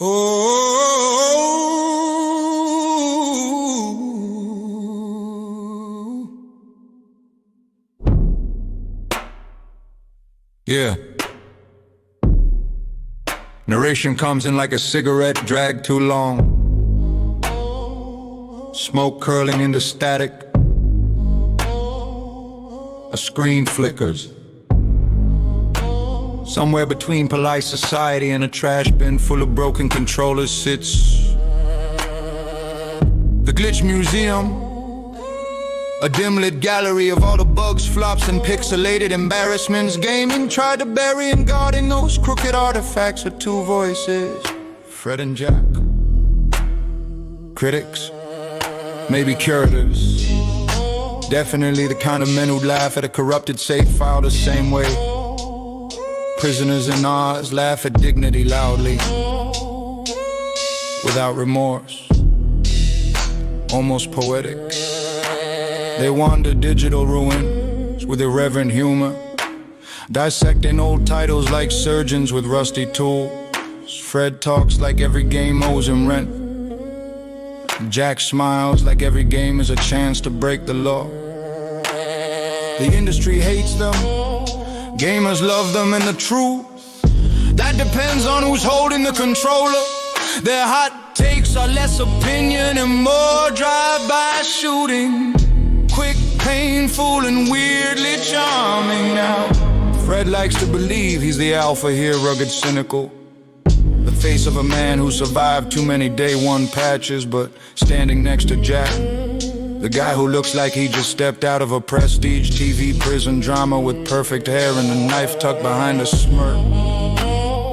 Oh, yeah. Narration comes in like a cigarette dragged too long. Smoke curling into static. A screen flickers. Somewhere between polite society and a trash bin full of broken controllers sits the Glitch Museum. A dim-lit gallery of all the bugs, flops, and pixelated embarrassments gaming tried to bury and guard in those crooked artifacts are two voices, Fred and Jack. Critics, maybe curators. Definitely the kind of men who'd laugh at a corrupted save file the same way prisoners in Oz laugh at dignity loudly, without remorse, almost poetic. They wander digital ruins with irreverent humor, dissecting old titles like surgeons with rusty tools. Fred talks like every game owes him rent. Jack smiles like every game is a chance to break the law. The industry hates them, gamers love them, and the truth, that depends on who's holding the controller. Their hot takes are less opinion and more drive-by shooting. Quick, painful, and weirdly charming now. Fred likes to believe he's the alpha here, rugged, cynical. The face of a man who survived too many day one patches, but standing next to Jack, the guy who looks like he just stepped out of a prestige TV prison drama with perfect hair and a knife tucked behind a smirk.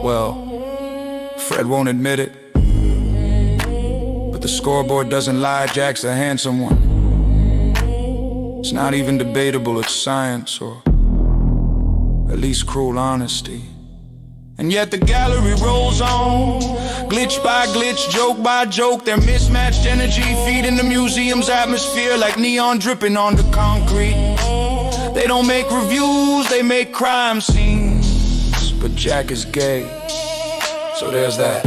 Well, Fred won't admit it, but the scoreboard doesn't lie, Jack's a handsome one. It's not even debatable, it's science, or at least cruel honesty. And yet the gallery rolls on, glitch by glitch, joke by joke. Their mismatched energy feeding the museum's atmosphere like neon dripping onto concrete. They don't make reviews, they make crime scenes. But Jack is gay, so there's that.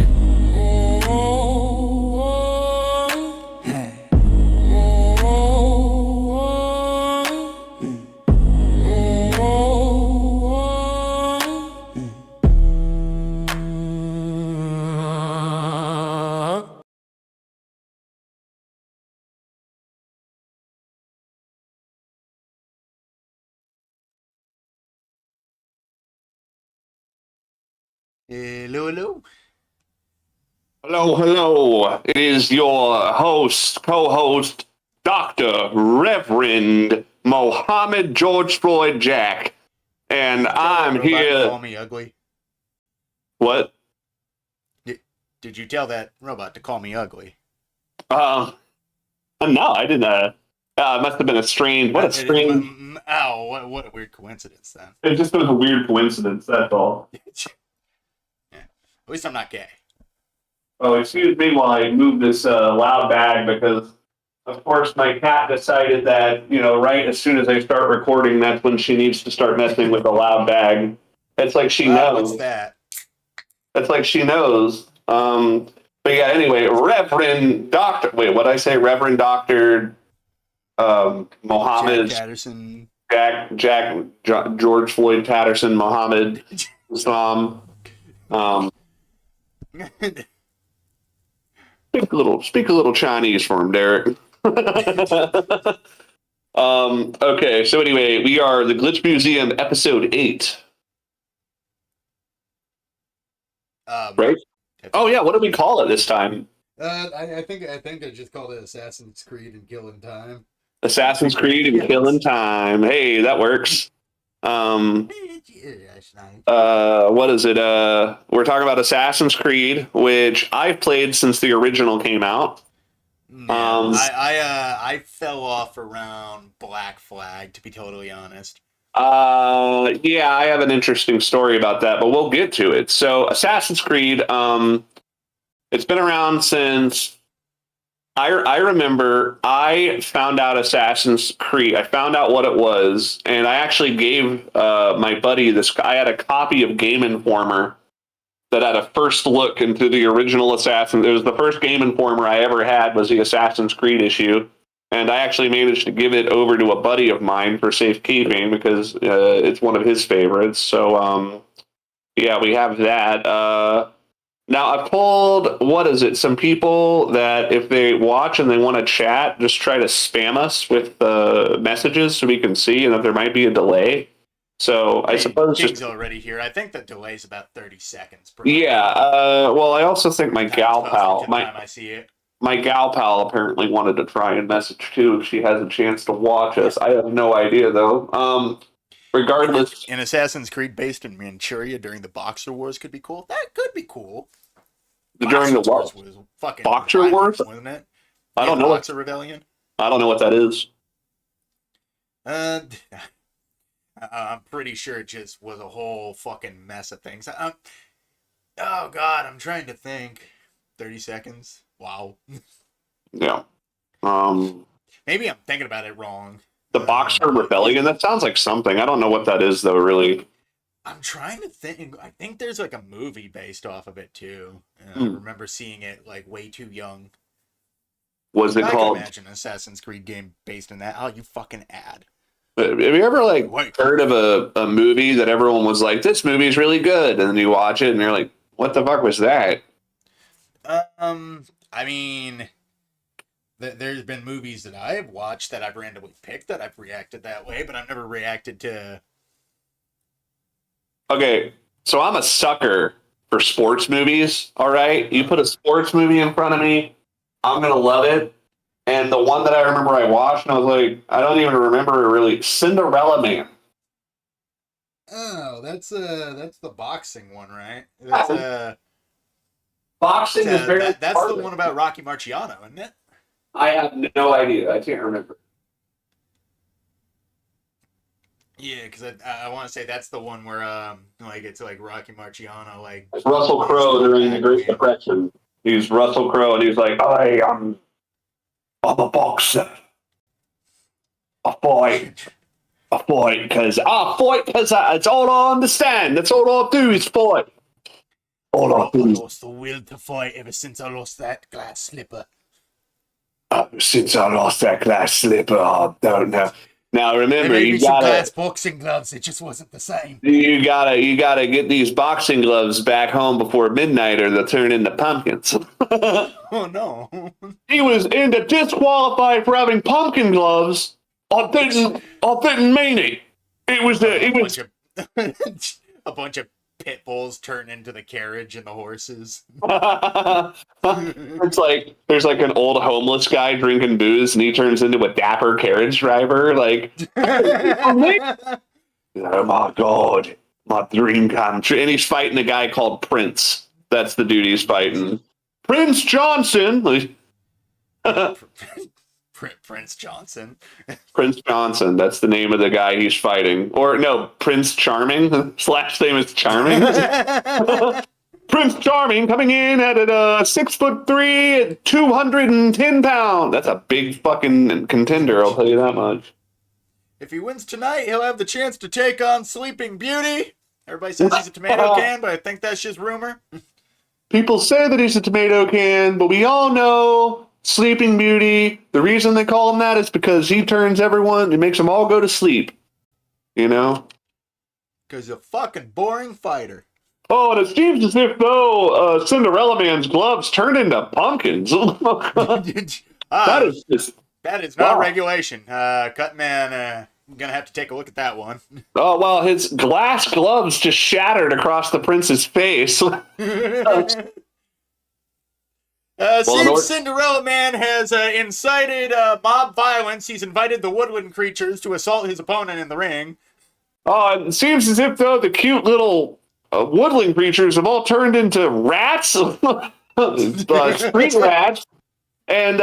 Hello, hello. Hello, hello. It is your host, co-host, Dr. Reverend Mohammed George Floyd Jack. And I'm here. Call me ugly. What? Did you tell that robot to call me ugly? No, I didn't. It must have been a strange. What a strange. Ow, what a weird coincidence then. It just was a weird coincidence, that's all. At least I'm not gay. Oh, excuse me while I move this loud bag because, of course, my cat decided that, right as soon as I start recording, that's when she needs to start messing with the loud bag. It's like she knows. What's that? It's like she knows. But yeah, anyway, Reverend Doctor. Wait, what did I say? Reverend Doctor Mohammed Patterson. Jack George Floyd Patterson Mohammed Islam. Speak a little Chinese for him, Derek. Okay, so anyway, we are the Glitch Museum, episode 8. Right? Oh yeah, what do we call it this time? I think I just called it Assassin's Creed and Killing Time. Assassin's Creed and Killing Time. Hey, that works. What is it? We're talking about Assassin's Creed, which I've played since the original came out. Yeah, I fell off around Black Flag, to be totally honest. Yeah, I have an interesting story about that, but we'll get to it. So Assassin's Creed, it's been around since I remember I found out Assassin's Creed. I found out what it was, and I actually gave my buddy this. I had a copy of Game Informer that had a first look into the original Assassin. It was the first Game Informer I ever had was the Assassin's Creed issue. And I actually managed to give it over to a buddy of mine for safekeeping because it's one of his favorites. So, yeah, we have that. Now, I've told, some people that if they watch and they want to chat, just try to spam us with messages so we can see and that there might be a delay. So I suppose King's already here. I think the delay's about 30 seconds. Yeah. Well, I also think my gal pal, I see it. My gal pal apparently wanted to try and message too if she has a chance to watch us. I have no idea though. Regardless, an Assassin's Creed based in Manchuria during the Boxer Wars could be cool. That could be cool. During the what? Was fucking Boxer Wars, wasn't it? I don't know. Boxer Rebellion. I don't know what that is. I'm pretty sure it just was a whole fucking mess of things. Oh God, I'm trying to think. 30 seconds. Wow. Yeah. Maybe I'm thinking about it wrong. The Boxer Rebellion. That sounds like something. I don't know what that is though. Really. I'm trying to think. I think there's like a movie based off of it too. I remember seeing it like way too young. Was it called? I can imagine an Assassin's Creed game based on that. Oh, you fucking ad. Have you ever heard of a movie that everyone was like, "This movie is really good," and then you watch it and you're like, "What the fuck was that?" I mean, there's been movies that I've watched that I've randomly picked that I've reacted that way, but I've never reacted to. Okay, so I'm a sucker for sports movies. All right, you put a sports movie in front of me, I'm gonna love it. And the one that I remember I watched, and I was like, I don't even remember it really. Cinderella Man. Oh, that's the boxing one, right? That's boxing is very. That's the one about Rocky Marciano, isn't it? I have no idea. I can't remember. Yeah, because I want to say that's the one where like it's like Rocky Marciano, like Russell Crowe during the Great Depression. He's Russell Crowe, and he's like, I'm a boxer. I fight because that's all I understand. That's all I do is fight. All I do is lost the will to fight ever since I lost that glass slipper. I don't know. Now remember, you gotta glass boxing gloves. It just wasn't the same. You gotta get these boxing gloves back home before midnight, or they'll turn into pumpkins. Oh no! He was disqualified for having pumpkin gloves. I didn't mean it. It was a bunch of pit bulls turn into the carriage and the horses. It's like there's like an old homeless guy drinking booze, and he turns into a dapper carriage driver. Like, oh my god, my dream come true! And he's fighting a guy called Prince. That's the dude he's fighting. Prince Johnson. Prince Johnson. Prince Johnson. That's the name of the guy he's fighting. Or no, Prince Charming. His last name is Charming. Prince Charming coming in at 6'3" at 210 pounds. That's a big fucking contender. I'll tell you that much. If he wins tonight, he'll have the chance to take on Sleeping Beauty. Everybody says he's a tomato can, but I think that's just rumor. People say that he's a tomato can, but we all know Sleeping Beauty. The reason they call him that is because he makes them all go to sleep. You know? Because he's a fucking boring fighter. Oh, and it seems as if, though, Cinderella Man's gloves turned into pumpkins. That is not regulation. Cutman, I'm going to have to take a look at that one. Oh, well, his glass gloves just shattered across the prince's face. Seems Cinderella Man has incited mob violence. He's invited the woodland creatures to assault his opponent in the ring. Oh, it seems as if, though, the cute little woodland creatures have all turned into rats, street rats, and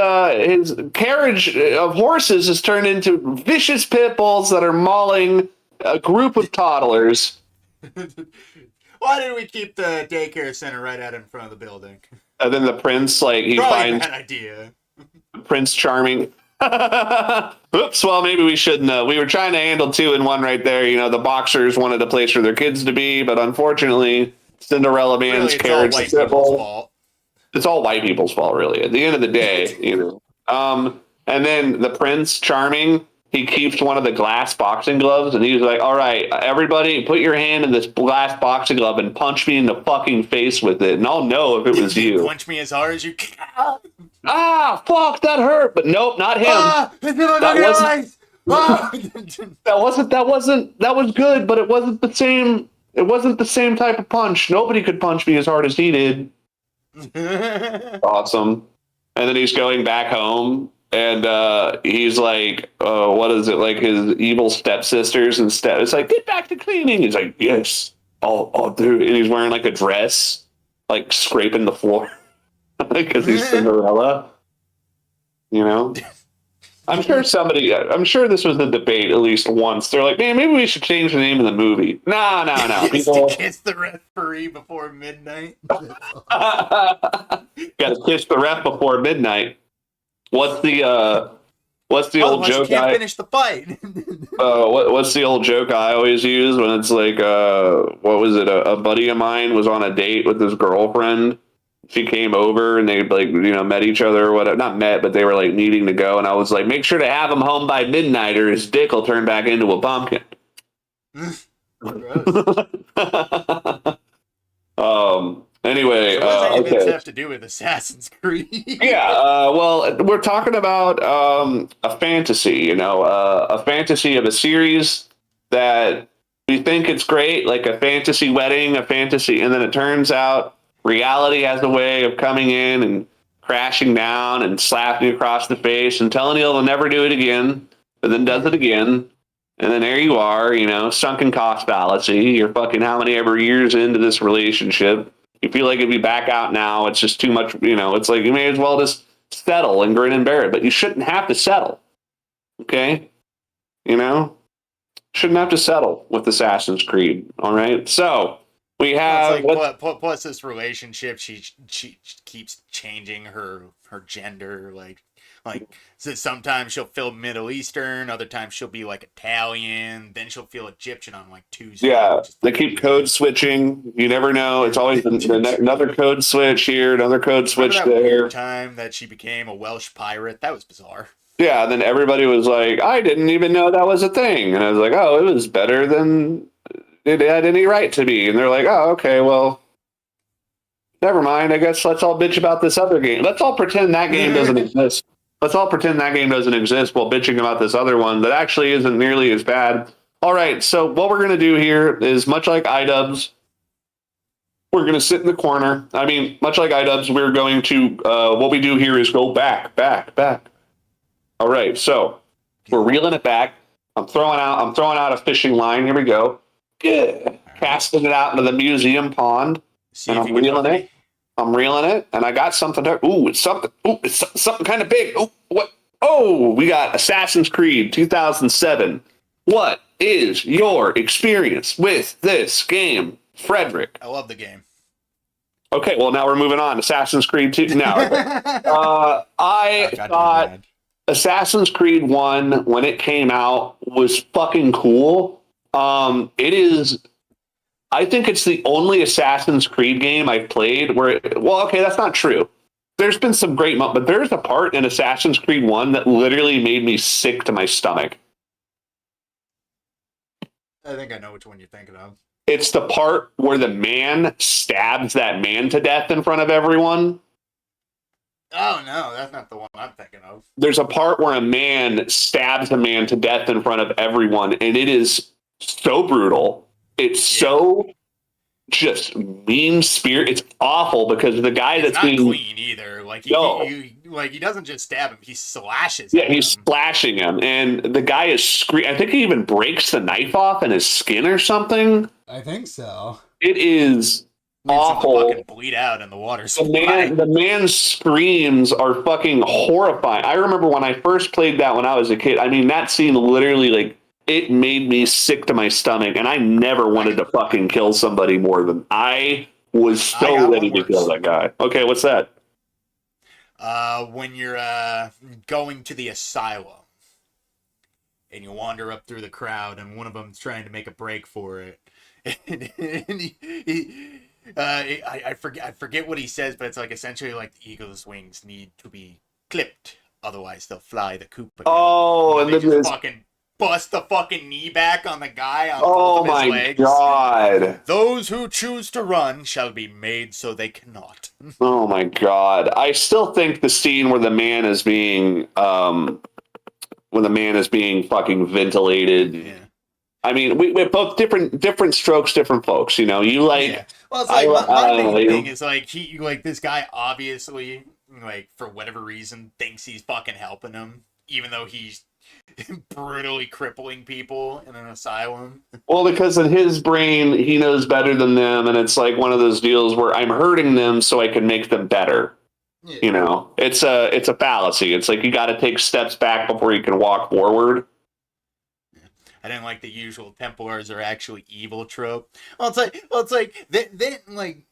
his carriage of horses has turned into vicious pit bulls that are mauling a group of toddlers. Why did we keep the daycare center right out in front of the building? And then the prince, he finds an idea. Prince Charming. Oops, well, maybe we shouldn't. We were trying to handle 2 in 1 right there. You know, the boxers wanted a place for their kids to be, but unfortunately, Cinderella man's Really, it's all carriage white the people's symbol. fault. It's all white people's fault, really. At the end of the day, you know. And then the Prince Charming, he keeps one of the glass boxing gloves, and he's like, "All right, everybody, put your hand in this glass boxing glove and punch me in the fucking face with it, and I'll know if it was you." Punch me as hard as you can. Ah, fuck, that hurt. But nope, not him. Ah, it's in my That fucking wasn't- eyes. Ah. That was good, but it wasn't the same. It wasn't the same type of punch. Nobody could punch me as hard as he did. Awesome. And then he's going back home, and he's like, what is it, like his evil stepsisters and step? It's like, get back to cleaning. He's like, yes, I'll do it. And he's wearing like a dress, like scraping the floor because he's Cinderella. You know. I'm sure this was the debate at least once. They're like, man, maybe we should change the name of the movie. No. To kiss the referee before midnight. Got to kiss the ref before midnight. What's the old joke? You can't finish the fight. What's the old joke I always use when it's like, what was it? A buddy of mine was on a date with his girlfriend. She came over and they like, you know, met each other or whatever. Not met, but they were like needing to go. And I was like, make sure to have him home by midnight or his dick will turn back into a pumpkin. Anyway, so what does any of this okay. have to do with Assassin's Creed? Yeah, well, we're talking about a fantasy, you know, a fantasy of a series that we think it's great, like a fantasy wedding, a fantasy, and then it turns out reality has a way of coming in and crashing down and slapping you across the face and telling you they'll never do it again, but then does it again. And then there you are, you know, sunken cost fallacy. You're fucking how many ever years into this relationship. You feel like if you back out now, it's just too much, you know, it's like you may as well just settle and grin and bear it, but you shouldn't have to settle. Okay? You know? Shouldn't have to settle with Assassin's Creed. All right? So, we have plus this relationship. She keeps changing her gender. Like so sometimes she'll feel Middle Eastern. Other times she'll be like Italian. Then she'll feel Egyptian on like Tuesday. Yeah, they keep code switching. You never know. It's always another code switch here, another code switch Remember that there. weird time that she became a Welsh pirate. That was bizarre. Yeah, and then everybody was like, I didn't even know that was a thing. And I was like, oh, it was better than it had any right to be. And they're like, oh, okay, well, never mind. I guess let's all bitch about this other game. Let's all pretend that game doesn't exist. Let's all pretend that game doesn't exist while bitching about this other one that actually isn't nearly as bad. All right, so what we're going to do here is much like iDubbbz, we're going to sit in the corner. I mean, much like iDubbbz, we're going to, what we do here is go back. All right, so we're reeling it back. I'm throwing out a fishing line. Here we go. Good. Casting it out into the museum pond. See And if I'm you can reeling hook it. me. I'm reeling it, and I got something there. It's something kind of big. Ooh, what? Oh, we got Assassin's Creed 2007. What is your experience with this game, Frederick? I love the game. Okay, well, now we're moving on. Assassin's Creed 2. Now, I thought Assassin's Creed 1, when it came out, was fucking cool. I think it's the only Assassin's Creed game I've played where, okay, that's not true. There's been some great moments, but there's a part in Assassin's Creed 1 that literally made me sick to my stomach. I think I know which one you're thinking of. It's the part where the man stabs that man to death in front of everyone. Oh, no, that's not the one I'm thinking of. There's a part where a man stabs a man to death in front of everyone, and it is so brutal. It's so just mean spirit. It's awful because the guy that's not being clean either. Like he doesn't just stab him; he slashes. Yeah, he's slashing him, and the guy is screaming. I think he even breaks the knife off in his skin or something. I think so. It is awful. Fucking bleed out in the water. The man's screams are fucking horrifying. I remember when I first played that when I was a kid. I mean, that scene literally like. It made me sick to my stomach, and I never wanted to fucking kill somebody more than I was so ready to kill that guy. Okay, what's that? When you're going to the asylum, and you wander up through the crowd, and one of them's trying to make a break for it, and I forget what he says, but it's like essentially like the eagle's wings need to be clipped, otherwise they'll fly the coop again. Oh, and they then just this. fucking bust the fucking knee back on the guy on Oh both of his my legs. god. Those who choose to run shall be made so they cannot. Oh my god. I still think the scene where the man is being fucking ventilated. Yeah. I mean, we both different strokes, different folks. You know, you like. Yeah. Well, it's like my main thing is like this guy obviously like for whatever reason thinks he's fucking helping him, even though he's brutally crippling people in an asylum. Well, because in his brain, he knows better than them, and it's like one of those deals where I'm hurting them so I can make them better. Yeah. You know, it's a fallacy. It's like you got to take steps back before you can walk forward. I didn't like the usual Templars are actually evil trope. Well, it's like then like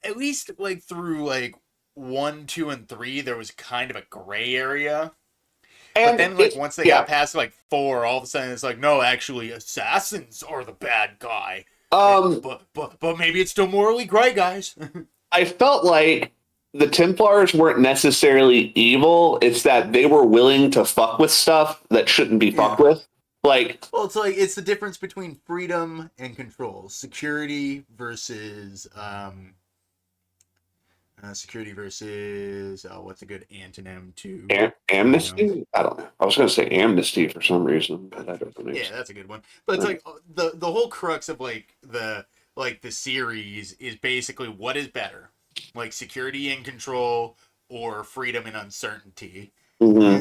at least like through like 1, 2, and 3, there was kind of a gray area. And but then, like, once they got past, like, 4, all of a sudden it's like, no, actually, assassins are the bad guy. But maybe it's still morally gray, guys. I felt like the Templars weren't necessarily evil. It's that they were willing to fuck with stuff that shouldn't be fucked with. Like, well, it's like, it's the difference between freedom and control. Security versus, what's a good antonym to amnesty? You know? I don't know. I was going to say amnesty for some reason, but that doesn't make sense. Yeah, that's a good one. But it's like the whole crux of like the series is basically what is better, like security and control or freedom and uncertainty. Mm-hmm. And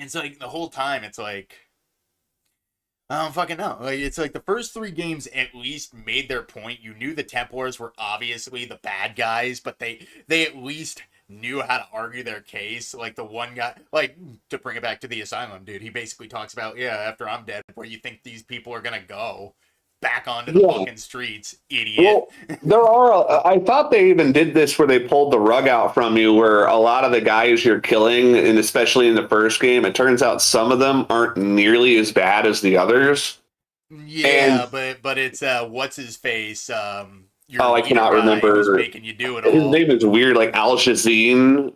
it's like the whole time it's like I don't fucking know. Like it's like the first 3 games at least made their point. You knew the Templars were obviously the bad guys, but they at least knew how to argue their case. Like the one guy, like to bring it back to the asylum dude, he basically talks about, yeah, after I'm dead, where you think these people are gonna go? Back onto the fucking streets, idiot. Well, I thought they even did this where they pulled the rug out from you, where a lot of the guys you're killing, and especially in the first game, it turns out some of them aren't nearly as bad as the others. Yeah, but it's what's his face? I cannot remember. Making you do it all. His name is weird, like Al Jazeen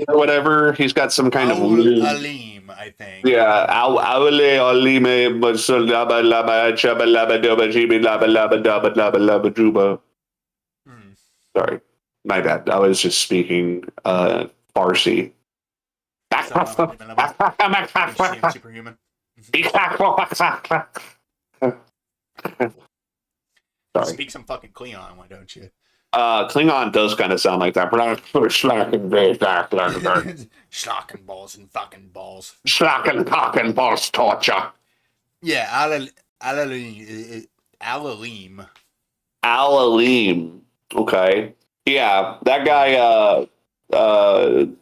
or whatever. He's got some kind of weird. Alim, I think. Yeah, Sorry, my bad. I was just speaking Farsi. Superhuman. Sorry. Speak some fucking Klingon, why don't you? Klingon does kind of sound like that. Schlacken balls and fucking balls. Schlacken cock and balls torture. Yeah, Alalim. Alalim. Okay. Yeah, that guy.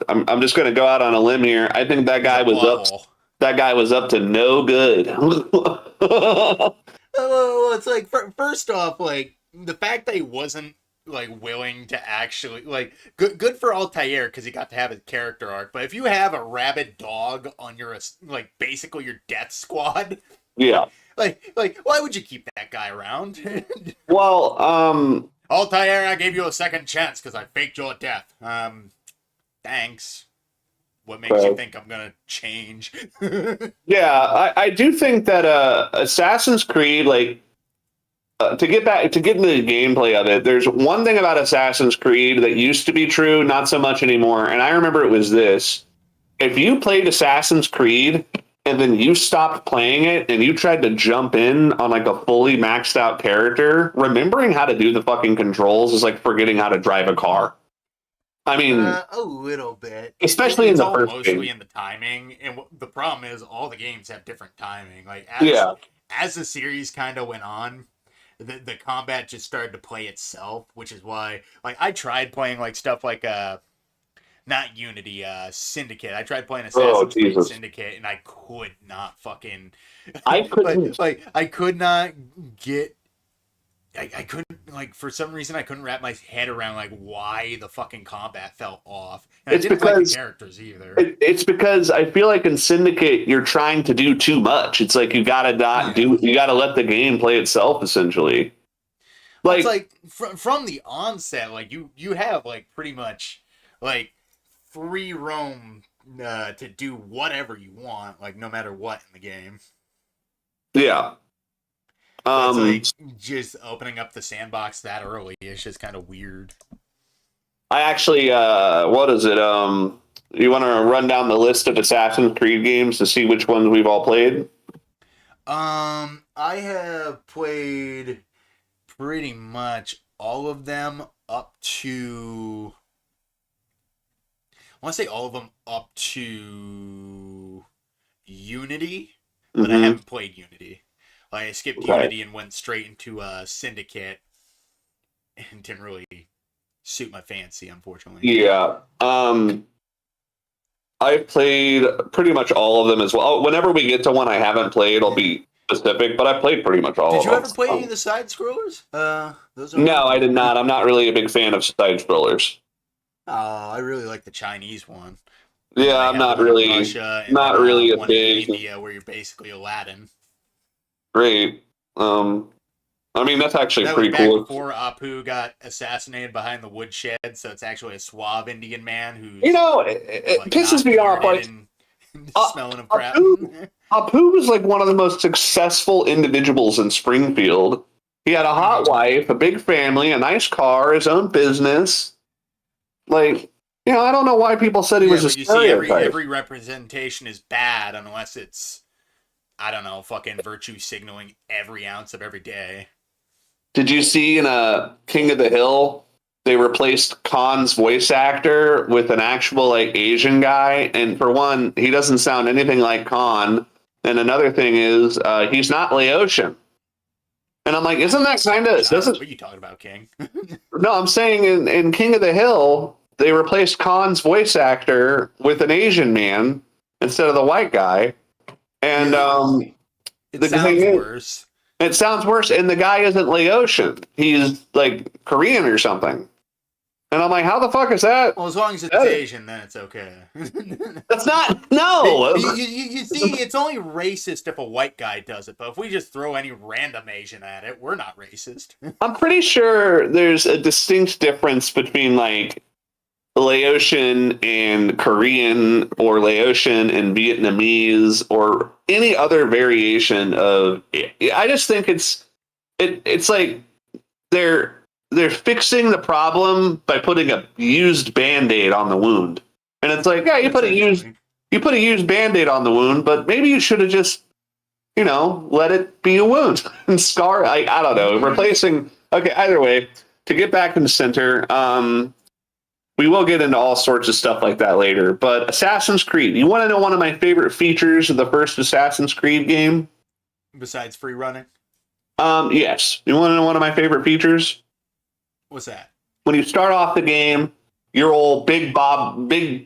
I'm just gonna go out on a limb here. I think that guy was up. That guy was up to no good. Well, it's like first off, like the fact that he wasn't like willing to actually like good for Altair because he got to have his character arc. But if you have a rabid dog on your like basically your death squad, yeah, like why would you keep that guy around? Well, Altair, I gave you a second chance because I faked your death. Thanks. What makes you think I'm gonna change? Yeah, I do think that Assassin's Creed, like, to get into the gameplay of it, there's one thing about Assassin's Creed that used to be true, not so much anymore. And I remember it was this: if you played Assassin's Creed and then you stopped playing it and you tried to jump in on like a fully maxed out character, remembering how to do the fucking controls is like forgetting how to drive a car. I mean, a little bit, especially in the first mostly game. in the timing. And the problem is, all the games have different timing. Like as the series kind of went on, the combat just started to play itself, which is why, like, I tried playing like stuff like not Unity, Syndicate. I tried playing Assassin's Creed Syndicate, and I could not fucking. I couldn't. I could not get. I couldn't, like, for some reason I couldn't wrap my head around like why the fucking combat felt off. And I didn't like the characters either. It's because I feel like in Syndicate you're trying to do too much. It's like you gotta you gotta let the game play itself essentially. It's like from the onset, like you have like pretty much like free roam to do whatever you want, like no matter what in the game. Yeah. But it's like just opening up the sandbox that early is just kind of weird. I actually, what is it? You want to run down the list of Assassin's Creed games to see which ones we've all played? I have played pretty much all of them up to. I want to say all of them up to Unity, but I haven't played Unity. Like I skipped Unity and went straight into Syndicate, and didn't really suit my fancy, unfortunately. Yeah. I've played pretty much all of them as well. Whenever we get to one I haven't played, I'll be specific, but I played pretty much all of them. Did you ever play any of the side scrollers? No, I did not. I'm not really a big fan of side scrollers. Oh, I really like the Chinese one. Yeah, I'm not really Russia not really a one big in India where you're basically Aladdin. Great. I mean that's actually That pretty was back cool. before Apu got assassinated behind the woodshed, so it's actually a suave Indian man who's it like, pisses me off. Like smelling of crap. Apu was like one of the most successful individuals in Springfield. He had a hot wife, a big family, a nice car, his own business. Like, I don't know why people said he was a stereotype. See, every representation is bad unless it's, I don't know, fucking virtue signaling every ounce of every day. Did you see in King of the Hill, they replaced Khan's voice actor with an actual like Asian guy? And for one, he doesn't sound anything like Khan. And another thing is, he's not Laotian. And I'm like, isn't that kind of... What are you talking about, King? No, I'm saying in King of the Hill, they replaced Khan's voice actor with an Asian man instead of the white guy. And it sounds worse. It sounds worse. And the guy isn't Laotian. He's like Korean or something. And I'm like, how the fuck is that? Well, as long as it's Asian, then it's okay. That's not... No! You see, it's only racist if a white guy does it, but if we just throw any random Asian at it, we're not racist. I'm pretty sure there's a distinct difference between, like, Laotian and Korean, or Laotian and Vietnamese, or any other variation of... I just think it's like they're fixing the problem by putting a used Band-Aid on the wound. And it's like, yeah, you put a used Band-Aid on the wound, but maybe you should have just, let it be a wound and scar. I don't know. Replacing. Okay, either way, to get back in the center, we will get into all sorts of stuff like that later. But Assassin's Creed, you want to know one of my favorite features of the first Assassin's Creed game? Besides free running? Yes. You want to know one of my favorite features? What's that? When you start off the game, your old big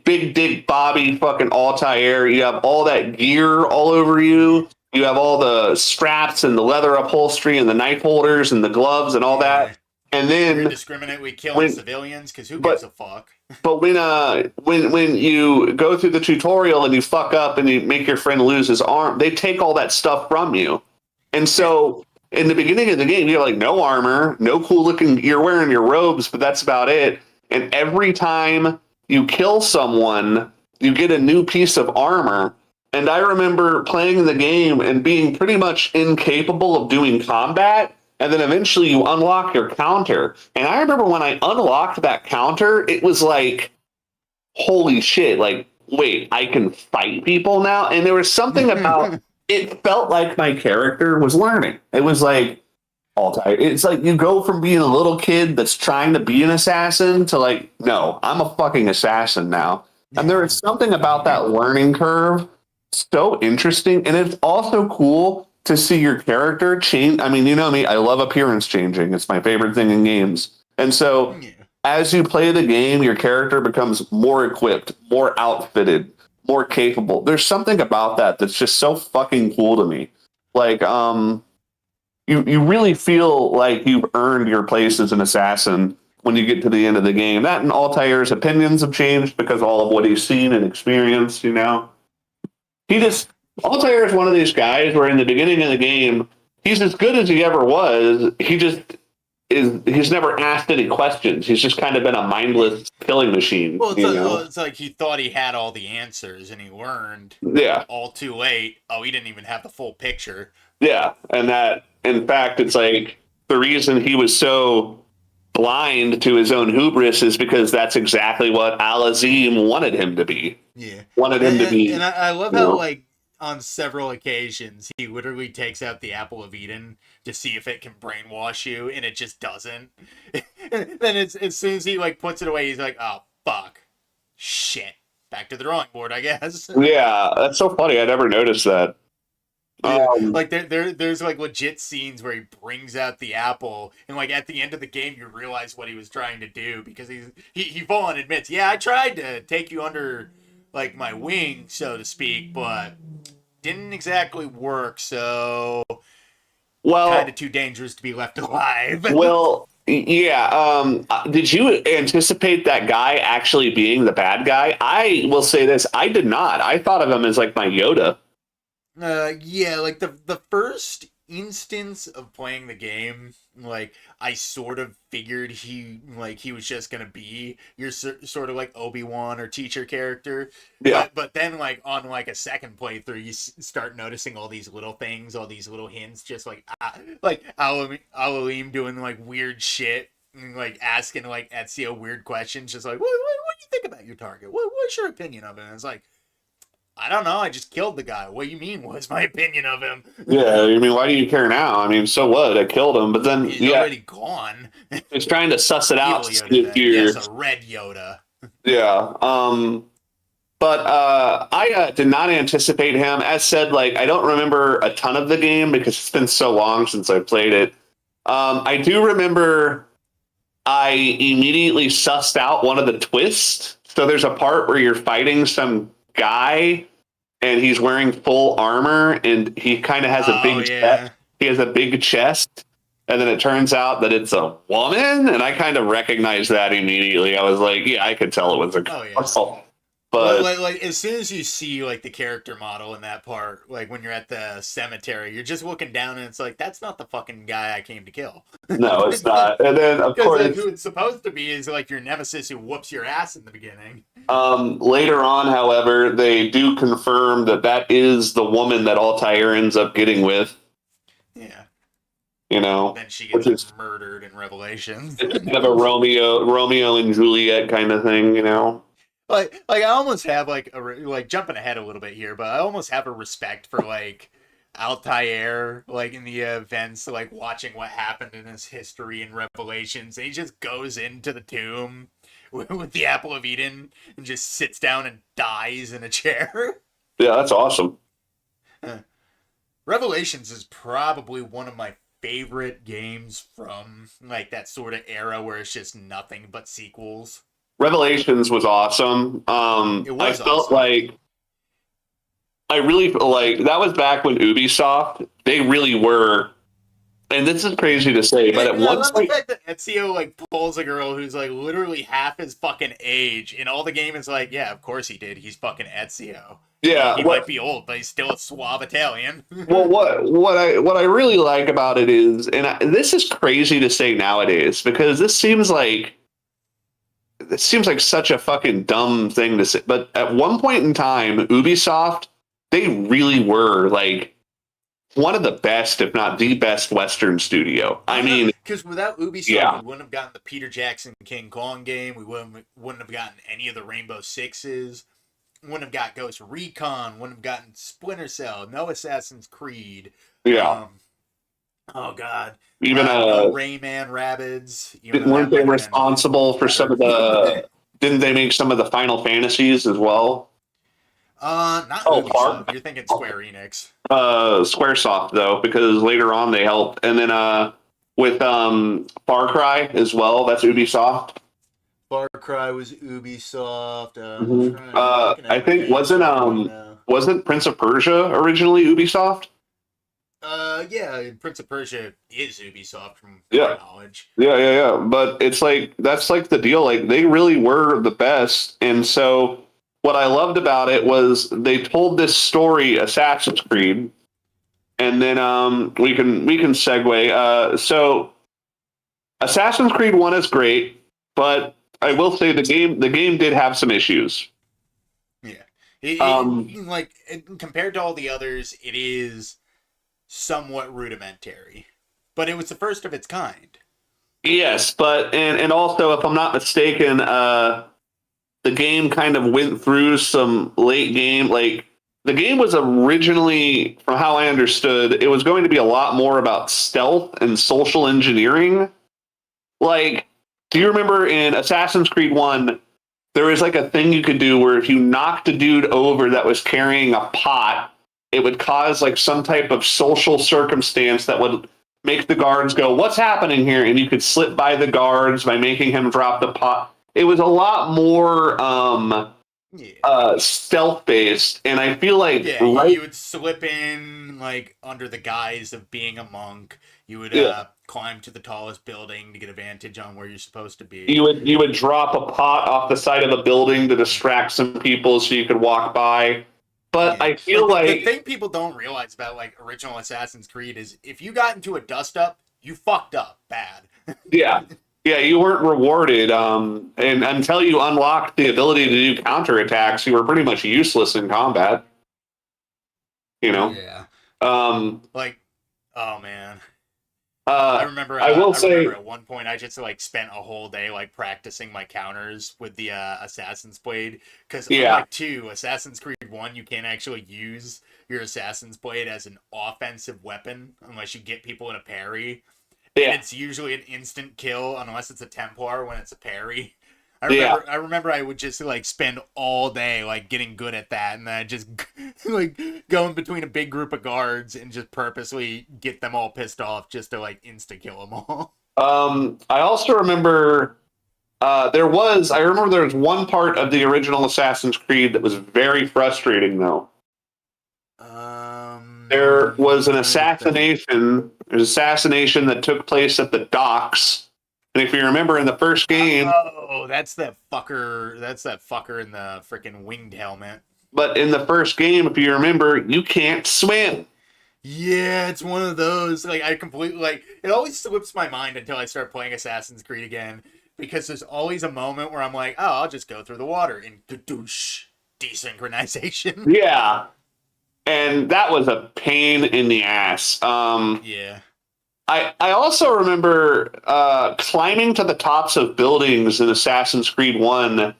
dick Bobby fucking Altair, you have all that gear all over you. You have all the straps and the leather upholstery and the knife holders and the gloves and all that. And then you're indiscriminately killing civilians because who gives a fuck? But when you go through the tutorial and you fuck up and you make your friend lose his arm, they take all that stuff from you. And so in the beginning of the game, you're like, no armor, no cool looking, you're wearing your robes, but that's about it. And every time you kill someone, you get a new piece of armor. And I remember playing the game and being pretty much incapable of doing combat. And then eventually you unlock your counter. And I remember when I unlocked that counter, it was like, holy shit, like, wait, I can fight people now? And there was something about... It felt like my character was learning. It was like it's like you go from being a little kid that's trying to be an assassin to like, no, I'm a fucking assassin now. And there is something about that learning curve so interesting. And it's also cool to see your character change. I mean, you know me, I love appearance changing. It's my favorite thing in games. And so as you play the game, your character becomes more equipped, more outfitted, more capable. There's something about that that's just so fucking cool to me. Like, you really feel like you've earned your place as an assassin when you get to the end of the game. That and Altair's opinions have changed because of all of what he's seen and experienced, Altair is one of these guys where in the beginning of the game, he's as good as he ever was. he's never asked any questions. He's just kind of been a mindless killing machine. Well, Know? it's like he thought he had all the answers, and he learned Yeah. all too late. Oh, he didn't even have the full picture. Yeah, and that, in fact, it's like the reason he was so blind to his own hubris is because that's exactly what Al-Azim wanted him to be. Yeah. Wanted him to be. And I love how, like, on several occasions, he literally takes out the Apple of Eden to see if it can brainwash you, and it just doesn't. Then as soon as he, like, puts it away, he's like, oh, fuck. Shit. Back to the drawing board, I guess. Yeah, that's so funny. I never noticed that. Yeah. Like there's like legit scenes where he brings out the apple, and like at the end of the game you realize what he was trying to do, because he full on admits, yeah, I tried to take you under like my wing, so to speak, but didn't exactly work, so kind of too dangerous to be left alive. Well, yeah. Did you anticipate that guy actually being the bad guy? I will say this, I did not. I thought of him as like my Yoda. Yeah, like the first instance of playing the game, like I sort of figured he was just gonna be your sort of like Obi-Wan or teacher character. Yeah. But then like on like a second playthrough, you start noticing all these little things, all these little hints, just like Alalim doing like weird shit, and, like asking like Ezio weird questions, just like what do you think about your target? What's your opinion of it? And it's like, I don't know. I just killed the guy. What do you mean? What's my opinion of him? Yeah, I mean, why do you care now? I mean, so what? I killed him, but then he's already gone. He's trying to suss it out. Yes, a red Yoda. Yeah. But I did not anticipate him. As said, like I don't remember a ton of the game because it's been so long since I played it. I do remember I immediately sussed out one of the twists. So there's a part where you're fighting some guy and he's wearing full armor and he kind of has a big chest. He has a big chest, and then it turns out that it's a woman, and I kind of recognized that immediately. I was like, yeah, I could tell it was a girl. But like as soon as you see like the character model in that part, like when you're at the cemetery, you're just looking down and it's like, that's not the fucking guy I came to kill. No, it's not. And then of course, who it's supposed to be is like your nemesis who whoops your ass in the beginning. Later on, however, they do confirm that that is the woman that Altair ends up getting with. Yeah. You know, then she gets murdered in Revelations. It's kind of a Romeo and Juliet kind of thing, you know. Like I almost have like jumping ahead a little bit here, but I almost have a respect for like Altair, like in the events, like watching what happened in his history and Revelations, and he just goes into the tomb with the Apple of Eden and just sits down and dies in a chair. Yeah, that's awesome. Revelations is probably one of my favorite games from like that sort of era where it's just nothing but sequels. Revelations was awesome. I felt like I really feel like that was back when Ubisoft, they really were, and this is crazy to say, but at one point, the fact that Ezio like pulls a girl who's like literally half his fucking age, and all the game is like, yeah, of course he did. He's fucking Ezio. Yeah, he might be old, but he's still a suave Italian. Well, what I really like about it is, and this is crazy to say nowadays because this seems like such a fucking dumb thing to say, but at one point in time, Ubisoft, they really were like one of the best, if not the best, Western studio. I mean, because without Ubisoft, we wouldn't have gotten the Peter Jackson King Kong game. We wouldn't have gotten any of the Rainbow Sixes. Wouldn't have got Ghost Recon. Wouldn't have gotten Splinter Cell. No Assassin's Creed. Yeah. Oh God. Even Rayman Rabbids. Weren't they responsible for some of the? Didn't they make some of the Final Fantasies as well? Not Ubisoft. You're thinking Square Enix. Squaresoft though, because later on they helped, and then with Far Cry as well. That's Ubisoft. Far Cry was Ubisoft. I think wasn't Prince of Persia originally Ubisoft? Yeah, Prince of Persia is Ubisoft from my knowledge. Yeah. But it's like that's like the deal. Like they really were the best, and so what I loved about it was they told this story, Assassin's Creed, and then we can segue. So Assassin's Creed 1 is great, but I will say the game did have some issues. Yeah, Um, compared to all the others, it is somewhat rudimentary, but it was the first of its kind. yes, but and also, if I'm not mistaken, the game kind of went through some late game. Like the game was originally, from how I understood, it was going to be a lot more about stealth and social engineering. Like, do you remember in Assassin's Creed 1, there was like a thing you could do where if you knocked a dude over that was carrying a pot, it would cause like some type of social circumstance that would make the guards go, "What's happening here?" And you could slip by the guards by making him drop the pot. It was a lot more Yeah. stealth based, and I feel like Yeah, you would slip in like under the guise of being a monk. You would yeah, climb to the tallest building to get a vantage on where you're supposed to be. you would drop a pot off the side of a building to distract some people so you could walk by. But Yeah, I like feel the like thing people don't realize about like original Assassin's Creed is if you got into a dust up, you fucked up bad. yeah. Yeah, you weren't rewarded. And until you unlocked the ability to do counterattacks, you were pretty much useless in combat. You know? Yeah, Um, like oh man, I uh, remember. I will I remember say, at one point I just like spent a whole day like practicing my counters with the Assassin's Blade because yeah, unlike Assassin's Creed 1, you can't actually use your Assassin's Blade as an offensive weapon unless you get people in a parry, and yeah, it's usually an instant kill unless it's a Templar when it's a parry. I yeah. remember. I remember. I would just like spend all day like getting good at that, and then I just like going between a big group of guards and just purposely get them all pissed off just to like insta kill them all. I also remember I remember there was one part of the original Assassin's Creed that was very frustrating, though. There was an Trying to think. assassination that took place at the docks. And if you remember in the first game, Oh, that's that fucker. That's that fucker in the freaking winged helmet. but in the first game, if you remember, you can't swim. Yeah, it's one of those. Like I completely like it always slips my mind until I start playing Assassin's Creed again because there's always a moment where I'm like, oh, I'll just go through the water in douche desynchronization. Yeah. And that was a pain in the ass. Yeah. I also remember climbing to the tops of buildings in Assassin's Creed 1.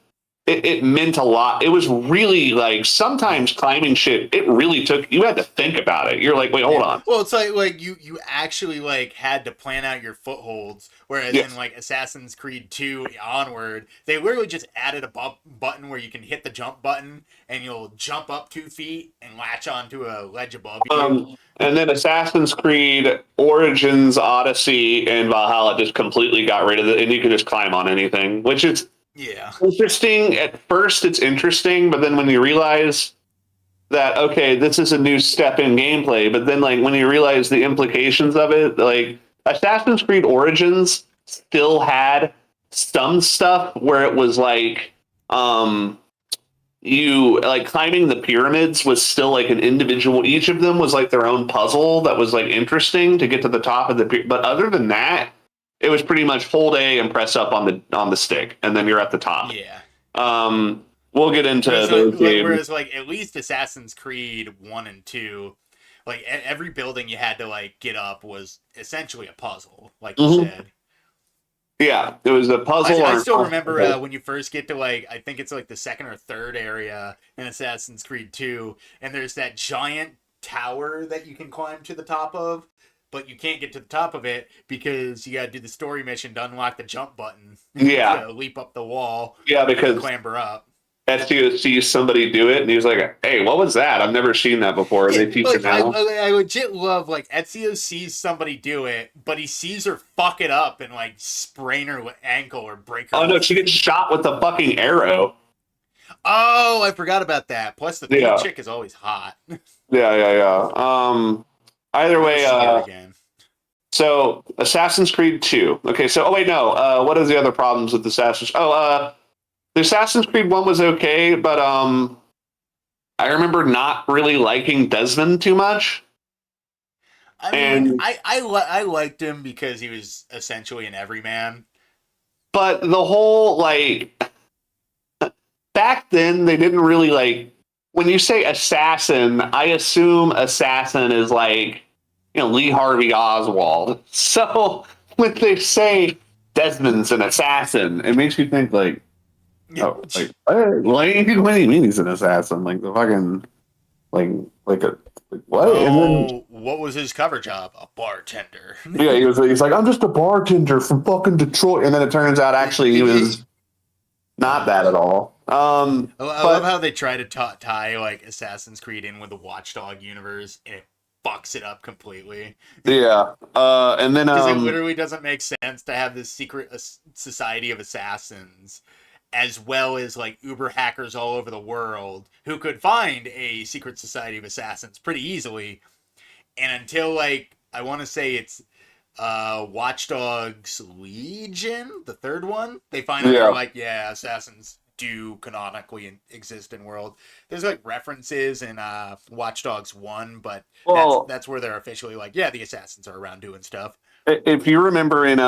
It meant a lot. It was really like sometimes climbing shit, it really took, you had to think about it. You're like, wait, hold Yeah. on. Well, it's like you actually like had to plan out your footholds, whereas in Yes. like Assassin's Creed 2 onward, they literally just added a button where you can hit the jump button and you'll jump up 2 feet and latch onto a ledge above you. And then Assassin's Creed Origins, Odyssey, and Valhalla just completely got rid of it, and you could just climb on anything, which is Yeah. interesting. At first, it's interesting, but then when you realize that, okay, this is a new step in gameplay, but then like when you realize the implications of it, like Assassin's Creed Origins still had some stuff where it was like you like climbing the pyramids was still like an individual, each of them was like their own puzzle that was like interesting to get to the top of but other than that, it was pretty much hold A and press up on the stick and then you're at the top. Yeah. We'll get into those games. Whereas like at least Assassin's Creed 1 and 2, like every building you had to like get up was essentially a puzzle, like you said. Yeah, it was a puzzle. I still remember when you first get to like I think it's like the second or third area in Assassin's Creed 2, and there's that giant tower that you can climb to the top of, but you can't get to the top of it because you got to do the story mission to unlock the jump button. Yeah, to leap up the wall. Yeah, because clamber up. Ezio sees somebody do it, and he's like, "Hey, what was that? I've never seen that before." And they teach him how. I legit love like Ezio sees somebody do it, but he sees her fuck it up and like sprain her ankle or break her. Oh no, she gets shot with a fucking arrow. Oh, I forgot about that. Plus, the chick is always hot. Yeah. Either way, again. So Assassin's Creed 2. Okay, so oh wait, no. What are the other problems with Assassin's? The Assassin's Creed 1 was okay, but I remember not really liking Desmond too much. I mean, And I liked him because he was essentially an everyman. but the whole like back then they didn't really like when you say assassin, I assume assassin is like Lee Harvey Oswald. So when they say Desmond's an assassin, it makes you think like, oh, like what do you mean he's an assassin? Like the fucking like a like what? And then Oh, what was his cover job? A bartender. yeah, he's like I'm just a bartender from fucking Detroit, and then it turns out actually he was not that at all. I love But how they try to tie like Assassin's Creed in with the Watchdog universe, and it fucks it up completely. yeah, and then Because it literally doesn't make sense to have this secret society of assassins, as well as like Uber hackers all over the world who could find a secret society of assassins pretty easily. And until like I want to say it's Watchdogs Legion, the third one, they finally yeah, are like, yeah, assassins do canonically exist in world. There's like references in Watch Dogs 1, but well, that's where they're officially like, yeah, the assassins are around doing stuff. if you remember in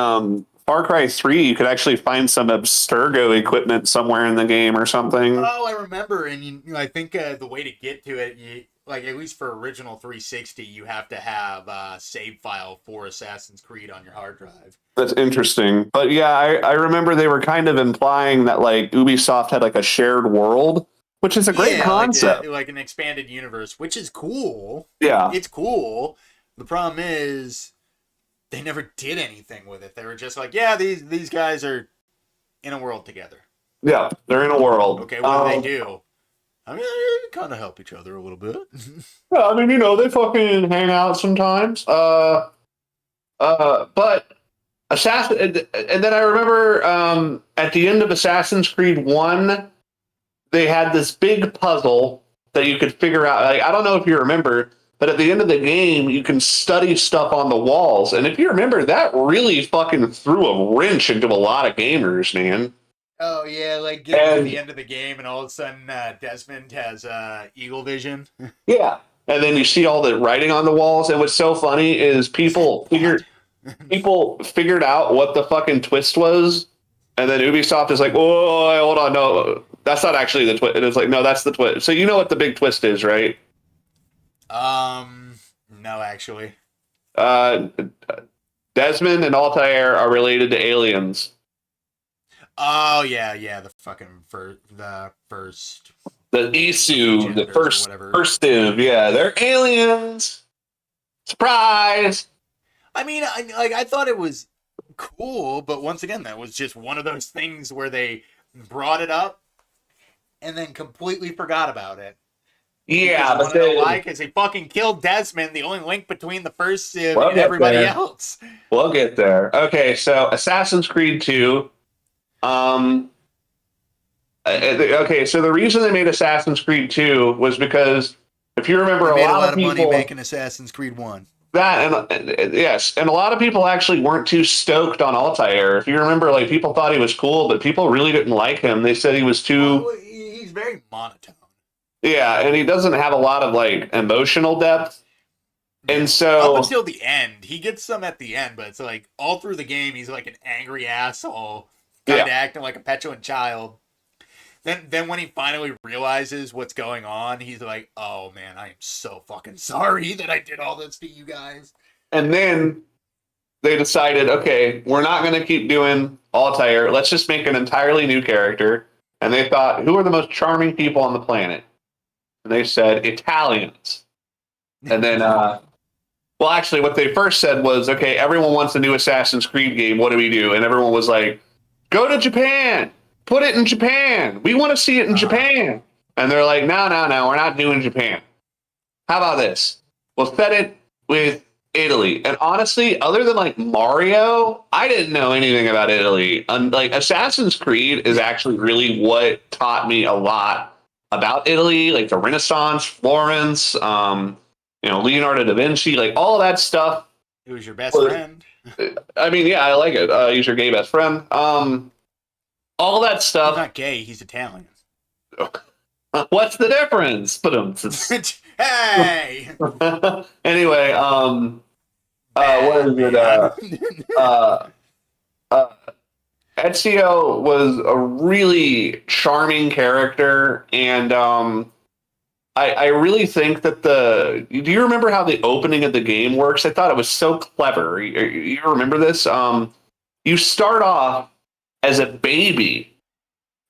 Far Cry 3, you could actually find some Abstergo equipment somewhere in the game or something. Oh, I remember, and I think the way to get to it, like at least for original 360, you have to have a save file for Assassin's Creed on your hard drive. That's interesting. But yeah, I remember they were kind of implying that like Ubisoft had like a shared world, which is a great concept. Like an expanded universe, which is cool. Yeah. It's cool. The problem is they never did anything with it. They were just like, yeah, these guys are in a world together. Yeah, they're in a world. Okay, what do they do? I mean, they kind of help each other a little bit. Yeah, I mean, they fucking hang out sometimes. But Assassin, and then I remember at the end of Assassin's Creed 1, they had this big puzzle that you could figure out. Like, I don't know if you remember, but at the end of the game, you can study stuff on the walls. And if you remember, that really fucking threw a wrench into a lot of gamers, man. Oh, yeah, like getting to the end of the game, and all of a sudden Desmond has eagle vision. Yeah. And then you see all the writing on the walls. And what's so funny is people figured out what the fucking twist was. And then Ubisoft is like, oh, hold on. No, that's not actually the twist. And it's like, no, that's the twist. So you know what the big twist is, right? No, actually. Desmond and Altair are related to aliens. Oh yeah, the fucking first The Isu, the first div, yeah, they're aliens. Surprise! I mean, I thought it was cool, but once again, that was just one of those things where they brought it up and then completely forgot about it. Yeah, but why? Because they fucking killed Desmond, the only link between the first civ and everybody else. We'll get there. Okay, so Assassin's Creed 2. Okay, so the reason they made Assassin's Creed 2 was because if you remember, they made a lot of people money making Assassin's Creed 1. That and yes, and a lot of people actually weren't too stoked on Altair. If you remember, like people thought he was cool, but people really didn't like him. They said he was too. Well, he's very monotone. Yeah, and he doesn't have a lot of like emotional depth. And so up until the end, he gets some at the end, but it's like all through the game, he's like an angry asshole, kind of acting like a petulant child. Then when he finally realizes what's going on, he's like, oh man, I am so fucking sorry that I did all this to you guys. And then they decided, okay, we're not going to keep doing Altair. Let's just make an entirely new character. And they thought, who are the most charming people on the planet? And they said, Italians. And then, well, actually, what they first said was, okay, everyone wants a new Assassin's Creed game. What do we do? And everyone was like, go to Japan. Put it in Japan. We want to see it in Japan. And they're like, no, we're not doing Japan. How about this? We'll set it with Italy. And honestly, other than like Mario, I didn't know anything about Italy. Like Assassin's Creed is actually really what taught me a lot about Italy, like the Renaissance, Florence, Leonardo da Vinci, like all of that stuff. He was your best friend. I mean, yeah, I like it. He's your gay best friend. All that stuff. He's not gay. He's Italian. What's the difference? Hey. Anyway, What Bad is it? man. Uh, uh, Ezio was a really charming character, and I really think that do you remember how the opening of the game works? I thought it was so clever. You remember this? You start off as a baby,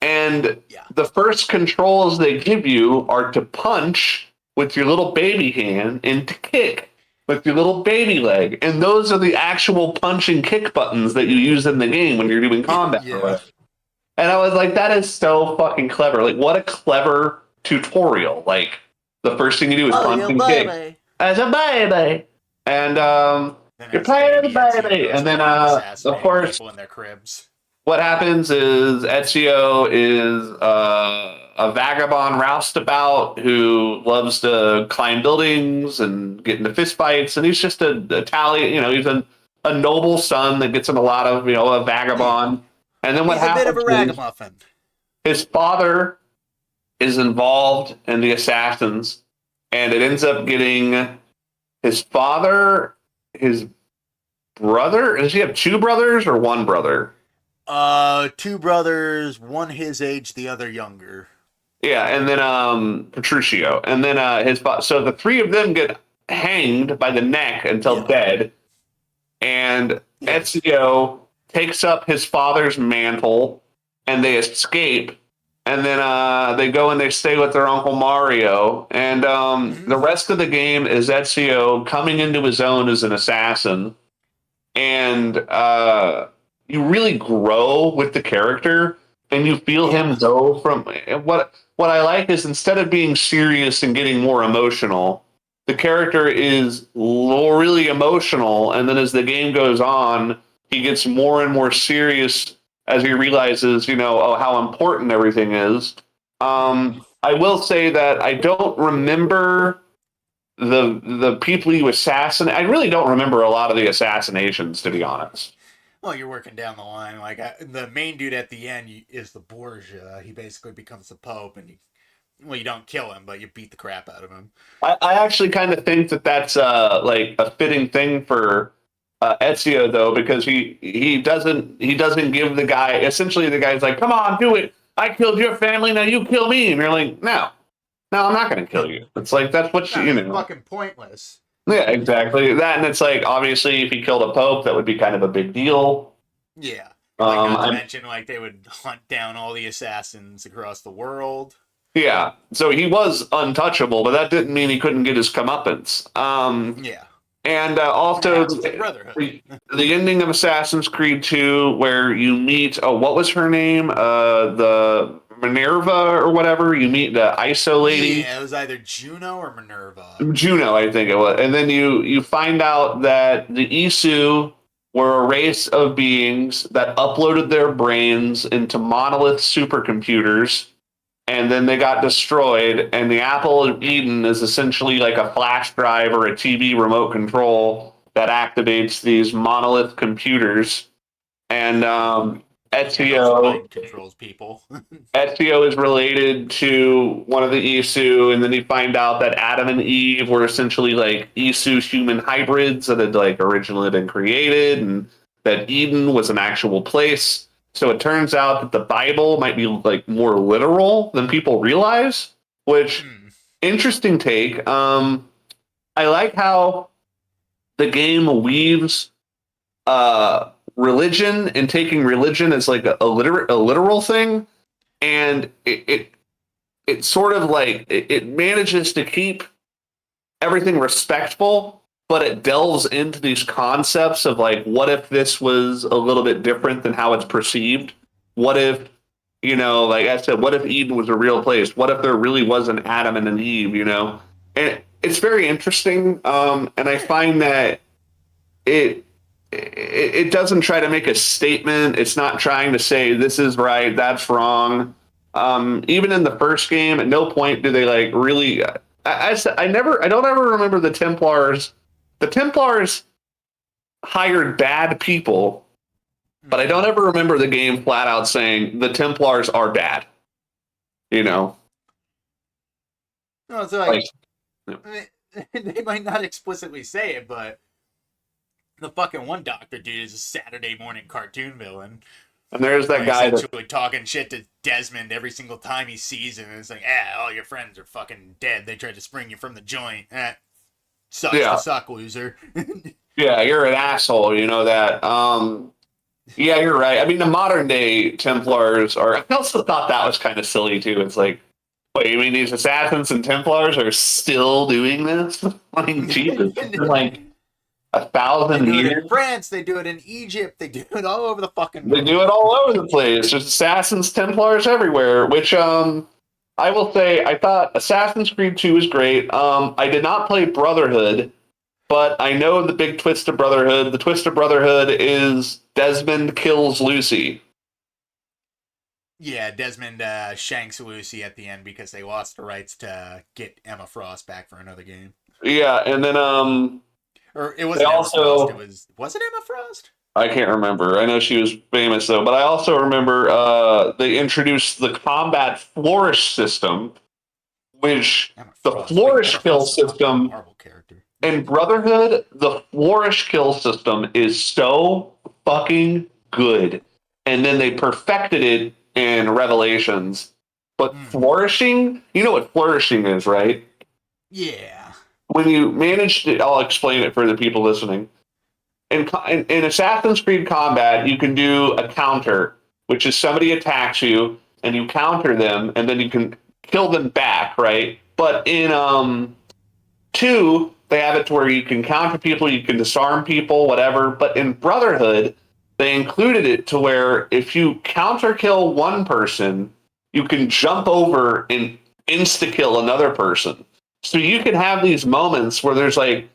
and Yeah. the first controls they give you are to punch with your little baby hand and to kick with your little baby leg. And those are the actual punch and kick buttons that you use in the game when you're doing combat or Yeah. whatever. And I was like, that is so fucking clever. Like, what a clever tutorial. Like, the first thing you do is Oh, punch you and kick. baby. As a baby. And Then you're as a playing as baby, a Ezio baby. goes And then, around of assassinating course, people in their cribs. what happens is Ezio is a vagabond roustabout who loves to climb buildings and get into fistfights. And he's just a Italian, he's a noble son that gets in a lot of, a vagabond. And then what He's a bit of happens a is ragamuffin. his father is involved in the assassins, and it ends up getting his father, his brother. Does he have two brothers or one brother? Two brothers, one his age, the other younger. Yeah, and then Petruchio, and then so the three of them get hanged by the neck until dead, and Ezio takes up his father's mantle, and they escape. And then they go and they stay with their Uncle Mario. And the rest of the game is Ezio coming into his own as an assassin. And you really grow with the character, and you feel him go from what I like is instead of being serious and getting more emotional, the character is really emotional. And then as the game goes on, he gets more and more serious as he realizes, how important everything is. I will say that I don't remember the people you assassinate. I really don't remember a lot of the assassinations, to be honest. Well, you're working down the line. Like the main dude at the end is the Borgia. He basically becomes the Pope, and you don't kill him, but you beat the crap out of him. I actually kind of think that that's like a fitting thing for Ezio, though, because he doesn't give the guy, essentially the guy's like, come on, do it. I killed your family, now you kill me. And you're like, no, I'm not going to kill you. It's like, that's what It's fucking pointless. Yeah, exactly. That, and it's like, obviously, if he killed a pope, that would be kind of a big deal. Yeah. Like, not to mention, like, they would hunt down all the assassins across the world. Yeah. So he was untouchable, but that didn't mean he couldn't get his comeuppance. Yeah. And also, Brotherhood. the ending of Assassin's Creed 2, where you meet, what was her name? The Minerva or whatever. You meet the ISO lady. Yeah, it was either Juno or Minerva. Juno, I think it was. And then you find out that the Isu were a race of beings that uploaded their brains into monolith supercomputers, and then they got destroyed. And the Apple of Eden is essentially like a flash drive or a TV remote control that activates these monolith computers. And Ezio controls people. Ezio is related to one of the Isu, and then you find out that Adam and Eve were essentially like Isu human hybrids that had like originally been created, and that Eden was an actual place. So it turns out that the Bible might be like more literal than people realize, which interesting take. I like how the game weaves religion and taking religion as like a literal thing, and it sort of like it manages to keep everything respectful, but it delves into these concepts of like, what if this was a little bit different than how it's perceived? What if, like I said, what if Eden was a real place? What if there really was an Adam and an Eve? And it's very interesting, and I find that it doesn't try to make a statement. It's not trying to say this is right, that's wrong. Even in the first game, at no point do they like really. I don't ever remember the Templars. The Templars hired bad people, but I don't ever remember the game flat out saying the Templars are bad. No, it's like they might not explicitly say it, but The fucking one doctor dude is a Saturday morning cartoon villain. And there's that Like, guy essentially talking shit to Desmond every single time he sees him. And it's like, all your friends are fucking dead. They tried to spring you from the joint. Sucks to suck, loser. Yeah, you're an asshole. You know that. Yeah, you're right. I mean, the modern day Templars are. I also thought that was kind of silly too. It's like, wait, you mean these assassins and Templars are still doing this? Like, Jesus, it's been like They 1,000 do it years. in France. They do it in Egypt. They do it all over the fucking They world. do it all over the place. There's assassins, Templars everywhere. Which I will say, I thought Assassin's Creed 2 was great. I did not play Brotherhood, but I know the big twist of Brotherhood. The twist of Brotherhood is Desmond kills Lucy. Yeah, Desmond shanks Lucy at the end because they lost the rights to get Emma Frost back for another game. Yeah, and then Or it wasn't Emma Frost. Was it Emma Frost? I can't remember. I know she was famous though, but I also remember they introduced the combat flourish system, which the flourish kill system Marvel character. in Brotherhood, the flourish kill system is so fucking good. And then they perfected it in Revelations. But flourishing, you know what flourishing is, right? Yeah. When you manage to, I'll explain it for the people listening. In Assassin's Creed combat, you can do a counter, which is somebody attacks you and you counter them, and then you can kill them back, right? But in 2, they have it to where you can counter people, you can disarm people, whatever. But in Brotherhood, they included it to where if you counter kill one person, you can jump over and insta kill another person. So you can have these moments where there's like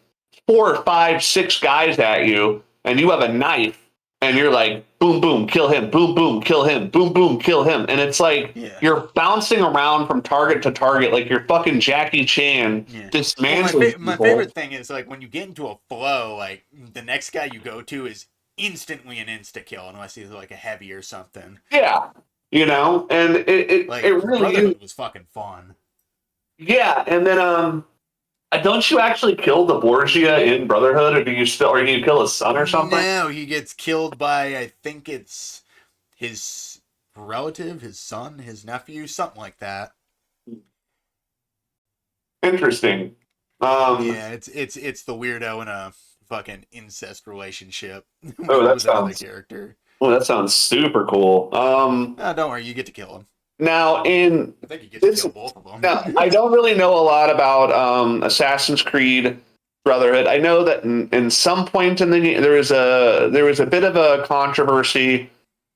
4 or 5, 6 guys at you, and you have a knife, and you're like, boom, boom, kill him, boom, boom, kill him, boom, boom, kill him. And it's like you're bouncing around from target to target like you're fucking Jackie Chan dismantling my favorite thing is like when you get into a flow, like the next guy you go to is instantly an insta kill unless he's like a heavy or something. Yeah, you know, and it really was fucking fun. Yeah, and then don't you actually kill the Borgia in Brotherhood, or do you kill his son or something? No, he gets killed by, I think it's his relative, his son, his nephew, something like that. Interesting. Yeah, it's the weirdo in a fucking incest relationship. Oh, that with sounds another character. Oh, that sounds super cool. Don't worry, you get to kill him. Now, I think you get to kill both of them. Now, I don't really know a lot about Assassin's Creed Brotherhood. I know that in some point in the game there was a bit of a controversy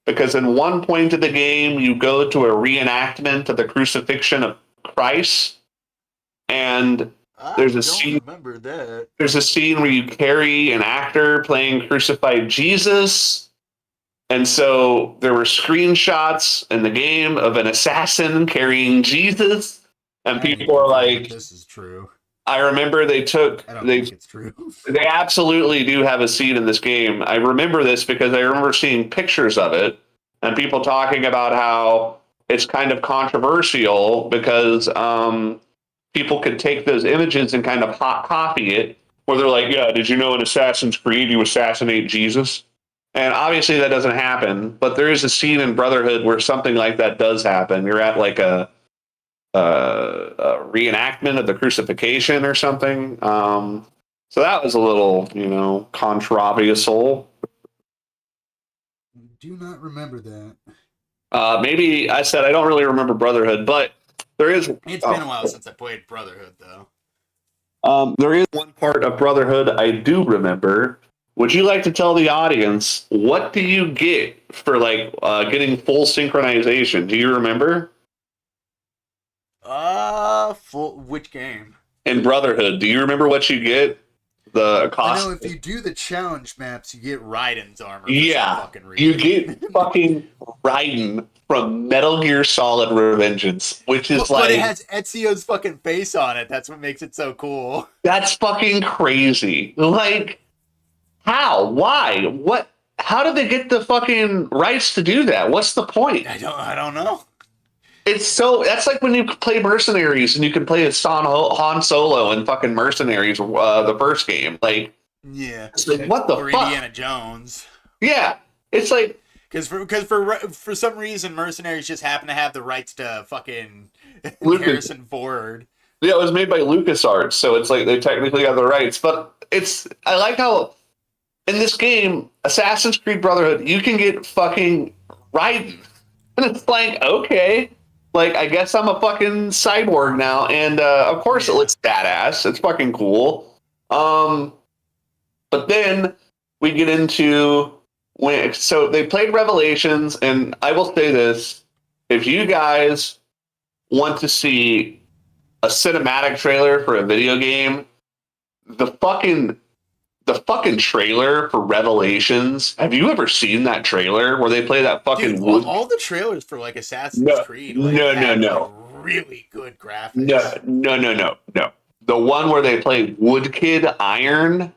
because in one point of the game you go to a reenactment of the crucifixion of Christ, and there's a scene. Remember that. There's a scene where you carry an actor playing crucified Jesus. And so there were screenshots in the game of an assassin carrying Jesus, and people are like, "This is true." I remember they took. I don't think it's true. They absolutely do have a scene in this game. I remember this because I remember seeing pictures of it and people talking about how it's kind of controversial because people could take those images and kind of hot copy it, where they're like, "Yeah, did you know in Assassin's Creed you assassinate Jesus?" And obviously that doesn't happen, but there is a scene in Brotherhood where something like that does happen. You're at like a reenactment of the crucifixion or something. So that was a little, controversial. Do not remember that. Maybe I said I don't really remember Brotherhood, but there is. It's been a while since I played Brotherhood, though. There is one part of Brotherhood I do remember. Would you like to tell the audience what do you get for getting full synchronization? Do you remember? Which game? In Brotherhood, do you remember what you get? The cost. I know if you do the challenge maps, you get Raiden's armor. Yeah, you get fucking Raiden from Metal Gear Solid Revengeance, which is but it has Ezio's fucking face on it. That's what makes it so cool. That's fucking crazy. Like, how? Why? What? How did they get the fucking rights to do that? What's the point? I don't know. That's like when you play Mercenaries and you can play as Han Solo in fucking Mercenaries, the first game. Like, Yeah. It's like, what the Or fuck? Indiana Jones. Yeah, it's like Because for some reason, mercenaries just happen to have the rights to fucking Lucas. Harrison Ford. Yeah, it was made by LucasArts, so it's like they technically have the rights. But I like how in this game, Assassin's Creed Brotherhood, you can get fucking Raiden. And it's like, okay. Like, I guess I'm a fucking cyborg now. And of course it looks badass. It's fucking cool. But then we get into so they played Revelations, and I will say this. If you guys want to see a cinematic trailer for a video game, the fucking trailer for Revelations. Have you ever seen that trailer where they play that fucking Dude, wood? all the trailers for like Assassin's No, Creed no, have no. like really good graphics. No. The one where they play Woodkid Iron,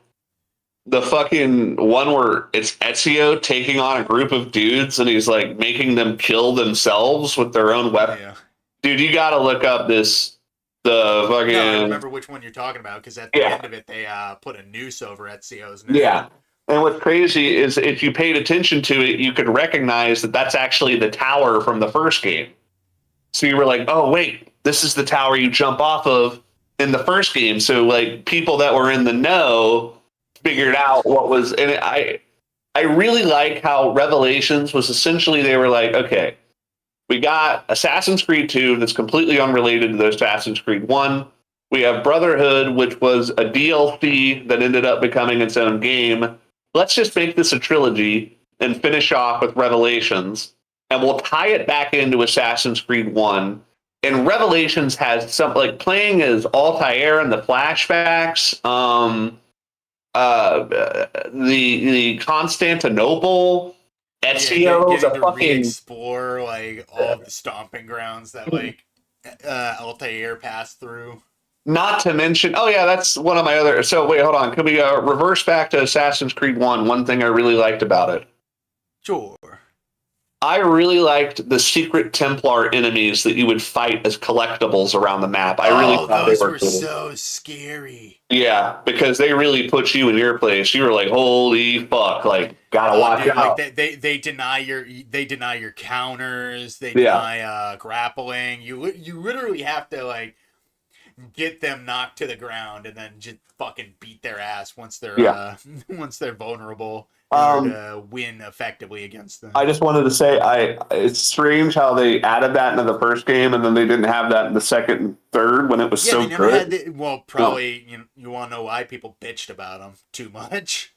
the fucking one where it's Ezio taking on a group of dudes and he's like making them kill themselves with their own weapon. Yeah. Dude, you got to look up the fucking. No, I remember which one you're talking about because at the end of it, they put a noose over Ezio's name. Yeah. And what's crazy is if you paid attention to it, you could recognize that that's actually the tower from the first game. So you were like, oh, wait, this is the tower you jump off of in the first game. So like people that were in the know figured out what was. And I really like how Revelations was essentially they were like, okay, we got Assassin's Creed 2 that's completely unrelated to the Assassin's Creed 1. We have Brotherhood, which was a DLC that ended up becoming its own game. Let's just make this a trilogy and finish off with Revelations. And we'll tie it back into Assassin's Creed 1. And Revelations has some, like, playing as Altair in the flashbacks, the Constantinople, Ezio, getting the to fucking re-explore like all of the stomping grounds that like Altair passed through. Not to mention, oh yeah, that's one of my other. So wait, hold on. Can we reverse back to Assassin's Creed 1? One thing I really liked about it. Sure. I really liked the secret Templar enemies that you would fight as collectibles around the map. I really thought those they were cool. so scary. Yeah, because they really put you in your place. You were like, holy fuck, like gotta watch out. Like they deny your counters. They deny grappling. You literally have to like get them knocked to the ground and then just fucking beat their ass once they're once they're vulnerable to win effectively against them. I just wanted to say it's strange how they added that into the first game and then they didn't have that in the second and third when it was so they never good. Had probably you want to know why people bitched about them too much.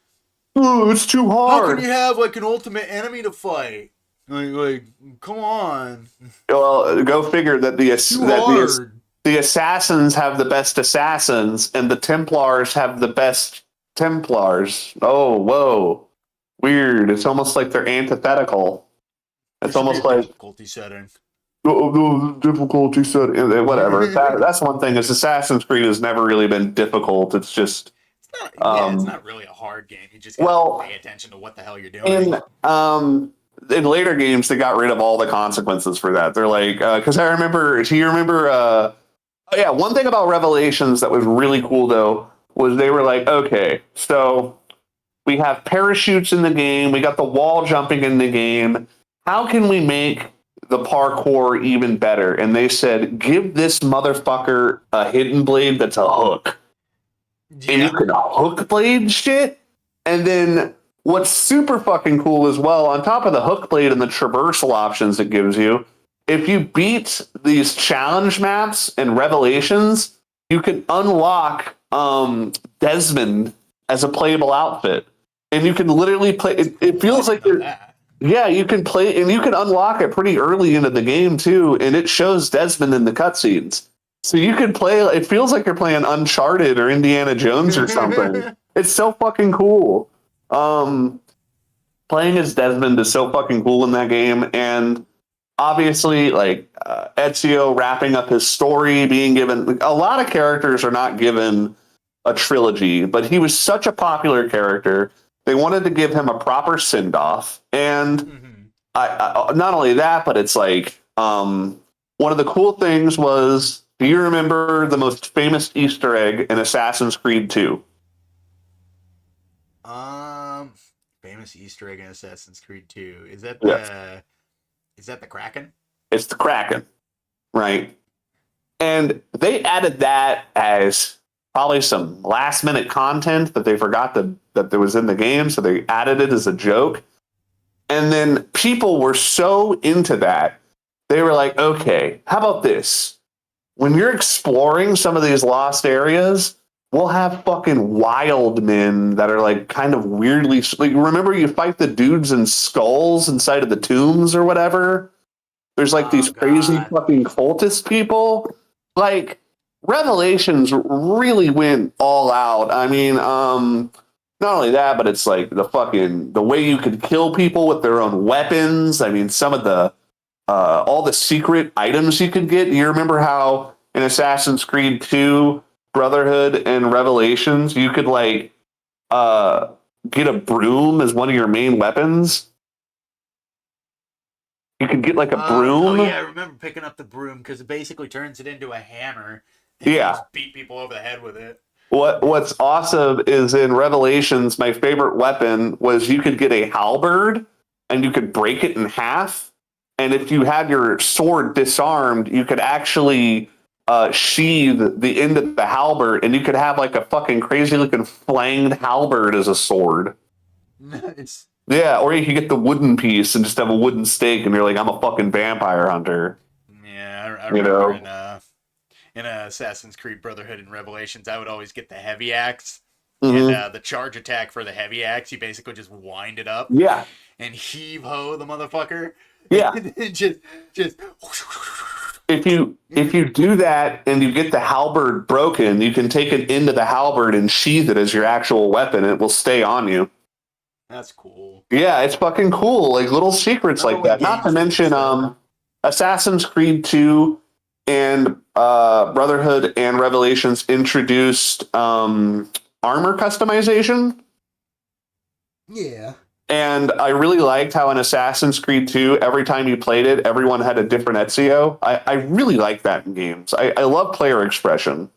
Oh, it's too hard. How can you have like an ultimate enemy to fight? Like come on. Well, go figure that the assassins have the best assassins and the Templars have the best Templars. Oh, whoa. Weird. It's almost like they're antithetical. It's almost like difficulty setting. Difficulty setting. Whatever. That's one thing. Is Assassin's Creed has never really been difficult. It's just it's not really a hard game. You just gotta pay attention to what the hell you're doing. In later games, they got rid of all the consequences for that. They're like, because I remember. Do you remember? One thing about Revelations that was really cool though was they were like, okay, so we have parachutes in the game. We got the wall jumping in the game. How can we make the parkour even better? And they said, give this motherfucker a hidden blade that's a hook. Yeah. And you can hook blade shit. And then what's super fucking cool as well, on top of the hook blade and the traversal options it gives you, if you beat these challenge maps and Revelations, you can unlock Desmond as a playable outfit. And you can literally play. It feels like you can play, and you can unlock it pretty early into the game too. And it shows Desmond in the cutscenes, so you can play. It feels like you're playing Uncharted or Indiana Jones or something. It's so fucking cool. Playing as Desmond is so fucking cool in that game, and obviously, like Ezio wrapping up his story, being given a lot of characters are not given a trilogy, but he was such a popular character. They wanted to give him a proper send-off. And I not only that, but it's like one of the cool things was, do you remember the most famous Easter egg in Assassin's Creed 2? Famous Easter egg in Assassin's Creed 2. Yes. Is that the Kraken? It's the Kraken, right? And they added that as probably some last minute content that they forgot that there was in the game, so they added it as a joke. And then people were so into that, they were like, okay, how about this? When you're exploring some of these lost areas, we'll have fucking wild men that are like kind of weirdly like, remember you fight the dudes in skulls inside of the tombs or whatever? There's like these crazy God. fucking cultist people. Like Revelations really went all out. I mean, not only that, but it's like the way you could kill people with their own weapons. I mean, some of the all the secret items you could get. Do you remember how in Assassin's Creed 2, Brotherhood and Revelations, you could like get a broom as one of your main weapons? You could get like a broom. Oh yeah, I remember picking up the broom because it basically turns it into a hammer. And you just beat people over the head with it. What's awesome is in Revelations, my favorite weapon was you could get a halberd and you could break it in half. And if you had your sword disarmed, you could actually sheathe the end of the halberd and you could have like a fucking crazy looking flanged halberd as a sword. Nice. Yeah, or you could get the wooden piece and just have a wooden stake and you're like, I'm a fucking vampire hunter. Yeah, I remember in Assassin's Creed Brotherhood and Revelations, I would always get the heavy axe. Mm-hmm. And the charge attack for the heavy axe, you basically just wind it up. Yeah. And heave ho the motherfucker. Yeah. And just if you do that and you get the halberd broken, you can take it into the halberd and sheath it as your actual weapon. It will stay on you. That's cool. Yeah, it's fucking cool. Like little secrets like that. Not to mention Assassin's Creed 2 and Brotherhood and Revelations introduced armor customization. Yeah. And I really liked how in Assassin's Creed 2, every time you played it, everyone had a different Ezio. I really like that in games. I love player expression.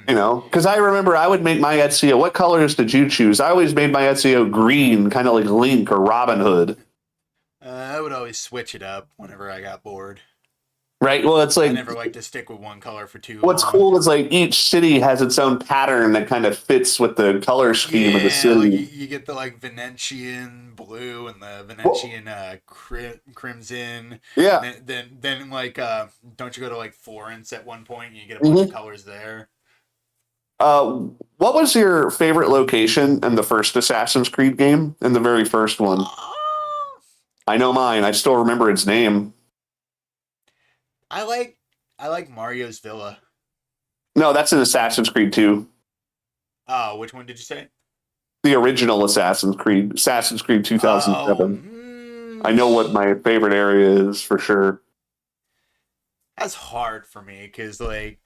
You know, because I remember I would make my Ezio. What colors did you choose? I always made my Ezio green, kind of like Link or Robin Hood. I would always switch it up whenever I got bored. Right. Well, it's like I never like to stick with one color for too what's long. cool is like each city has its own pattern that kind of fits with the color scheme of the city. Like you get the like Venetian blue and the Venetian crimson. Yeah. And then like don't you go to like Florence at one point and you get a bunch of colors there? What was your favorite location in the first Assassin's Creed game? In the very first one? I know mine. I still remember its name. I like Mario's Villa. No, that's in Assassin's Creed 2. Oh, which one did you say? The original Assassin's Creed 2007. I know what my favorite area is for sure. That's hard for me because like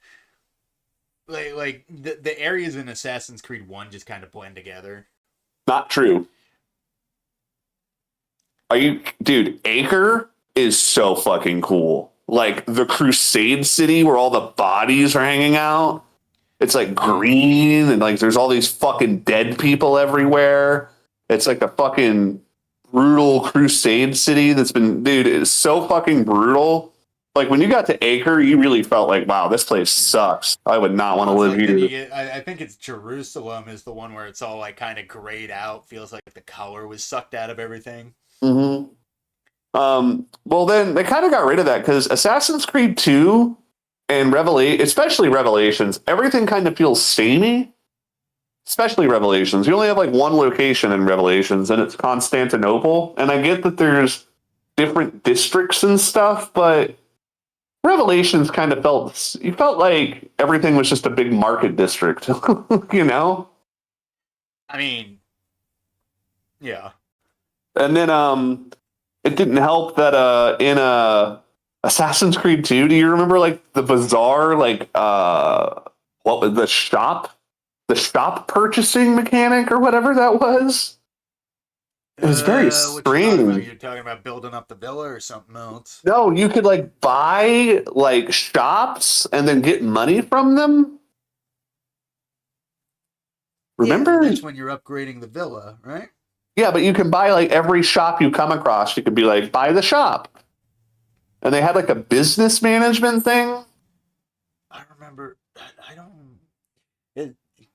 the areas in Assassin's Creed 1 just kind of blend together. Not true. Dude, Acre is so fucking cool. Like the Crusade City where all the bodies are hanging out. It's like green and like there's all these fucking dead people everywhere. It's like a fucking brutal Crusade City that's been, dude, it's so fucking brutal. Like when you got to Acre, you really felt like, wow, this place sucks. I would not want to live here. I think it's Jerusalem is the one where it's all like kind of grayed out. Feels like the color was sucked out of everything. Mm-hmm. Well, then they kind of got rid of that because Assassin's Creed 2 and especially Revelations, everything kind of feels samey. Especially Revelations. You only have like one location in Revelations, and it's Constantinople. And I get that there's different districts and stuff, but Revelations kind of felt like everything was just a big market district, you know? I mean, yeah. And then it didn't help that in Assassin's Creed 2, do you remember like the bazaar, like what was the shop purchasing mechanic or whatever that was? It was very strange. You're talking about building up the villa or something else? No, you could like buy like shops and then get money from them. Remember? Yeah, that's when you're upgrading the villa, right? Yeah, but you can buy like every shop you come across. You could be like, buy the shop. And they had like a business management thing. I remember. I don't.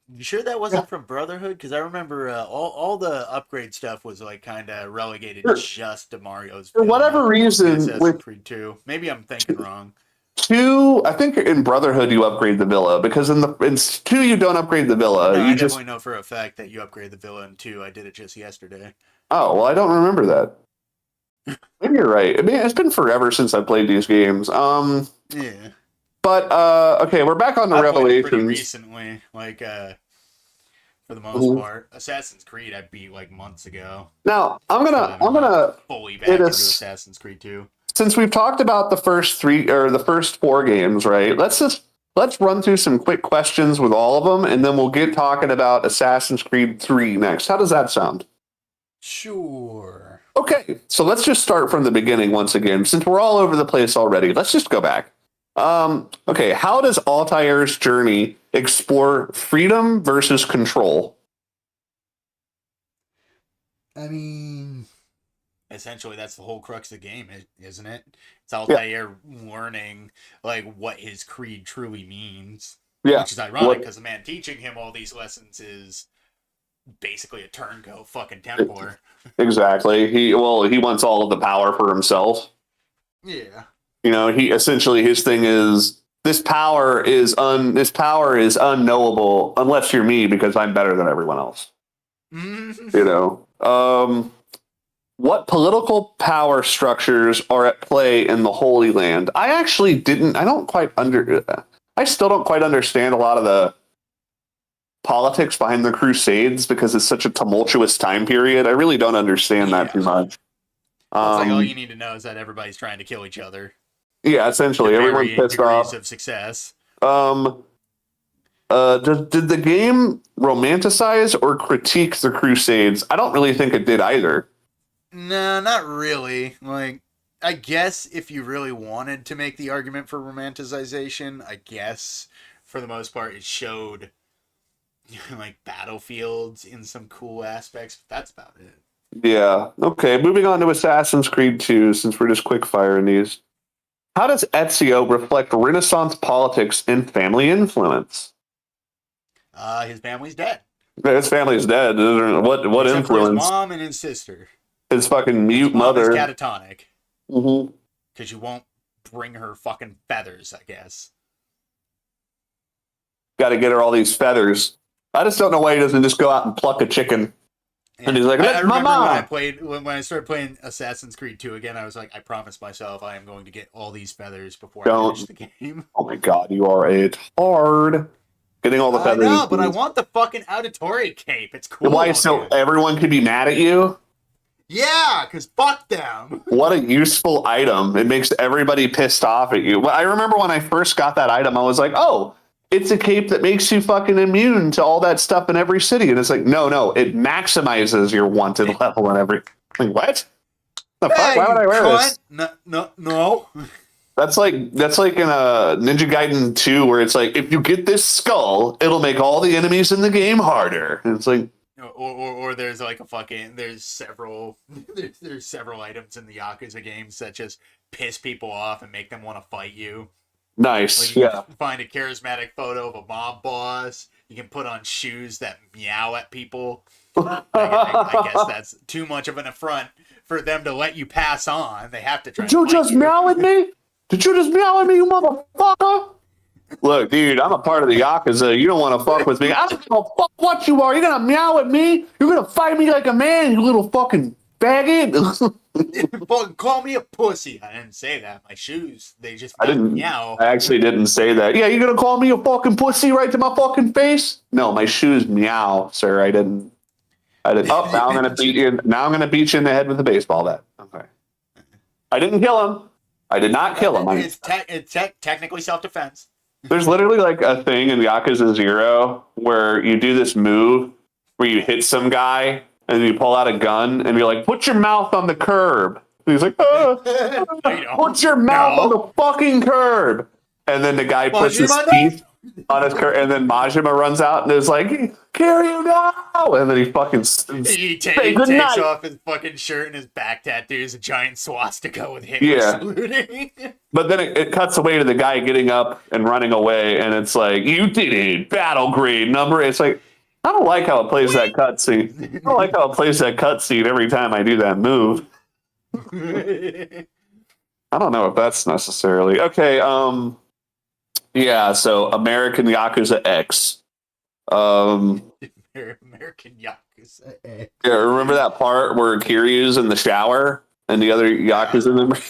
You sure that wasn't from Brotherhood? Because I remember all the upgrade stuff was like kind of relegated just to Mario's For Villa whatever and reason, Assassin's with Creed 2. Maybe I'm thinking wrong. I think in Brotherhood you upgrade the villa because in 2 you don't upgrade the villa. No, You I just definitely know for a fact that you upgrade the villa in 2. I did it just yesterday. oh well, I don't remember that. Maybe you're right. I mean, it's been forever since I played these games. Yeah. But okay, we're back on the I played it pretty Revelations. recently, like for the most part. Assassin's Creed I beat like months ago. Now I'm I'm gonna fully back hit into us Assassin's Creed 2. since we've talked about the first 3 or the first 4 games, right? Let's run through some quick questions with all of them, and then we'll get talking about Assassin's Creed 3 next. How does that sound? Sure. Okay, so let's just start from the beginning once again. Since we're all over the place already, let's just go back. Okay, how does Altair's journey explore freedom versus control? I mean, essentially that's the whole crux of the game, isn't it? It's Yeah, Altair learning like what his creed truly means, yeah. which is ironic What because the man teaching him all these lessons is basically a turncoat fucking Templar. exactly? He wants all of the power for himself. Yeah. You know, he essentially his thing is this power is unknowable unless you're me because I'm better than everyone else. You know, what political power structures are at play in the Holy Land? I still don't quite understand a lot of the politics behind the Crusades because it's such a tumultuous time period. I really don't understand that too much. Well, it's like all you need to know is that everybody's trying to kill each other Yeah, to essentially, everyone's varying pissed degrees off. of success. Did the game romanticize or critique the Crusades? I don't really think it did either. No, not really. Like, I guess if you really wanted to make the argument for romanticization, I guess for the most part it showed like battlefields in some cool aspects, but that's about it. Yeah. Okay. Moving on to Assassin's Creed 2, since we're just quick firing these. How does Ezio reflect Renaissance politics and family influence? His family's dead. His family's dead. What Except for his influence? mom and his sister. His fucking His mute mom is mother. catatonic. Mm-hmm. Because you won't bring her fucking feathers, I guess. Got to get her all these feathers. I just don't know why he doesn't just go out and pluck a chicken. Yeah. And he's like, I "That's my remember mom." when I started playing Assassin's Creed 2 again, I was like, I promised myself I am going to get all these feathers before I finish the game. Oh my god, you are a tard. Getting all the I feathers. know, but I want the fucking auditory cape. It's cool. Why? So everyone can be mad at you? Yeah, because fuck them. What a useful item. It makes everybody pissed off at you. Well, I remember when I first got that item, I was like, oh, it's a cape that makes you fucking immune to all that stuff in every city. And it's like, no, it maximizes your wanted level in every. Like, what? The fuck? Why would I wear this? No. That's like in a Ninja Gaiden 2 where it's like, if you get this skull, it'll make all the enemies in the game harder. And it's like, Or there's like there's several items in the Yakuza games that just piss people off and make them want to fight you. nice. Like you Yeah. can find a charismatic photo of a mob boss. You can put on shoes that meow at people. I guess that's too much of an affront for them to let you pass on. They have to try. Did you just meow at me? Did you just meow at me, you motherfucker? Look, dude, I'm a part of the Yakuza. You don't want to fuck with me. I don't give a fuck what you are. You're going to meow at me? You're going to fight me like a man, you little fucking faggot? Fucking call me a pussy. I didn't say that. My shoes, they just I didn't. meow. I actually didn't say that. Yeah, you're going to call me a fucking pussy right to my fucking face? No, my shoes meow, sir. I didn't. Oh, now I'm going to beat you. Now I'm going to beat you in the head with a baseball bat. Okay. I didn't kill him. I did not kill him. It's technically self-defense. There's literally like a thing in Yakuza 0 where you do this move where you hit some guy and you pull out a gun and you're like, put your mouth on the curb. And he's like, put your mouth on the fucking curb. And then the guy puts his teeth. and then Majima runs out and is like, Kiryu, no! And then he fucking He takes off his fucking shirt and his back tattoos a giant swastika with Hitler saluting. But then it cuts away to the guy getting up and running away, and it's like, you did it, battle grade number. It's like, I don't like how it plays that cutscene. I don't like how it plays that cutscene every time I do that move. I don't know if that's necessarily okay. Yeah. So American Yakuza X. American Yakuza X. Yeah, remember that part where Kiryu's in the shower and the other Yakuza in the.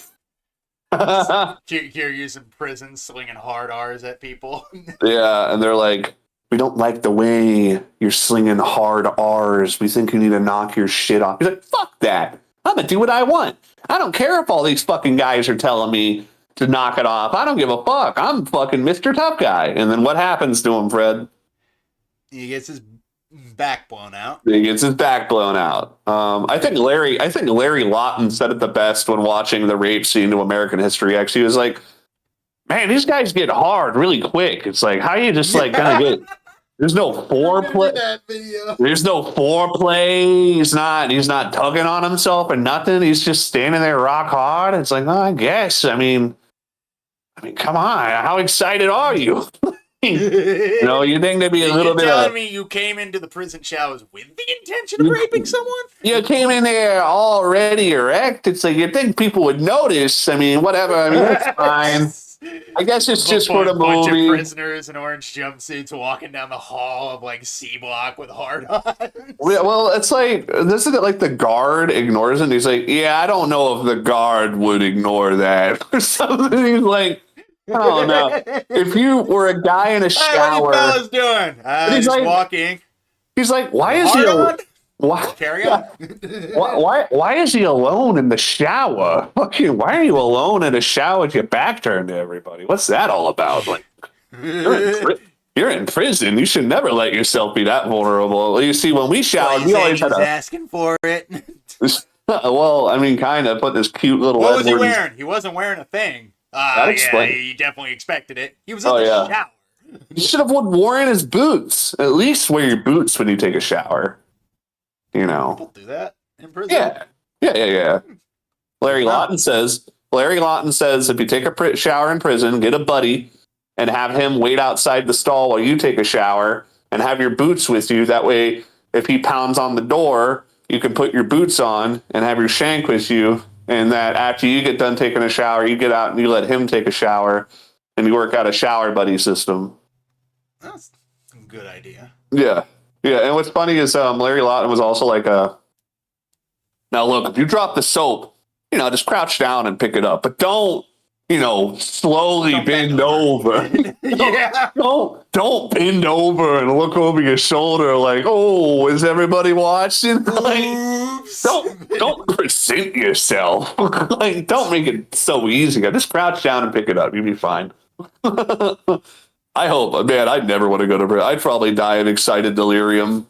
Kiryu's in prison slinging hard R's at people. Yeah, and they're like, we don't like the way you're slinging hard R's. We think you need to knock your shit off. He's like, fuck that. I'm going to do what I want. I don't care if all these fucking guys are telling me to knock it off. I don't give a fuck. I'm fucking Mr. Tough Guy. And then what happens to him, Fred? He gets his back blown out. He gets his back blown out. I think Larry Lawton said it the best when watching the rape scene to American History X. He was like, man, these guys get hard really quick. It's like, how you just like kind of get... There's no foreplay. There's no foreplay. He's not tugging on himself and nothing. He's just standing there rock hard. It's like, oh, I guess. I mean, come on. How excited are you? You think there'd be a little bit of... You're telling me you came into the prison showers with the intention of raping someone? You came in there already erect. It's like, you'd think people would notice. I mean, whatever. I mean, that's fine. I guess it's just for the movie. A bunch of prisoners in orange jumpsuits walking down the hall of like C block with hard ons. Well, it's like, isn't it like the guard ignores it? And he's like, yeah, I don't know if the guard would ignore that or something. He's like, I don't know. If you were a guy in a shower, what are you fellas doing? He's like walking. He's like, why is he? Why? Carry on. why is he alone in the shower? Fucking, why are you alone in a shower with your back turned to everybody? What's that all about? Like, you're in prison. You should never let yourself be that vulnerable. You see, when we showered, we always had asking for it. Well, I mean, kind of put this cute little. What was he wearing? He wasn't wearing a thing. Yeah, he definitely expected it. He was in the shower. You should have worn his boots. At least wear your boots when you take a shower. You know, people do that in prison. Yeah. Larry Lawton says if you take a shower in prison, get a buddy and have him wait outside the stall while you take a shower and have your boots with you. That way, if he pounds on the door, you can put your boots on and have your shank with you. And that after you get done taking a shower, you get out and you let him take a shower and you work out a shower buddy system. That's a good idea. Yeah. Yeah, and what's funny is Larry Lawton was also like now look, if you drop the soap, just crouch down and pick it up. But don't, slowly bend over. Yeah. Don't bend over and look over your shoulder like, oh, is everybody watching? Like, don't present yourself. Like, don't make it so easy. Just crouch down and pick it up. You'll be fine. I hope, man, I'd never want to go to prison. I'd probably die of excited delirium.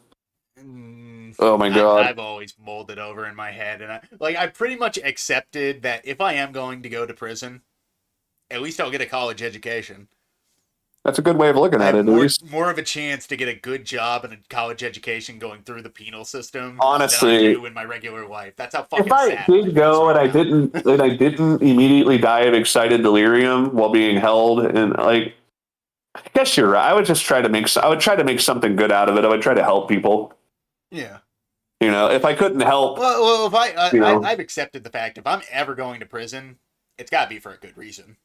Oh my God. I've always molded over in my head. And I pretty much accepted that if I am going to go to prison, at least I'll get a college education. That's a good way of looking at it, at least. More of a chance to get a good job and a college education going through the penal system honestly, than I do in my regular life. That's how fucking sad. If I did go and I didn't immediately die of excited delirium while being held, and like, I guess you're right. I would try to make something good out of it. I would try to help people. Yeah. If I couldn't help. Well, if I've accepted the fact if I'm ever going to prison, it's got to be for a good reason.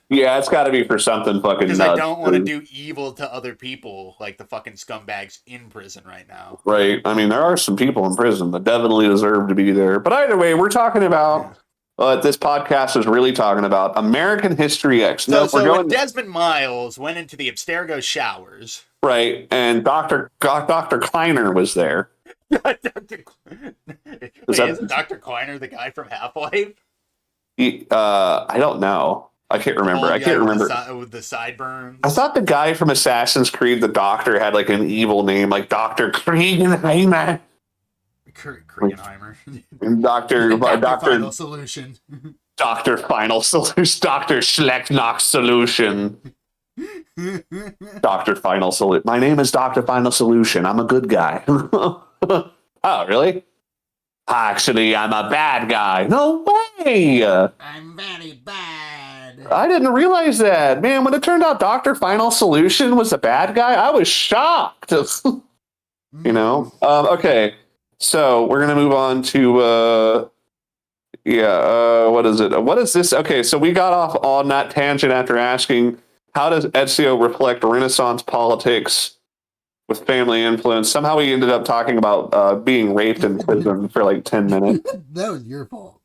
Yeah, it's got to be for something fucking nuts. Because I don't want to do evil to other people like the fucking scumbags in prison right now. Right. I mean, there are some people in prison that definitely deserve to be there. But either way, we're talking about this podcast is really talking about American History X. So Desmond Miles went into the Abstergo showers. Right. And Dr. Kleiner was there. Isn't Dr. Kleiner the guy from Half-Life? I don't know. I can't remember. With the sideburns. I thought the guy from Assassin's Creed, the doctor, had like an evil name, like Dr. Kriegenheimer. Kriegenheimer. Dr. Final Solution. Dr. Final Solution. Dr. Schlecknock Solution. Dr. Final Solution. My name is Dr. Final Solution. I'm a good guy. Oh, really? Actually, I'm a bad guy. No way. I'm very bad. I didn't realize that. Man, when it turned out Dr. Final Solution was a bad guy, I was shocked. Okay. So we're going to move on to, what is it? What is this? Okay, so we got off on that tangent after asking, how does Ezio reflect Renaissance politics with family influence? Somehow we ended up talking about being raped in prison for like 10 minutes. That was your fault.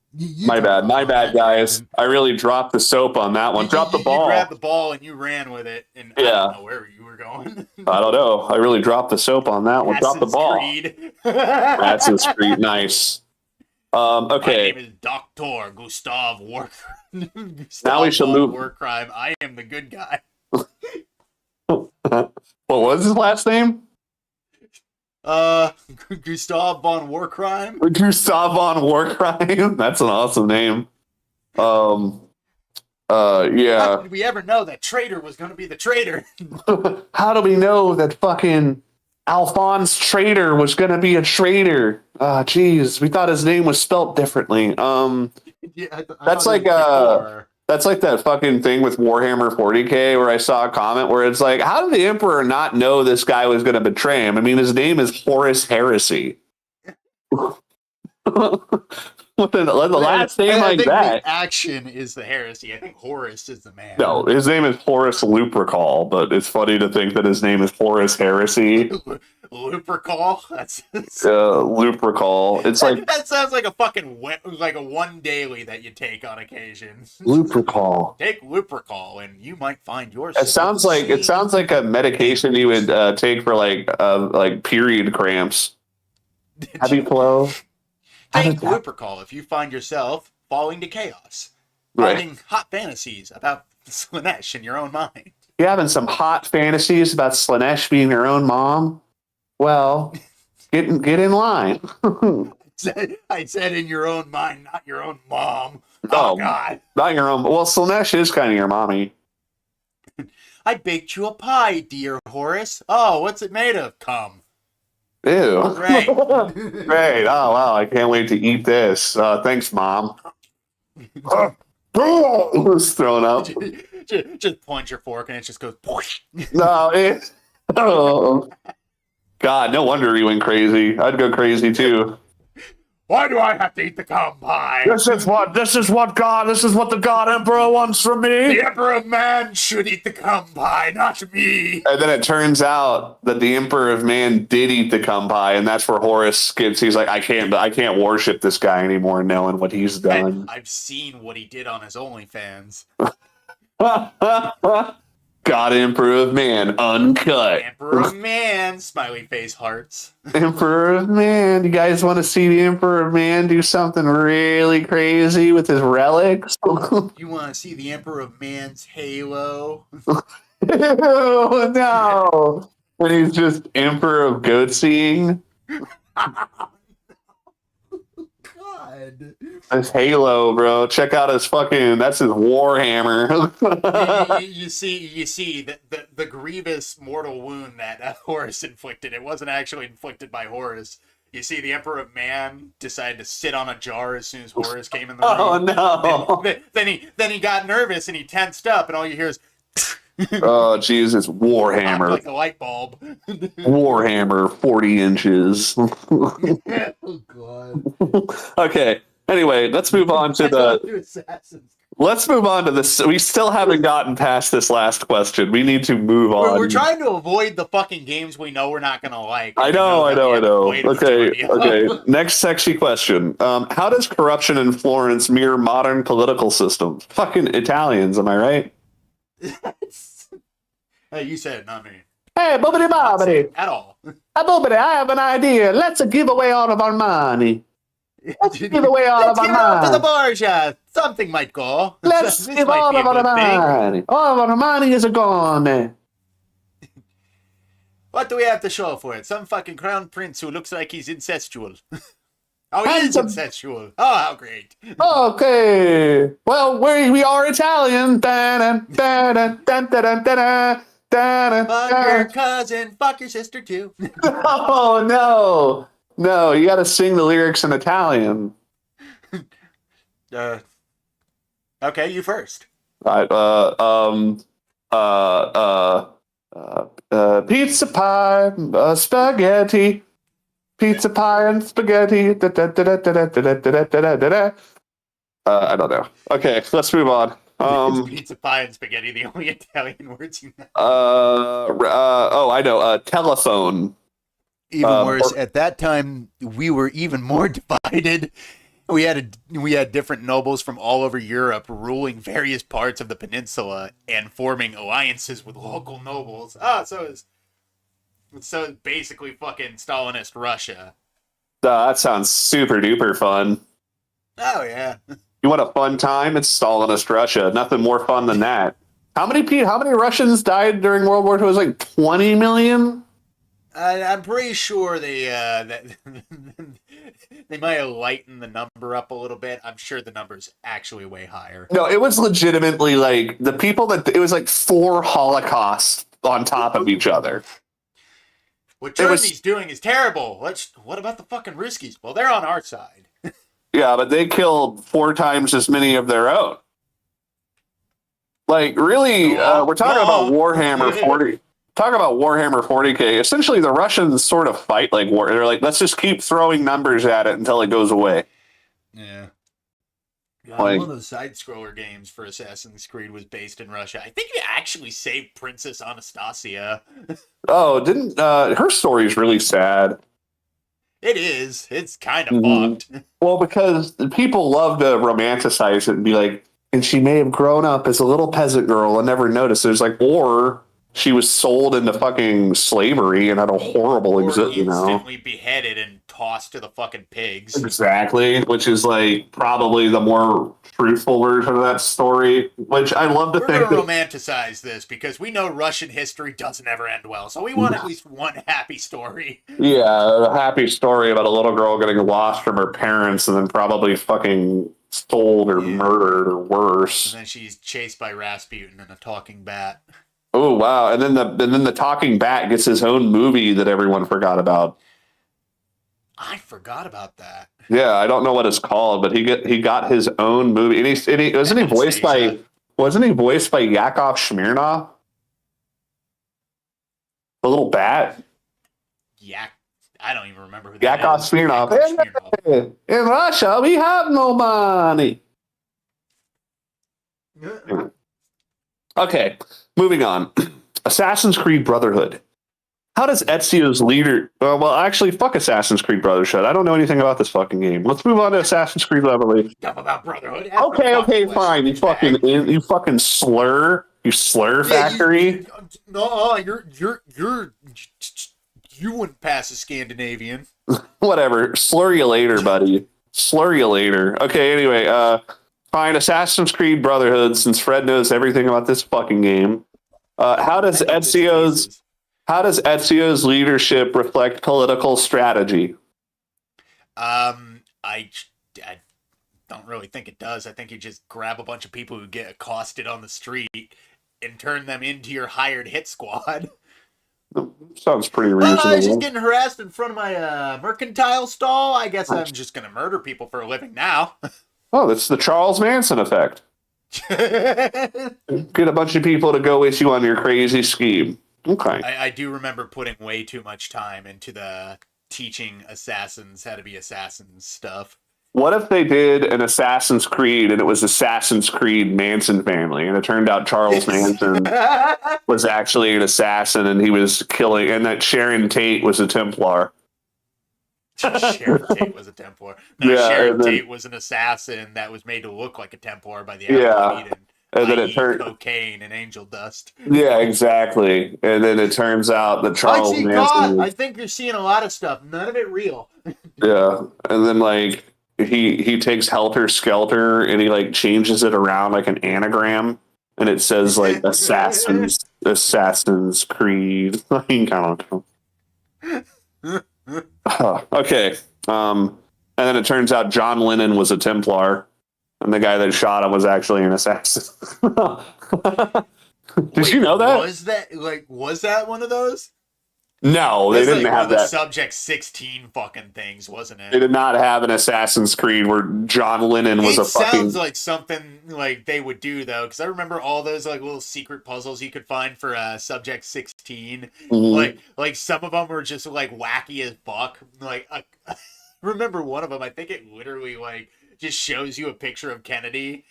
My bad, guys. I really dropped the soap on that one. Dropped the ball. You grabbed the ball and you ran with it, and I don't know where you were going. I don't know. I really dropped the soap on that one. Dropped the ball. Assassin's Creed. Nice. Okay. My name is Dr. Gustav Now we shall move. Warcrime. I am the good guy. What was his last name? Gustav von Warcrime. Gustav von Warcrime. That's an awesome name. Yeah. How did we ever know that traitor was going to be the traitor? How do we know that fucking Alphonse Traitor was going to be a traitor? Jeez, we thought his name was spelt differently. That's like that fucking thing with Warhammer 40K where I saw a comment where it's like, how did the Emperor not know this guy was going to betray him? I mean, his name is Horus Heresy. With the last name like that. The action is the heresy. I think Horus is the man. No, his name is Horus Lupercal, but it's funny to think that his name is Horus Heresy. Lupercal? That's Lupercal. It's like that sounds like a fucking like a one daily that you take on occasion. Lupercal. Take Lupercal, and you might find yourself. It sounds like a medication you would take for like period cramps. Happy flow. Take Lupercal if you find yourself falling to chaos, having hot fantasies about Slanesh in your own mind. You having some hot fantasies about Slanesh being your own mom? Well, get in line. I said in your own mind, not your own mom. Oh God, not your own. Well, Slanesh is kind of your mommy. I baked you a pie, dear Horace. Oh, what's it made of? Cum. Ew. Great. Great. Oh, wow. I can't wait to eat this. Thanks, Mom. Who's throwing up? Just point your fork and it just goes. No, God, no wonder he went crazy. I'd go crazy too. Why do I have to eat the cum pie? This is what the God Emperor wants from me. The Emperor of Man should eat the cum pie, not me. And then it turns out that the Emperor of Man did eat the cum pie, and that's where Horus gets. He's like, I can't worship this guy anymore, knowing what he's done. I've seen what he did on his OnlyFans. God Emperor of Man, uncut. Emperor of Man, smiley face hearts. Emperor of Man. You guys want to see the Emperor of Man do something really crazy with his relics? You want to see the Emperor of Man's halo? Ew, no. When he's just Emperor of Goat Seeing. God. His halo, bro. Check out his that's his Warhammer. you see the grievous mortal wound that Horus inflicted. It wasn't actually inflicted by Horus. You see, the Emperor of Man decided to sit on a jar as soon as Horus came in the room. Oh no! Then he got nervous and he tensed up, and all you hear is. Oh Jesus! Warhammer, like a light bulb. Warhammer, 40 inches. Oh God. Okay. Anyway, let's move on to Let's move on to this. We still haven't gotten past this last question. We need to move on. We're trying to avoid the fucking games we know we're not going to like. I know. Okay. Next sexy question. How does corruption in Florence mirror modern political systems? Fucking Italians, am I right? Hey, you said it, not me. Hey, boobity bobbity. At all. Boobity, I have an idea. Let's give away all of our money. Let's give away all of our money. To the Borgia. Something might go. Let's give all of our money. All of our money is gone. What do we have to show for it? Some fucking crown prince who looks like he's incestual. Oh, he is Handsome. incestual. Oh, how great. Okay. Well, we are Italian. Dun, dun, dun, dun, dun, dun, dun, dun, Fuck your cousin. Fuck your sister, too. Oh, no. No, you got to sing the lyrics in Italian. Okay, you first. Right, pizza pie, spaghetti, pizza pie and spaghetti. Da, da, da, da, da, da, da, da, da, da. I don't know. Okay, let's move on. Is pizza pie and spaghetti the only Italian words you know? Oh, I know. Telephone. Even worse, at that time, we were even more divided. We had different nobles from all over Europe ruling various parts of the peninsula and forming alliances with local nobles. So it's basically fucking Stalinist Russia. That sounds super duper fun. Oh yeah. You want a fun time? It's Stalinist Russia. Nothing more fun than that. How many Russians died during World War II? It was like 20 million. I'm pretty sure they might have lightened the number up a little bit. I'm sure the number's actually way higher. No, it was legitimately like the people it was like 4 Holocausts on top of each other. What Germany's doing is terrible. What about the fucking Ruskies? Well, they're on our side. Yeah, but they killed 4 times as many of their own. Like, really, we're talking about Warhammer 40. Talk about Warhammer 40K. Essentially, the Russians sort of fight like war. They're like, let's just keep throwing numbers at it until it goes away. Yeah. God, Like, one of those side-scroller games for Assassin's Creed was based in Russia. I think it actually saved Princess Anastasia. Oh, didn't her story's really sad. It is. It's kind of fucked. Well, because people love to romanticize it and be like, and she may have grown up as a little peasant girl and never noticed. There's like, or she was sold into fucking slavery and had a horrible Or instantly beheaded and tossed to the fucking pigs. Exactly, which is like probably the more truthful version of that story. Which I love to We're think going to romanticize this because we know Russian history doesn't ever end well. So we want at least one happy story. Yeah, a happy story about a little girl getting lost from her parents and then probably fucking sold or murdered or worse. And then she's chased by Rasputin and a talking bat. Oh wow! And then the talking bat gets his own movie that everyone forgot about. I forgot about that. Yeah, I don't know what it's called, but he got his own movie, and he wasn't he voiced by Yakov Smirnoff, the little bat. I don't even remember who that Yakov is. Smirnoff. Yakov In Russia, we have no money. Smirnoff. Okay, moving on. Assassin's Creed Brotherhood. How does Ezio's leader... well, actually, fuck Assassin's Creed Brotherhood. I don't know anything about this fucking game. Let's move on to Assassin's Creed Revelation. Stuff about Brotherhood. Okay, fine. You fucking slur. You slur factory. You wouldn't pass a Scandinavian. Whatever. Slur you later, buddy. Slur you later. Okay, anyway, fine, Assassin's Creed Brotherhood, since Fred knows everything about this fucking game. How does Ezio's leadership reflect political strategy? I don't really think it does. I think you just grab a bunch of people who get accosted on the street and turn them into your hired hit squad. Sounds pretty reasonable. I was just getting harassed in front of my mercantile stall. I guess I'm just going to murder people for a living now. Oh, that's the Charles Manson effect. Get a bunch of people to go with you on your crazy scheme. Okay. I do remember putting way too much time into the teaching assassins how to be assassins stuff. What if they did an Assassin's Creed and it was Assassin's Creed Manson family, and it turned out Charles Manson was actually an assassin and he was killing, and that Sharon Tate was a Templar. Sharon Tate was a Templar. No, Yeah, Sharon Tate was an assassin that was made to look like a Templar by the Alpha and then it turned cocaine and angel dust. Yeah, exactly. And then it turns out that Charles Manson. I think you're seeing a lot of stuff. None of it real. Yeah, and then like he takes Helter Skelter and he like changes it around like an anagram, and it says like Assassin's Creed. I don't know. Okay. And then it turns out John Lennon was a Templar, and the guy that shot him was actually an assassin. Did you know that? Was that one of those? No, they didn't like have one of the that. Subject 16 fucking things, wasn't it? They did not have an Assassin's Creed where John Lennon was it a fucking. Sounds like something like they would do though, because I remember all those like little secret puzzles you could find for Subject 16. Mhm. Like some of them were just like wacky as fuck. Like I remember one of them. I think it literally like just shows you a picture of Kennedy.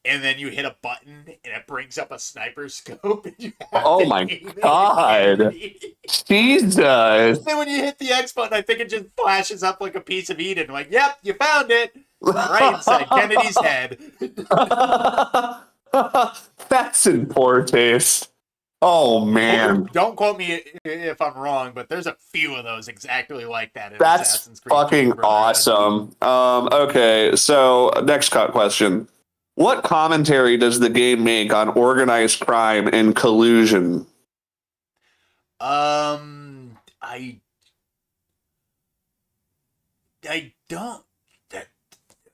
And then you hit a button, and it brings up a sniper scope. And you have Oh my god! Jesus! Then when you hit the X button, I think it just flashes up like a piece of Eden. Like, yep, you found it, right inside Kennedy's head. That's in poor taste. Oh man! Don't quote me if I'm wrong, but there's a few of those exactly like that in That's Assassin's Creed. fucking awesome. Okay, so next question. What commentary does the game make on organized crime and collusion? I don't.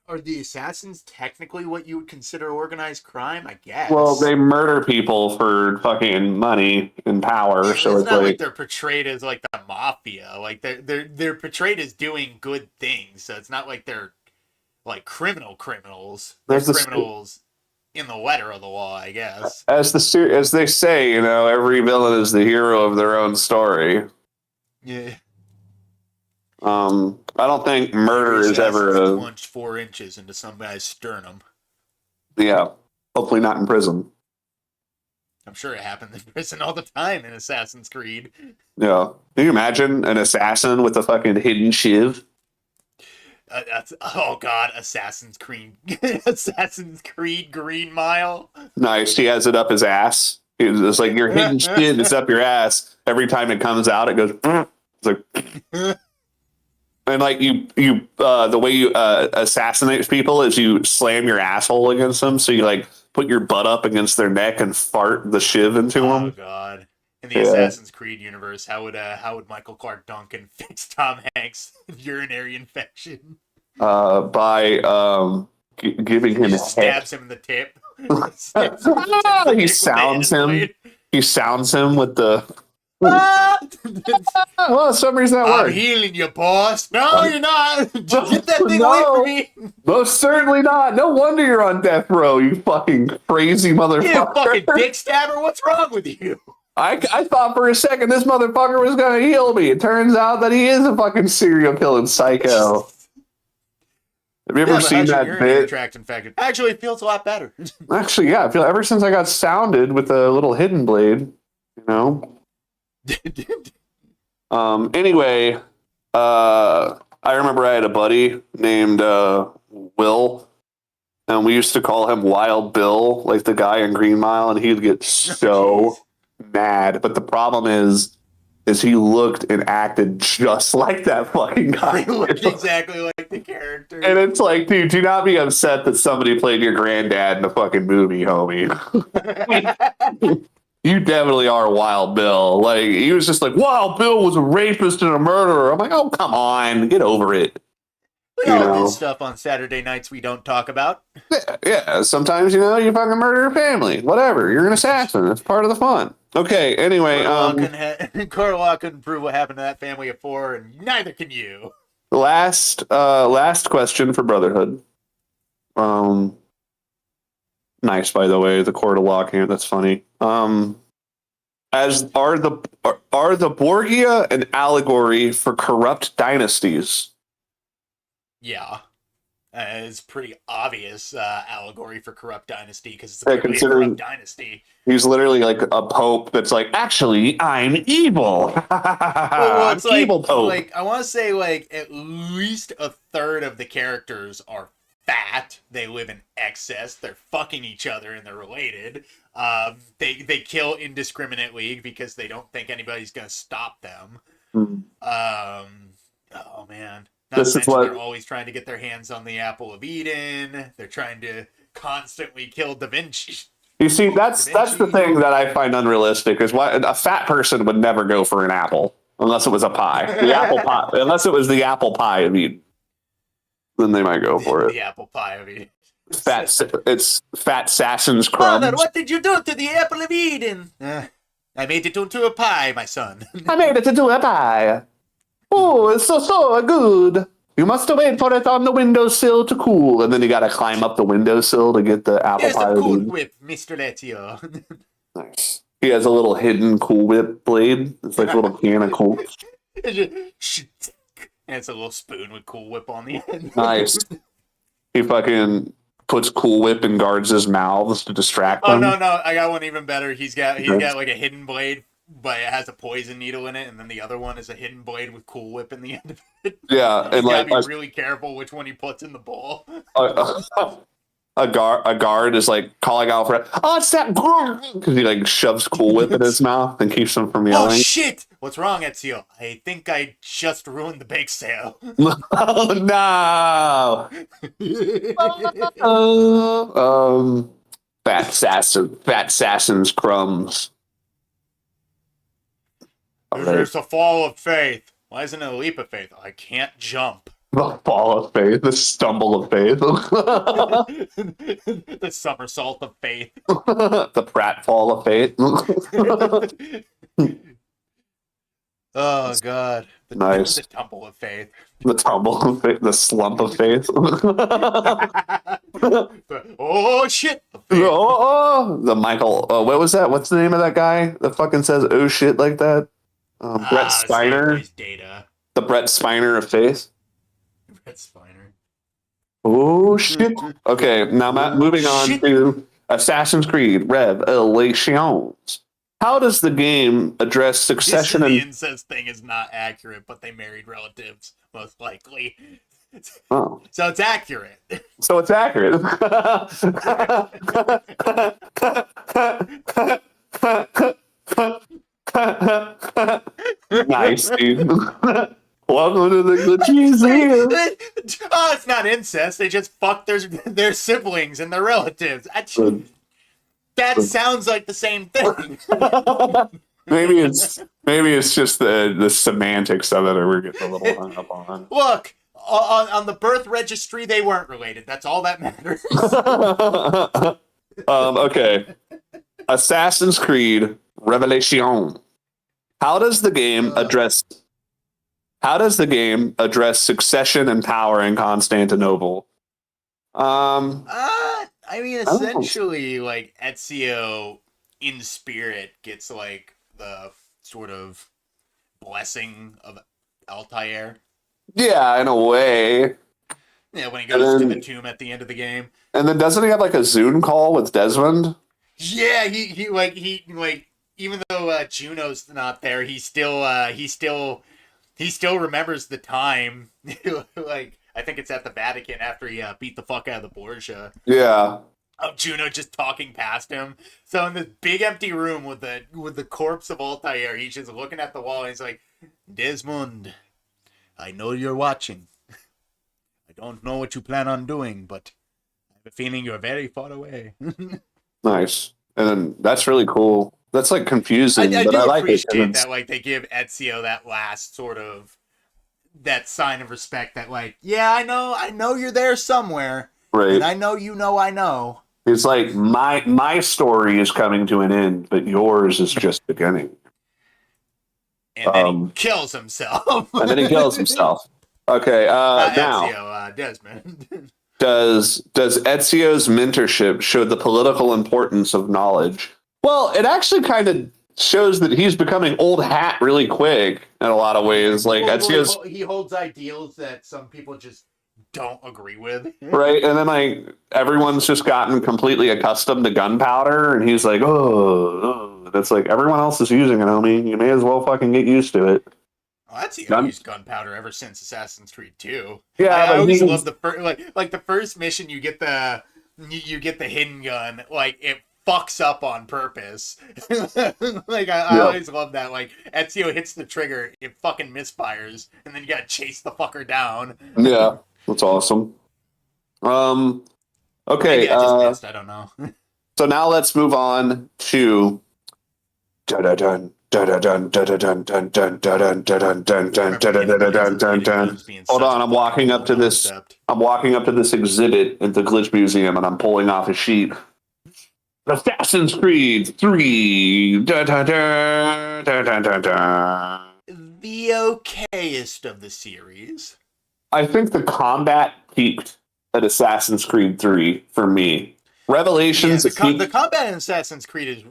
Are the assassins technically what you would consider organized crime? I guess. Well, they murder people for fucking money and power. Yeah, So it's it's not like like they're portrayed as like the mafia. Like they're portrayed as doing good things. So it's not like they're like criminals. They're criminals in the letter of the law, I guess. As they say, every villain is the hero of their own story. Yeah. I don't think murder is ever punched 4 inches into some guy's sternum. Yeah, hopefully not in prison. I'm sure it happens in prison all the time in Assassin's Creed. Yeah, can you imagine an assassin with a fucking hidden shiv? Oh god, Assassin's Creed Green Mile. Nice, he has it up his ass. It's like your hidden shiv is up your ass. Every time it comes out, it goes. It's like. And like the way you assassinate people is you slam your asshole against them. So you like put your butt up against their neck and fart the shiv into them. Oh god! In the Assassin's Creed universe, how would Michael Clark Duncan fix Tom Hanks' urinary infection? By giving him. He stabs him in the tip. He sounds him. He sounds him with the. Well, for some reason that worked. I'm healing you, boss. No, you're not. Get that thing away from me. Most certainly not. No wonder you're on death row, you fucking crazy motherfucker. You fucking dick stabber. What's wrong with you? I thought for a second this motherfucker was going to heal me. It turns out that he is a fucking serial killing psycho. Have you ever seen that bit? Tract infected. Actually, it feels a lot better. Actually, yeah. I feel ever since I got sounded with a little hidden blade, Anyway, I remember I had a buddy named Will, and we used to call him Wild Bill, like the guy in Green Mile, and he'd get so mad. But the problem is he looked and acted just like that fucking guy. He looked exactly like the character. And it's like, dude, do not be upset that somebody played your granddad in a fucking movie, homie. You definitely are Wild Bill. Like, he was just like, Wild Bill was a rapist and a murderer. I'm like, oh, come on, get over it. We all do stuff on Saturday nights we don't talk about. Yeah, sometimes, you fucking murder a family. Whatever, you're an assassin. It's part of the fun. Okay, anyway. Corlaw couldn't prove what happened to that family of 4, and neither can you. Last question for Brotherhood. Nice, by the way, the court of law camp. That's funny. As are the Borgia an allegory for corrupt dynasties? Yeah, it's pretty obvious allegory for corrupt dynasty because it's a corrupt dynasty. He's literally like a pope that's like, actually, I'm evil. Well, it's like, evil pope. Like I want to say, like at least a third of the characters are fat. They live in excess. They're fucking each other and they're related. They kill indiscriminately because they don't think anybody's gonna stop them. Oh man. Not to mention they're always trying to get their hands on the apple of Eden. They're trying to constantly kill Da Vinci. You see, that's the thing that I find unrealistic is why a fat person would never go for an apple unless it was a pie. The apple pie, unless it was the apple pie of Eden. then they might go for it. The apple pie of Eden. It's Fat Sassin's Father, crumbs. what did you do to the apple of Eden? I made it into a pie, my son. I made it into a pie. Oh, it's so good. You must wait for it on the windowsill to cool. And then you got to climb up the windowsill to get the apple Here's pie. a Cool Whip, Mr. Letio. Nice. He has a little hidden Cool Whip blade. It's like a little can of Cool. And it's a little spoon with Cool Whip on the end. Nice. He fucking puts Cool Whip in guards' mouths to distract them. Oh no, I got one even better. He's got like a hidden blade, but it has a poison needle in it, and then the other one is a hidden blade with Cool Whip in the end of it. Yeah, He's and gotta like be really careful which one he puts in the bowl. a guard is like calling out for it. Oh, it's that because he like shoves Cool Whip in his mouth and keeps him from yelling. Oh shit! What's wrong, Ezio? I think I just ruined the bake sale. Oh no! Fat Sassin's crumbs. There's a fall of faith. Why isn't it a leap of faith? I can't jump. The fall of faith, the stumble of faith, The somersault of faith. the pratfall of faith. Oh god. Nice. The tumble of faith. The tumble of faith, the slump of faith. Oh shit! Faith. Oh, the Michael. What was that? What's the name of that guy that fucking says "oh shit" like that? Brett Spiner. Data. The Brett Spiner of faith. Brett Spiner. Oh shit! Okay, now moving on Shit. to Assassin's Creed Revelations. How does the game address succession The and? incest thing is not accurate, but they married relatives, most likely. Oh, So it's accurate. so it's accurate. Nice, dude. Welcome to the museum. Oh, it's not incest. They just fuck their siblings and their relatives. That sounds like the same thing. Maybe it's just the semantics of it that we're getting a little hung up on. Look, on the birth registry, they weren't related. That's all that matters. Okay. Assassin's Creed Revelation. How does the game address succession and power in Constantinople? I mean, essentially, like, Ezio in spirit gets, like, the sort of blessing of Altair. Yeah, in a way. Yeah, when he goes to the tomb at the end of the game. And then doesn't he have like a Zoom call with Desmond? Yeah, he even though Juno's not there, he still remembers the time. Like, I think it's at the Vatican after he beat the fuck out of the Borgia. Yeah. Of Juno just talking past him. So in this big empty room with the corpse of Altair, he's just looking at the wall and he's like, Desmond, I know you're watching. I don't know what you plan on doing, but I have a feeling you're very far away. Nice. And then that's really cool. That's like confusing, I but do I like appreciate it. that, like, they give Ezio that last sort of that sign of respect that, like, yeah, I know you're there somewhere. Right. And I know you know I know. It's like my story is coming to an end, but yours is just beginning. And then he kills himself. And then he kills himself. Okay, now Ezio, Desmond. does Ezio's mentorship show the political importance of knowledge? Well, it actually kind of shows that he's becoming old hat really quick in a lot of ways. Like Ezio's he holds ideals that some people just don't agree with. right, and then like everyone's just gotten completely accustomed to gunpowder, and he's like, oh, that's like everyone else is using it, homie. You may as well fucking get used to it. Oh, Ezio used gunpowder ever since Assassin's Creed 2. Yeah, I always he's... love the first, like the first mission. You get the hidden gun. Like, it fucks up on purpose. Like, I always love that. Like, Ezio hits the trigger, it fucking misfires, and then you gotta chase the fucker down. Yeah, that's awesome. Okay. Maybe I just missed. I don't know. So now let's move on to Hold on, I'm walking up to this. I'm walking up to this exhibit at the Glitch Museum, and I'm pulling off a sheet. Assassin's Creed 3. The okayest of the series. I think the combat peaked at Assassin's Creed 3 for me. Revelations. Yeah, the combat in Assassin's Creed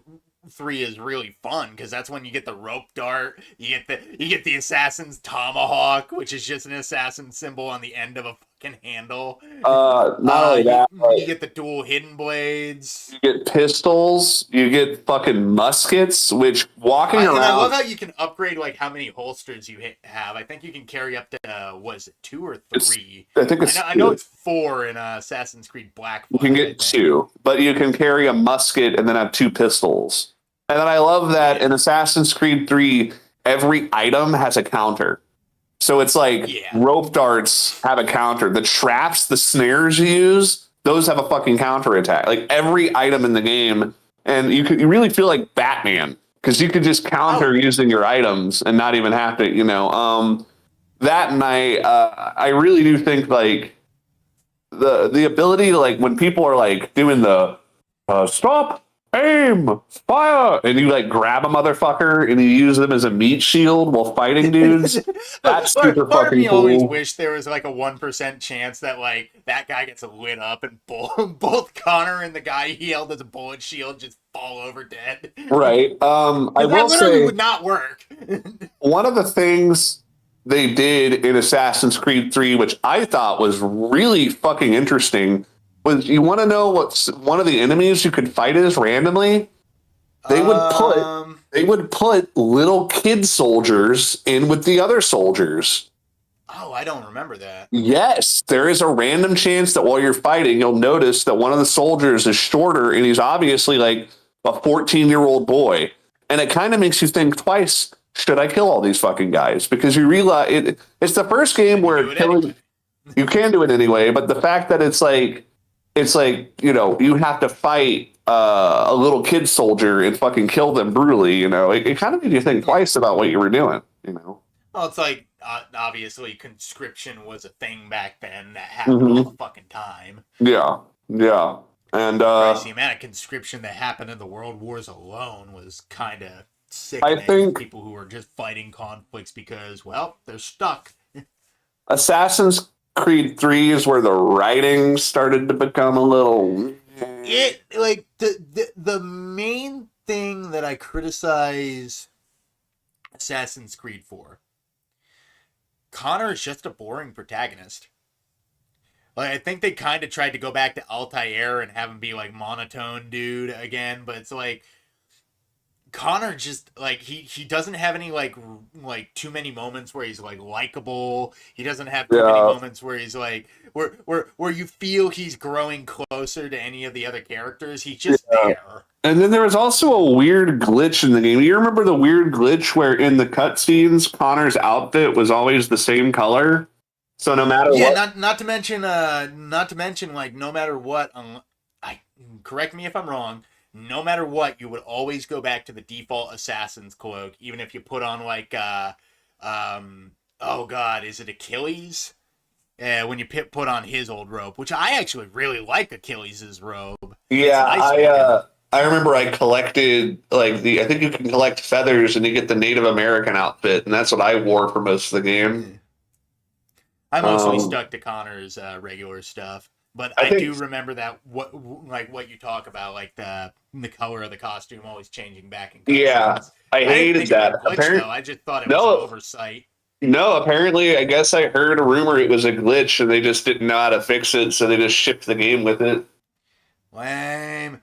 3 is really fun because that's when you get the rope dart, you get the assassin's tomahawk, which is just an assassin symbol on the end of a fucking handle. Not only that, you get the dual hidden blades. You get pistols. You get fucking muskets. Which walking around, and I love how you can upgrade like how many holsters you have. I think you can carry up to was it 2 or 3? I know it's 4 in Assassin's Creed Black Flag. You can get 2, but you can carry a musket and then have 2 pistols. And then I love that in Assassin's Creed 3, every item has a counter. So it's like rope darts have a counter. The traps, the snares you use, those have a fucking counter attack. Like every item in the game, and you really feel like Batman because you could just counter using your items and not even have to, that and I really do think like the ability, like when people are like doing the stop, aim, fire, and you like grab a motherfucker and you use them as a meat shield while fighting dudes. That's super part fucking of me cool. always wish there was like a 1% chance that like that guy gets lit up and both Connor and the guy he held as a bullet shield just fall over dead. Right. I will say would not work. One of the things they did in Assassin's Creed 3, which I thought was really fucking interesting, was you want to know what one of the enemies you could fight is randomly? They would put little kid soldiers in with the other soldiers. Oh, I don't remember that. Yes, there is a random chance that while you're fighting, you'll notice that one of the soldiers is shorter and he's obviously like a 14-year-old boy. And it kind of makes you think twice, should I kill all these fucking guys? Because you realize it's the first game where you can do it anyway, but the fact that it's like, you have to fight a little kid soldier and fucking kill them brutally, it kind of made you think twice about what you were doing, Well, it's like, obviously conscription was a thing back then that happened all the fucking time. Yeah. And the amount of conscription that happened in the World Wars alone was kind of sickening. I think people who are just fighting conflicts because, well, they're stuck. Assassin's Creed 3 is where the writing started to become a little... The main thing that I criticize Assassin's Creed for, Connor is just a boring protagonist. Like, I think they kind of tried to go back to Altair and have him be like monotone dude again, but it's like Connor just like he doesn't have any like too many moments where he's like likable. He doesn't have too many moments where he's like where you feel he's growing closer to any of the other characters. He's just there. And then there was also a weird glitch in the game. You remember the weird glitch where in the cutscenes Connor's outfit was always the same color? So no matter what, not to mention like no matter what, correct me if I'm wrong. No matter what, you would always go back to the default assassin's cloak, even if you put on like, oh god, is it Achilles? When you put on his old robe, which I actually really like Achilles' robe. Yeah, I remember I collected I think you can collect feathers and you get the Native American outfit, and that's what I wore for most of the game. I mostly stuck to Connor's regular stuff. But I do remember that what you talk about, like the color of the costume always changing back and yeah, I hated that. Apparently, I just thought it was an oversight. No, apparently, I guess I heard a rumor it was a glitch and they just didn't know how to fix it, so they just shipped the game with it. Lame.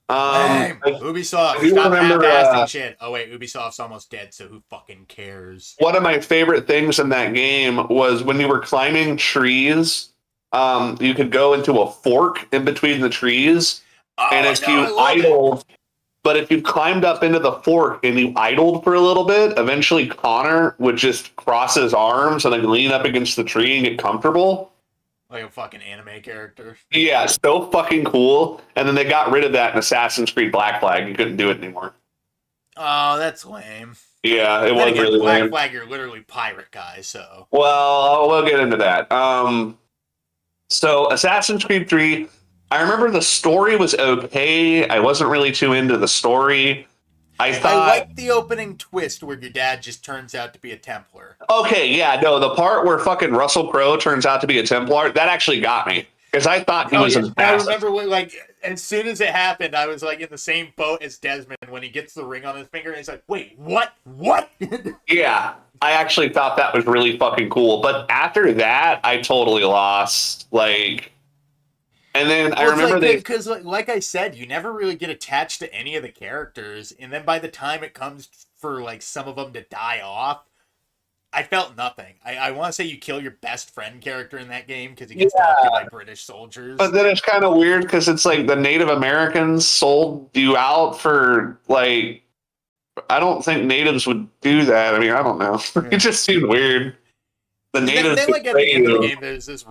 Lame. Ubisoft, stop half-assing shit. Oh wait, Ubisoft's almost dead, so who fucking cares? One of my favorite things in that game was when you were climbing trees. You could go into a fork in between the trees, and if you idled, but if you climbed up into the fork and you idled for a little bit, eventually Connor would just cross his arms and then lean up against the tree and get comfortable. Like a fucking anime character. Yeah, so fucking cool. And then they got rid of that in Assassin's Creed Black Flag. You couldn't do it anymore. Oh, that's lame. Yeah, it Then was again, really Black lame. Flag, you're literally pirate guys, so. Well, we'll get into that. So Assassin's Creed 3, I remember the story was okay. I wasn't really too into the story. I I thought, like the opening twist where your dad just turns out to be a Templar. okay, yeah, no, the part where fucking Russell Crowe turns out to be a Templar, that actually got me. Because I thought he Oh was yeah, an I assassin. remember when, like, as soon as it happened, I was like in the same boat as Desmond when he gets the ring on his finger, and he's like, "Wait, what? What?" Yeah, I actually thought that was really fucking cool. But after that, I totally lost. Like, and then I Well, it's remember like they, because like I said, you never really get attached to any of the characters, and then by the time it comes for like some of them to die off, I felt nothing. I want to say you kill your best friend character in that game because he gets yeah. adopted by British soldiers. But then it's kind of weird because it's like the Native Americans sold you out for like, I don't think natives would do that. I mean, I don't know. It Yeah. just seemed weird. The And then, natives then, like at betray the end of the you. game, there's this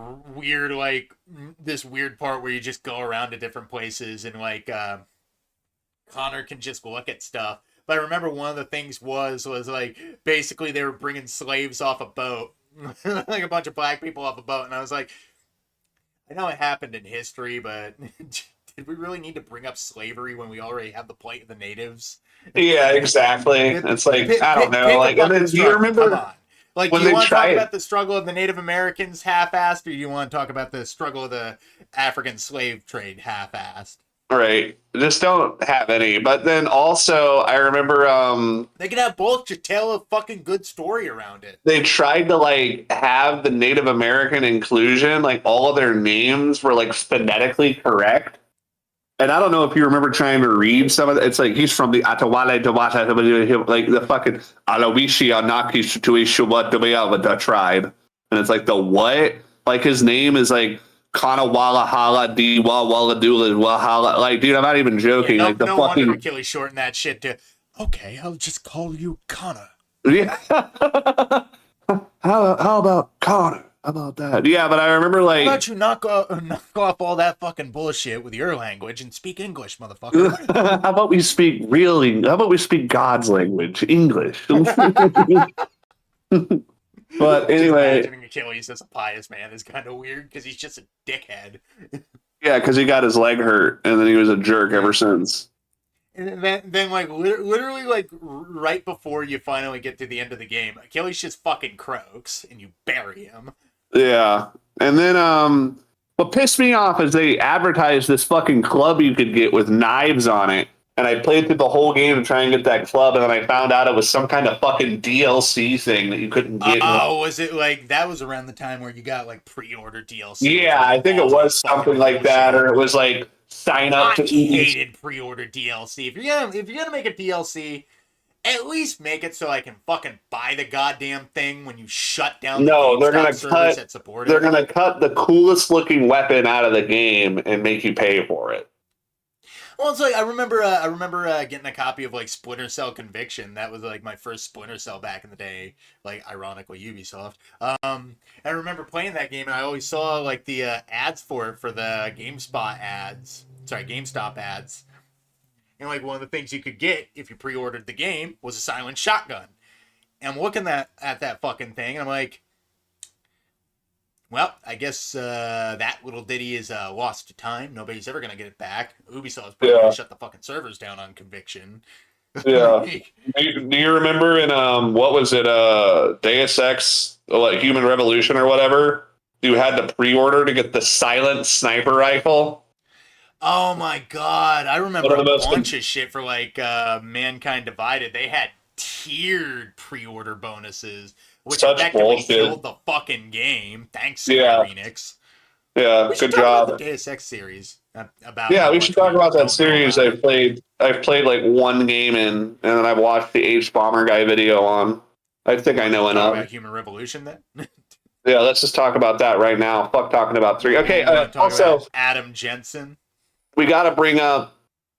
weird part where you just go around to different places and like Connor can just look at stuff. But I remember one of the things was like basically they were bringing slaves off a boat, like a bunch of black people off a boat, and I was like, I know it happened in history, but did we really need to bring up slavery when we already have the plight of the natives? Yeah, exactly. Pick, It's like, pick, I don't pick, know. pick a Like, and fucking then do you struggle. Come remember on. Like, do when you they want to talk tried? about the struggle of the Native Americans half-assed, or do you want to talk about the struggle of the African slave trade half-assed? Right. Just don't have any. But then also, I remember They can have both. Just tell a fucking good story around it. they tried to like have the Native American inclusion, like all of their names were like phonetically correct. And I don't know if you remember trying to read some of it. It's like he's from the Atawale Dawata, like the fucking Alawishi Anaki Situishuwa tribe. And it's like the what? Like his name is like Kana Walla Hala Diwa Walla Dula Wahala. Like, dude, I'm not even Yeah, joking. no, Like the no wonder fucking Achilles shortened that shit to, okay, I'll just call you Kana. yeah. How about Connor? How about that? Yeah, but I remember How like about you knock off all that fucking bullshit with your language and speak English, motherfucker? how about we speak how about we speak God's language, English? But Just anyway, imagining Achilles as a pious man is kind of weird because he's just a dickhead. yeah, because he got his leg hurt and then he was a jerk ever since. And then like literally like right before you finally get to the end of the game, Achilles just fucking croaks and you bury him. Yeah. And then what pissed me off is they advertised this fucking club you could get with knives on it. And I played through the whole game to try and get that club, and then I found out it was some kind of fucking DLC thing that you couldn't get. Oh, was it like that was around the time where you got like pre-order DLC? Yeah, I think it was something like that, or it was like sign up I to hated pre-order DLC. If you're gonna make a DLC, at least make it so I can fucking buy the goddamn thing when you shut down the No, they're GameStop gonna servers cut. that support They're it. gonna cut the coolest looking weapon out of the game and make you pay for it. Well, it's like I remember getting a copy of like Splinter Cell Conviction. That was like my first Splinter Cell back in the day. Like ironically, Ubisoft. I remember playing that game, and I always saw like the ads for it for the GameSpot ads. Sorry, GameStop ads. And like one of the things you could get if you pre-ordered the game was a silent shotgun. And I'm looking at that fucking thing, and I'm like, well, I guess that little ditty is lost to time. Nobody's ever gonna get it back. Ubisoft's probably gonna shut the fucking servers down on Conviction. Yeah. Do you remember in what was it, Deus Ex, like Human Revolution or whatever? You had to pre-order to get the silent sniper rifle. Oh my god, I remember One a of the most bunch of shit for like Mankind Divided. They had tiered pre-order bonuses, which Such effectively bullshit. killed the fucking game. Thanks, Yeah. Square Enix. Yeah, We should good talk job. about the Deus Ex series. About Yeah, how we much should talk about don't that know series about I've played. I've played like one game in, and then I've watched the H Bomber guy video on. I think I know Talk about enough. Human Revolution then. Yeah, let's just talk about that right now. Fuck talking about three. Okay, You wanna talk also, about Adam Jensen. we got to bring up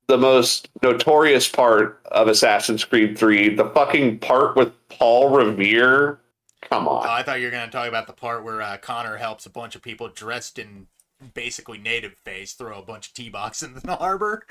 the most notorious part of Assassin's Creed 3, the fucking part with Paul Revere. Come Oh, on. I thought you were going to talk about the part where Connor helps a bunch of people dressed in basically native face throw a bunch of T-box into the harbor.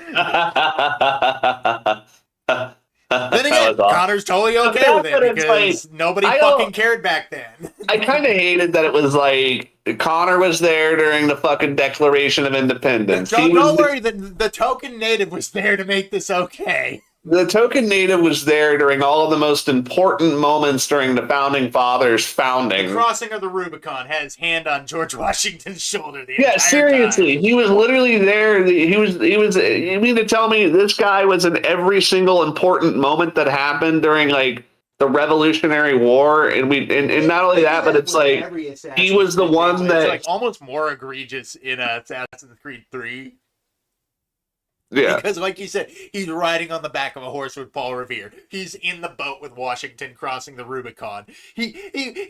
Then then again, Connor's totally okay with it because nobody fucking cared back then. I kind of hated that it was like Connor was there during the fucking Declaration of Independence. Don't worry, the token native was there to make this okay. The token native was there during all of the most important moments during the founding fathers' founding. The crossing of the Rubicon had his hand on George Washington's shoulder the entire seriously, time. He was literally there. He was. You mean to tell me this guy was in every single important moment that happened during like the Revolutionary War, and not only that, but it's like he was the one that like almost more egregious in Assassin's Creed 3. Yeah, because like you said, he's riding on the back of a horse with Paul Revere. He's in the boat with Washington crossing the Rubicon. He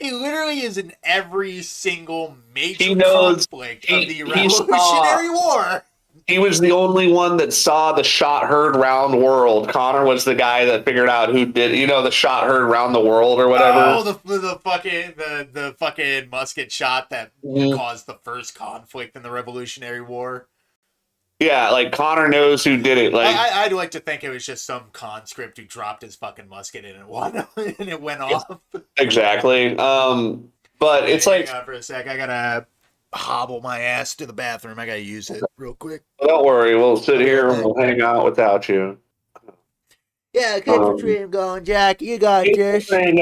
literally is in every single major conflict of the Revolutionary War. He was the only one that saw the shot heard round world. Connor was the guy that figured out who did, the shot heard round the world or whatever. Oh, the fucking musket shot that caused the first conflict in the Revolutionary War. Yeah, like Connor knows who did it. Like I'd like to think it was just some conscript who dropped his fucking musket and it went off. Exactly. But it's like for a sec, I gotta hobble my ass to the bathroom. I gotta use it real quick. Don't worry, we'll sit here and we'll hang out without you. Yeah, keep the dream going, Jack. You got this. Going.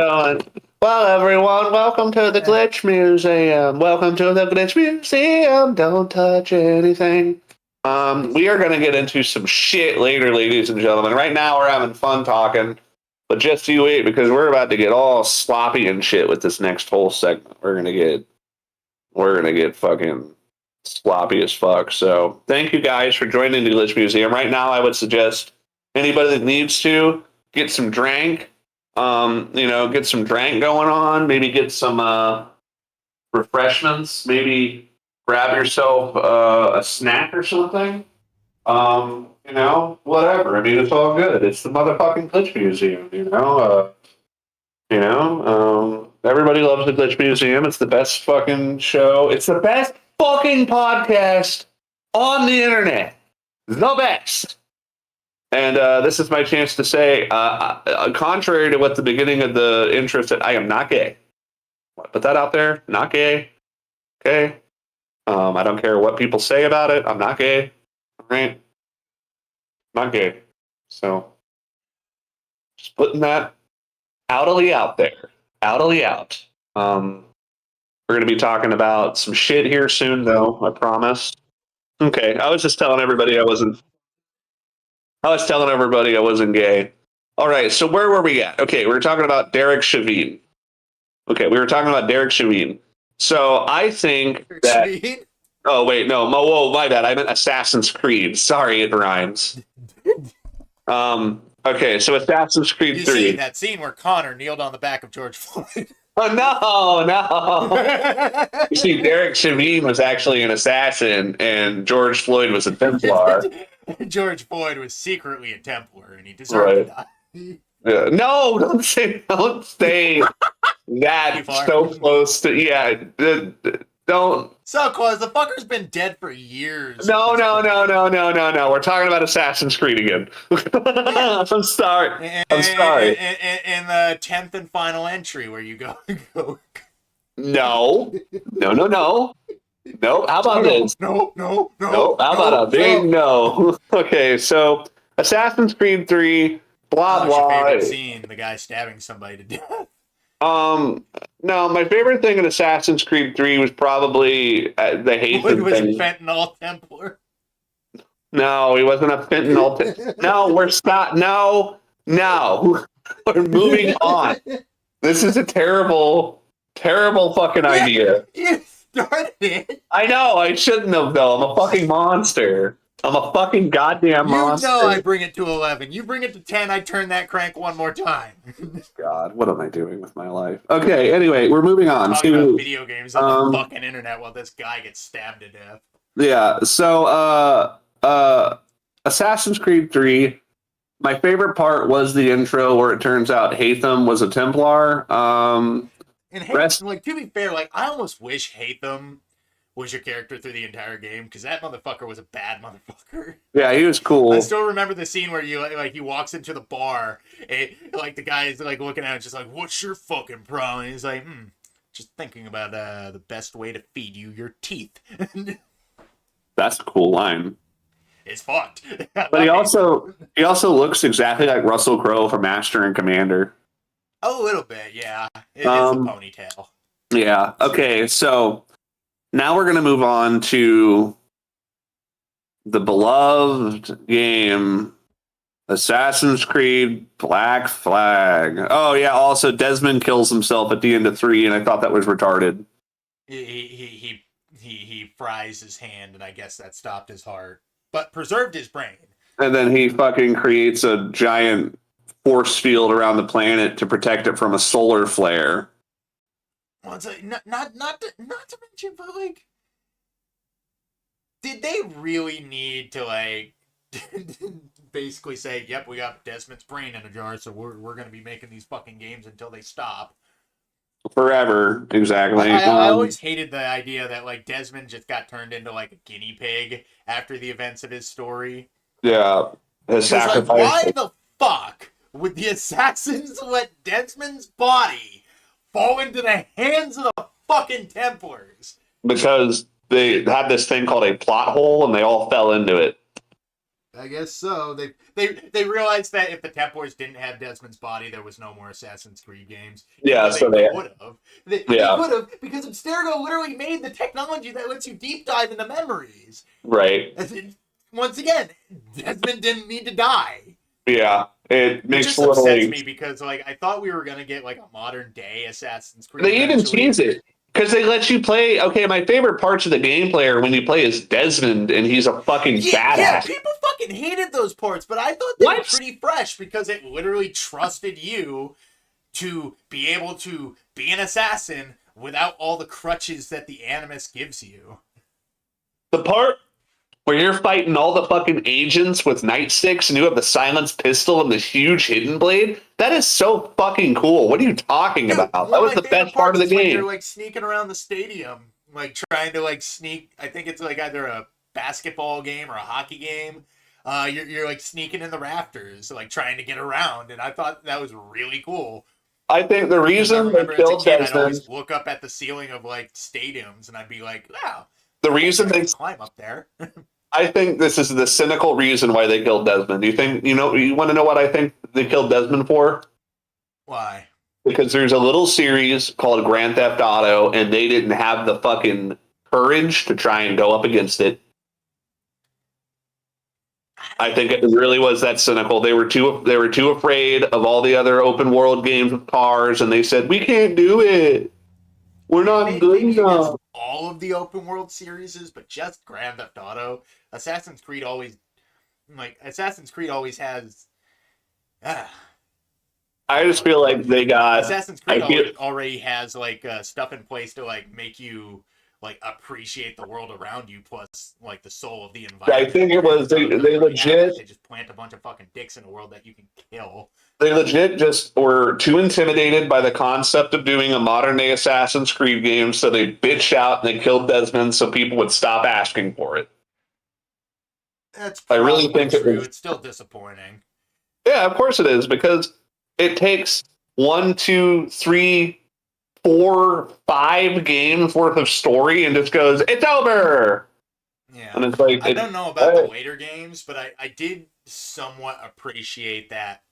Well, everyone, welcome to the Glitch Museum. Welcome to the Glitch Museum. Don't touch anything. We are going to get into some shit later, ladies and gentlemen. Right now, we're having fun talking, but just you wait because we're about to get all sloppy and shit with this next whole segment. We're gonna get fucking sloppy as fuck. So, thank you guys for joining the Glitch Museum. Right now, I would suggest anybody that needs to get some drink. Get some drink going on. Maybe get some refreshments. Maybe grab yourself a snack or something. Whatever. I mean, it's all good. It's the motherfucking Glitch Museum, everybody loves the Glitch Museum. It's the best fucking show. It's the best fucking podcast on the internet. The best. And this is my chance to say, contrary to what the beginning of the intro said, I am not gay. Put that out there. Not gay. Okay. I don't care what people say about it. I'm not gay. All right. Not gay. So just putting that outly out there. Outly out. We're going to be talking about some shit here soon, though. I promise. Okay. I was just telling everybody I wasn't gay. All right. So where were we at? Okay. We were talking about Derek Chauvin. So I think that... Oh, wait, no. Whoa, my bad. I meant Assassin's Creed. Sorry, it rhymes. Okay, so Assassin's Creed 3. You see that scene where Connor kneeled on the back of George Floyd. Oh, no. You see, Derek Chauvin was actually an assassin, and George Floyd was a Templar. George Floyd was secretly a Templar, and he deserved to die. Yeah. No, don't say that so close to... Yeah, don't. So close. The fucker's been dead for years. No. We're talking about Assassin's Creed again. I'm sorry. In the 10th and final entry where you go. No. No. How about this? No. How about a big no? Okay, so Assassin's Creed 3, blah, blah. Your favorite scene, the guy stabbing somebody to death. No, my favorite thing in Assassin's Creed 3 was probably the hate thing. Was fentanyl Templar? No, he wasn't a fentanyl Templar. No, we're stop. No. We're moving on. This is a terrible fucking idea. You started it. I know, I shouldn't have, though. I'm a fucking monster. I'm a fucking goddamn monster. You know I bring it to 11. You bring it to 10, I turn that crank one more time. God, what am I doing with my life? Okay, anyway, we're moving on Talking about video games on the fucking internet while this guy gets stabbed to death. Yeah, so Assassin's Creed 3, my favorite part was the intro where it turns out Haytham was a Templar. And Haytham, to be fair, I almost wish Haytham was your character through the entire game, because that motherfucker was a bad motherfucker. Yeah, he was I cool. still remember the scene where you like he walks into the bar, and like the guy is like looking at him, just like, "What's your fucking problem?" And he's like, just thinking about the best way to feed you your teeth." That's a cool line. It's fucked. But he also looks exactly like Russell Crowe from Master and Commander. A little bit, yeah. It's a ponytail. Yeah. Okay. So now we're gonna move on to the beloved game, Assassin's Creed Black Flag. Oh yeah. Also, Desmond kills himself at the end of 3, and I thought that was retarded. He fries his hand, and I guess that stopped his heart, but preserved his brain. And then he fucking creates a giant force field around the planet to protect it from a solar flare. Well, it's like, not to mention, but like, did they really need to like basically say, "Yep, we got Desmond's brain in a jar, so we're gonna be making these fucking games until they stop"? Forever, exactly. I always hated the idea that like Desmond just got turned into like a guinea pig after the events of his story. Yeah, his sacrifice. Like, why the fuck would the assassins let Desmond's body fall into the hands of the fucking Templars? Because they had this thing called a plot hole, and they all fell into it. I guess so. They realized that if the Templars didn't have Desmond's body, there was no more Assassin's Creed games. Yeah, so they would have. They would have, because Abstergo literally made the technology that lets you deep dive into memories. Right. Once again, Desmond didn't need to die. Yeah, it makes just upsets me because like I thought we were gonna get like a modern day Assassin's Creed. They even tease it. Because they let you play. Okay, my favorite parts of the gameplay are when you play as Desmond and he's a fucking badass. Yeah, people fucking hated those parts, but I thought they were pretty fresh because it literally trusted you to be able to be an assassin without all the crutches that the Animus gives you. The part where you're fighting all the fucking agents with nightsticks and you have the silenced pistol and the huge hidden blade, that is so fucking cool. What are you talking about? That was the best part of the game. You're like sneaking around the stadium, like trying to like sneak. I think it's like either a basketball game or a hockey game. You're like sneaking in the rafters, like trying to get around, and I thought that was really cool. I think the reason they killed Desmond, I'd always look up at the ceiling of like stadiums, and I'd be like, "Wow." The reason they climb up there. I think this is the cynical reason why they killed Desmond. You want to know what I think they killed Desmond for? Why? Because there's a little series called Grand Theft Auto, and they didn't have the fucking courage to try and go up against it. I think it really was that cynical. They were too afraid of all the other open world games with cars, and they said, "We can't do it. We're not good enough." All of the open world series, but just Grand Theft Auto. Assassin's Creed always has. I just feel like they got Assassin's Creed already has like stuff in place to like make you like appreciate the world around you, plus like the soul of the environment. I think it was they legit. They just plant a bunch of fucking dicks in a world that you can kill. They legit just were too intimidated by the concept of doing a modern day Assassin's Creed game, so they bitched out and they killed Desmond so people would stop asking for it. That's I really think true. It's still disappointing. Yeah, of course it is, because it takes 1, 2, 3, 4, 5 games worth of story and just goes, "It's over." Yeah, and it's like I don't know about the later games, but I did somewhat appreciate that.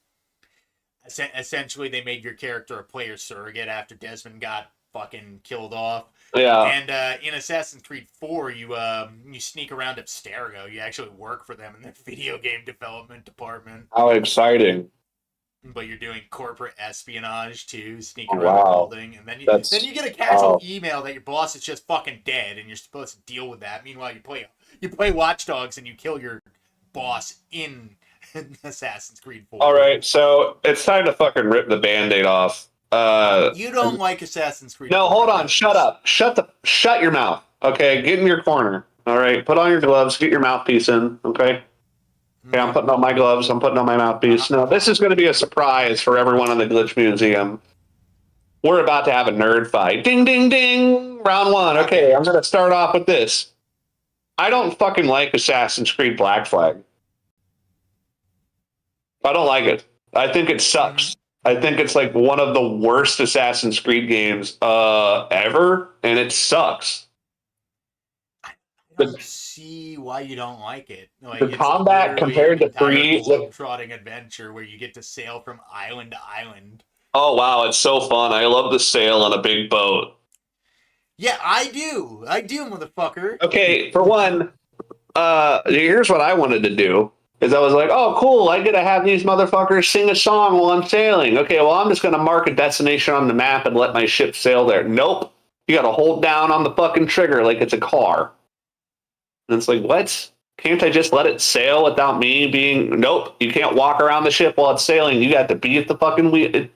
Essentially, they made your character a player surrogate after Desmond got fucking killed off. Yeah. And in Assassin's Creed 4, you sneak around Abstergo. You actually work for them in their video game development department. How exciting! But you're doing corporate espionage too, sneaking around the building, and then you get a casual email that your boss is just fucking dead, and you're supposed to deal with that. Meanwhile, you play Watch Dogs and you kill your boss in Assassin's Creed 4. All right, so it's time to fucking rip the Band-Aid off. You don't like Assassin's Creed. No, hold on. Shut up. Shut your mouth. Okay, get in your corner. All right, put on your gloves. Get your mouthpiece in. Okay. Okay, I'm putting on my gloves. I'm putting on my mouthpiece. Now, this is going to be a surprise for everyone in the Glitch Museum. We're about to have a nerd fight. Ding, ding, ding. Round one. Okay, I'm gonna start off with this. I don't fucking like Assassin's Creed Black Flag. I don't like it. I think it sucks. I think it's like one of the worst Assassin's Creed games ever, and it sucks. I don't see why you don't like it. Like, The it's combat literally compared to an entire 3, globe-trotting adventure where you get to sail from island to island. oh wow, it's so fun. I love the sail on a big boat. Yeah, I do, motherfucker. Okay, for one, here's what I wanted to do. Is I was like, oh, cool, I get to have these motherfuckers sing a song while I'm sailing. Okay, well, I'm just going to mark a destination on the map and let my ship sail there. Nope. You got to hold down on the fucking trigger like it's a car. And it's like, what? Can't I just let it sail without me being... Nope, you can't walk around the ship while it's sailing. You got to be at the fucking wheel. It's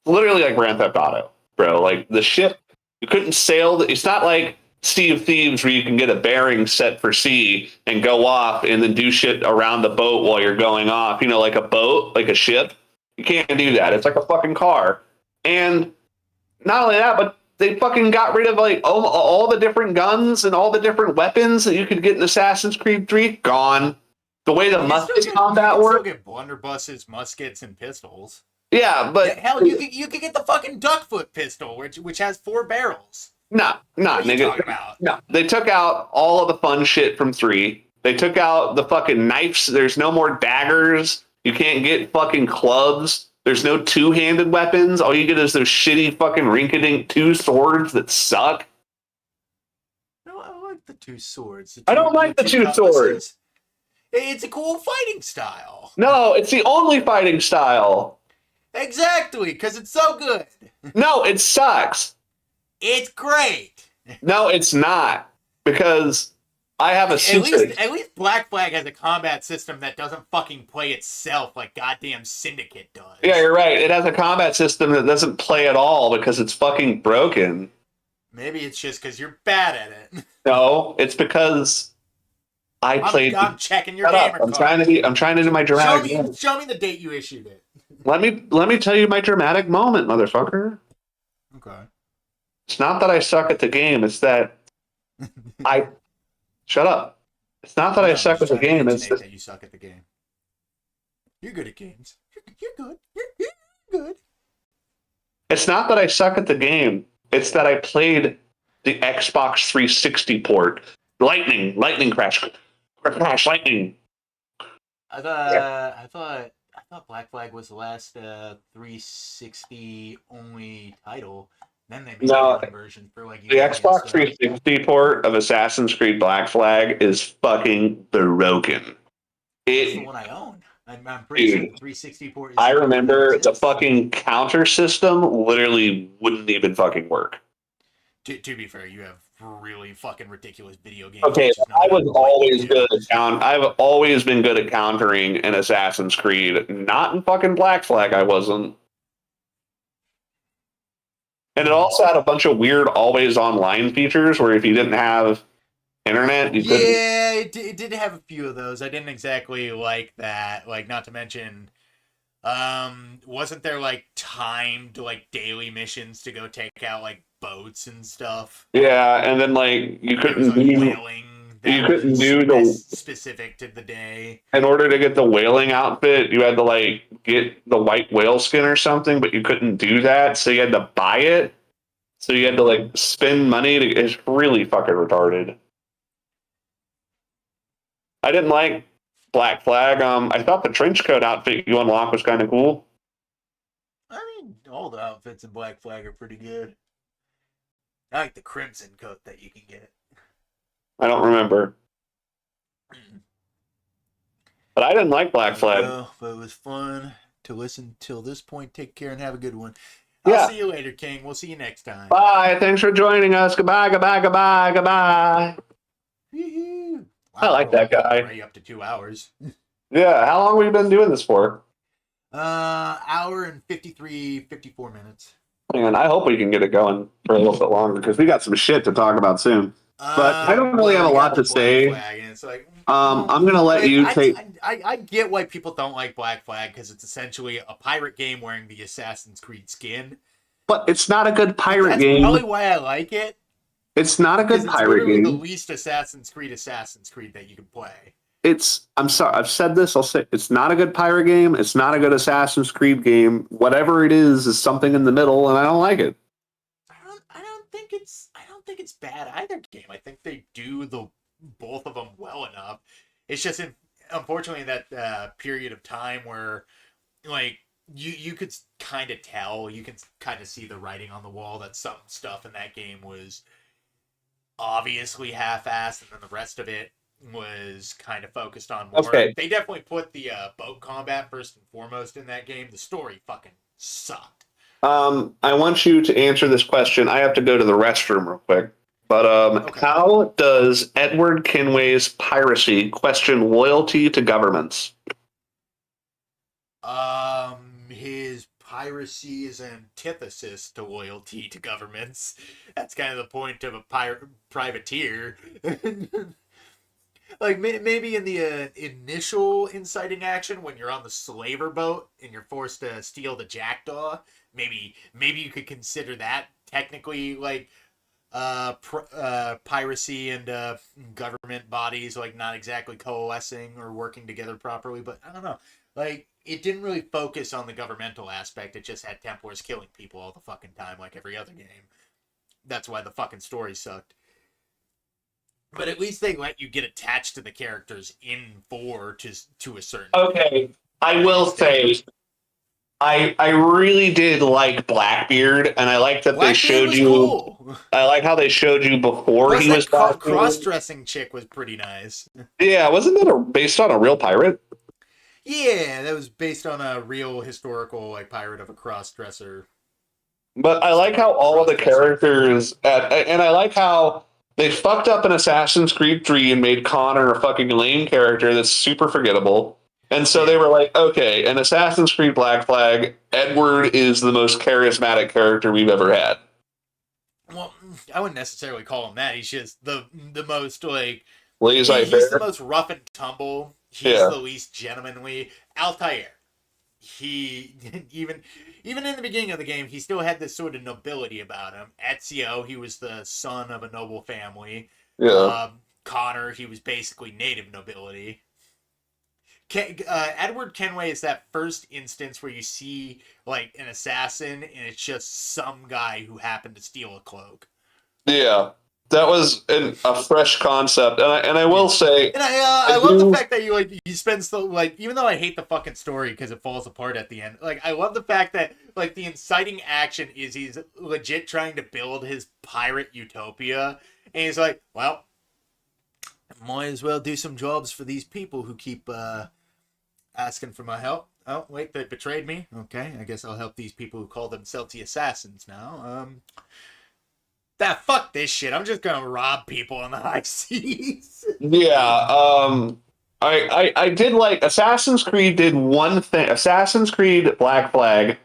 literally like Grand Theft Auto, bro. Like, the ship, you couldn't sail... It's not like Sea of Thieves where you can get a bearing set for sea and go off and then do shit around the boat while you're going off. You know, like a boat, like a ship. You can't do that. It's like a fucking car. And not only that, but they fucking got rid of like all the different guns and all the different weapons that you could get in Assassin's Creed 3. Gone. The way the musket combat worked. You can still get blunderbusses, muskets, and pistols. Yeah, but... Yeah, hell, you could get the fucking duckfoot pistol, which has 4 barrels. No, nigga. No, they took out all of the fun shit from 3. They took out the fucking knives. There's no more daggers. You can't get fucking clubs. There's no two-handed weapons. All you get is those shitty fucking rink-a-dink 2 swords that suck. No, I like the 2 swords. I don't like the 2 swords. It's a cool fighting style. No, it's the only fighting style. Exactly, because it's so good. No, it sucks. It's great. No, it's not. Because I have a secret. At least Black Flag has a combat system that doesn't fucking play itself like goddamn Syndicate does. Yeah, you're right. It has a combat system that doesn't play at all because it's fucking broken. Maybe it's just because you're bad at it. No, it's because I'm checking your gamer card. I'm trying to do my dramatic moment. Show me the date you issued it. Let me tell you my dramatic moment, motherfucker. Okay. It's not that I suck at the game. It's that I shut up. It's not that I suck at the game. It's that you suck at the game. You're good at games. You're good. You're good. It's not that I suck at the game. It's that I played the Xbox 360 port. Lightning crash, lightning. I thought Black Flag was the last 360 only title. Then they made a version for like the Xbox 360 port of Assassin's Creed Black Flag is fucking broken. That's the one I own. I'm pretty sure the 360 port. I remember the fucking counter system literally wouldn't even fucking work. To be fair, you have really fucking ridiculous video games. Okay, I've always been good at countering in Assassin's Creed. Not in fucking Black Flag, I wasn't. And it also had a bunch of weird always online features where if you didn't have internet, you couldn't. Yeah, it did have a few of those. I didn't exactly like that. Like, not to mention, wasn't there like timed like daily missions to go take out like boats and stuff? Yeah, and then like you couldn't do the specific to the day. In order to get the whaling outfit, you had to like get the white whale skin or something, but you couldn't do that, so you had to buy it. So you had to like spend money to. It's really fucking retarded. I didn't like Black Flag. I thought the trench coat outfit you unlock was kind of cool. I mean, all the outfits in Black Flag are pretty good. I like the crimson coat that you can get. I don't remember. But I didn't like Black Flag. Well, but it was fun to listen till this point. Take care and have a good one. Yeah. I'll see you later, King. We'll see you next time. Bye. Thanks for joining us. Goodbye, goodbye, goodbye, goodbye. Wow, I like that guy. Already up to 2 hours. Yeah. How long have we been doing this for? Hour and 54 minutes. Man, I hope we can get it going for a little bit longer because we got some shit to talk about soon. But I don't really have a lot to say. It's like, I'm gonna let you take. I get why people don't like Black Flag because it's essentially a pirate game wearing the Assassin's Creed skin. But it's not a good pirate That's game. probably why I like it. It's not a Because good it's pirate literally the game. least Assassin's Creed that you can play. I'm sorry, I've said this, I'll say it's not a good pirate game. It's not a good Assassin's Creed game. Whatever it is something in the middle, and I don't like it. I don't think it's bad either game. I think they do the both of them well enough. It's just unfortunately that period of time where like you could kind of tell, you can kind of see the writing on the wall that some stuff in that game was obviously half-assed, and then the rest of it was kind of focused on more. Okay. They definitely put the boat combat first and foremost in that game. The story fucking sucked. I want you to answer this question. I have to go to the restroom real quick. But Okay. how does Edward Kenway's piracy question loyalty to governments? His piracy is antithesis to loyalty to governments. That's kind of the point of a privateer. Like maybe in the initial inciting action when you're on the slaver boat and you're forced to steal the jackdaw, maybe you could consider that technically like piracy and government bodies like not exactly coalescing or working together properly. But I don't know, like it didn't really focus on the governmental aspect. It just had Templars killing people all the fucking time like every other game. That's why the fucking story sucked. But at least they let you get attached to the characters in 4 to a certain. Okay, I will say I really did like Blackbeard, and I like that they showed you. Cool. I like how they showed you before Plus he was that cross-dressing chick was pretty nice. Yeah, wasn't that based on a real pirate? Yeah, that was based on a real historical like pirate of a cross-dresser. But I like how all of the characters, and I like how they fucked up in Assassin's Creed 3 and made Connor a fucking lame character that's super forgettable. And so they were like, okay, in Assassin's Creed Black Flag, Edward is the most charismatic character we've ever had. Well, I wouldn't necessarily call him that. He's just the most like He's the most rough and tumble. He's Yeah. the least gentlemanly. Altair. He even in the beginning of the game, he still had this sort of nobility about him. Ezio, he was the son of a noble family. Yeah. Connor, he was basically native nobility. Edward Kenway is that first instance where you see like an assassin and it's just some guy who happened to steal a cloak. Yeah. That was a fresh concept, and I will say, and I love the fact that you spend so like, even though I hate the fucking story because it falls apart at the end. Like I love the fact that like the inciting action is he's legit trying to build his pirate utopia, and he's like, well, might as well do some jobs for these people who keep asking for my help. Oh wait, they betrayed me. Okay, I guess I'll help these people who call themselves the assassins now. Fuck this shit. I'm just gonna rob people on the high seas. Yeah, I did like Assassin's Creed did one thing. Assassin's Creed Black Flag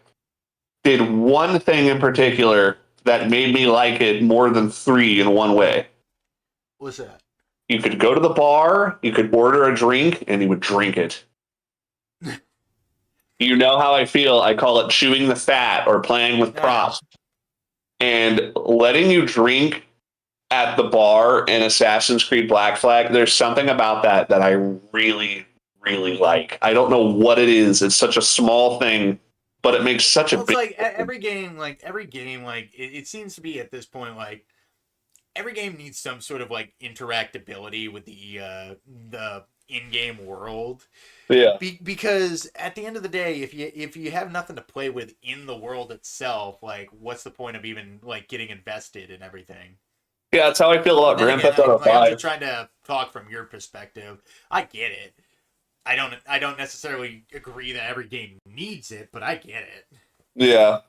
did one thing in particular that made me like it more than 3 in one way. What's that? You could go to the bar, you could order a drink, and you would drink it. You know how I feel. I call it chewing the fat or playing with props. And letting you drink at the bar in Assassin's Creed Black Flag, there's something about that I really, really like. I don't know what it is. It's such a small thing, but it makes such a big... It's like every game, it seems to be at this point, like, every game needs some sort of, like, interactability with the in-game world. Yeah. Because at the end of the day, if you have nothing to play with in the world itself, like, what's the point of even, like, getting invested in everything? Yeah, that's how I feel about Grand Theft Auto 5. I'm just trying to talk from your perspective. I get it. I don't necessarily agree that every game needs it, but I get it. Yeah.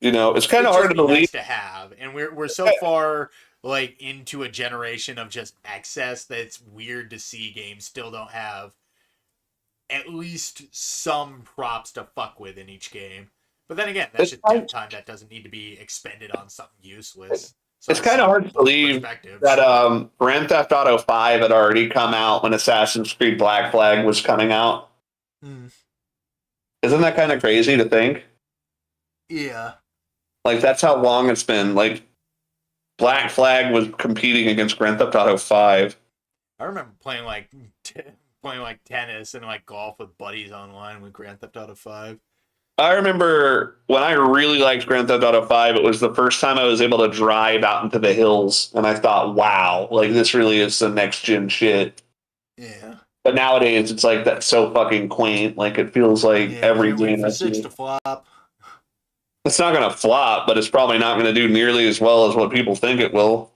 You know, it's kind of hard to believe. Nice to have, and we're so far like into a generation of just excess that it's weird to see games still don't have at least some props to fuck with in each game. But then again, that's just time that doesn't need to be expended on something useless. So it's kind of hard to believe that Grand Theft Auto 5 had already come out when Assassin's Creed Black Flag was coming out. Isn't that kind of crazy to think? Yeah. Like, that's how long it's been. Like, Black Flag was competing against Grand Theft Auto 5. I remember playing playing like tennis and like golf with buddies online with Grand Theft Auto 5. I remember when I really liked Grand Theft Auto 5, it was the first time I was able to drive out into the hills, and I thought, wow, like this really is the next gen shit. Yeah. But nowadays, it's like that's so fucking quaint. Like it feels like every can't wait game. for 6 to flop. It's not going to flop, but it's probably not going to do nearly as well as what people think it will.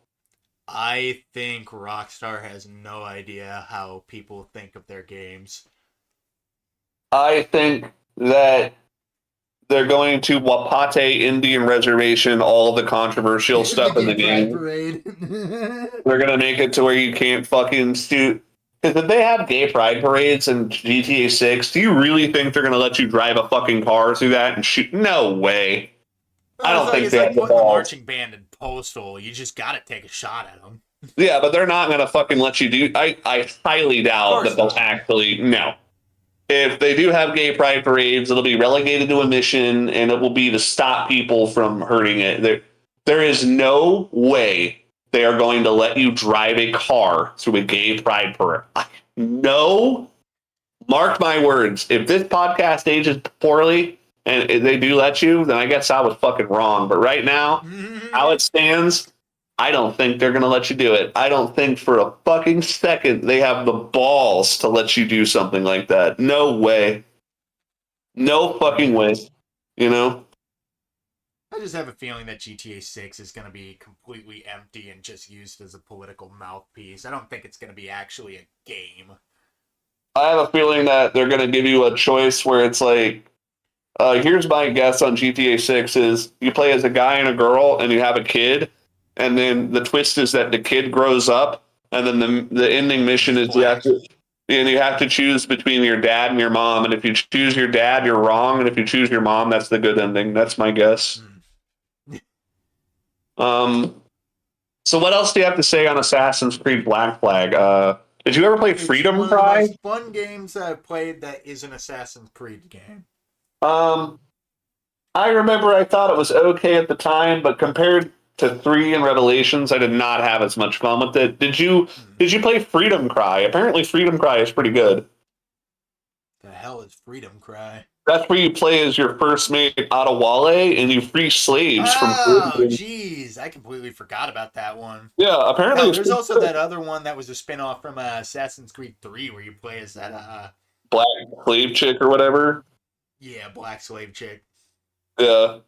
I think Rockstar has no idea how people think of their games. I think that they're going to Wapate Indian Reservation all the controversial stuff in the game. They're going to make it to where you can't fucking shoot. Because if they have gay pride parades in GTA 6, do you really think they're going to let you drive a fucking car through that and shoot? No way. I don't think it's they like have the putting the balls. marching band in Postal. You just got to take a shot at them. Yeah, but they're not going to fucking let you do. I highly doubt that they'll actually. No. If they do have gay pride parades, it'll be relegated to a mission, and it will be to stop people from hurting it. There is no way they are going to let you drive a car through a gay pride parade. No. Mark my words. If this podcast ages poorly and they do let you, then I guess I was fucking wrong. But right now, how it stands, I don't think they're going to let you do it. I don't think for a fucking second they have the balls to let you do something like that. No way. No fucking way. You know? I just have a feeling that GTA 6 is going to be completely empty and just used as a political mouthpiece. I don't think it's going to be actually a game. I have a feeling that they're going to give you a choice where it's like, here's my guess on GTA 6 is you play as a guy and a girl and you have a kid. And then the twist is that the kid grows up, and then the ending mission is you have to choose between your dad and your mom. And if you choose your dad, you're wrong. And if you choose your mom, that's the good ending. That's my guess. So what else do you have to say on Assassin's Creed Black Flag? Did you ever play Freedom Cry? It's Cry? one of the most fun games I've played that is an Assassin's Creed game. I remember I thought it was okay at the time, but compared to 3 and Revelations, I did not have as much fun with it. Did you play Freedom Cry? Apparently Freedom Cry is pretty good. The hell is Freedom Cry? That's where you play as your first mate Adewale and you free slaves from prison. Jeez, I completely forgot about that one. Yeah, apparently there's also that other one that was a spin-off from Assassin's Creed 3 where you play as that black slave chick or whatever. Yeah, black slave chick. Yeah.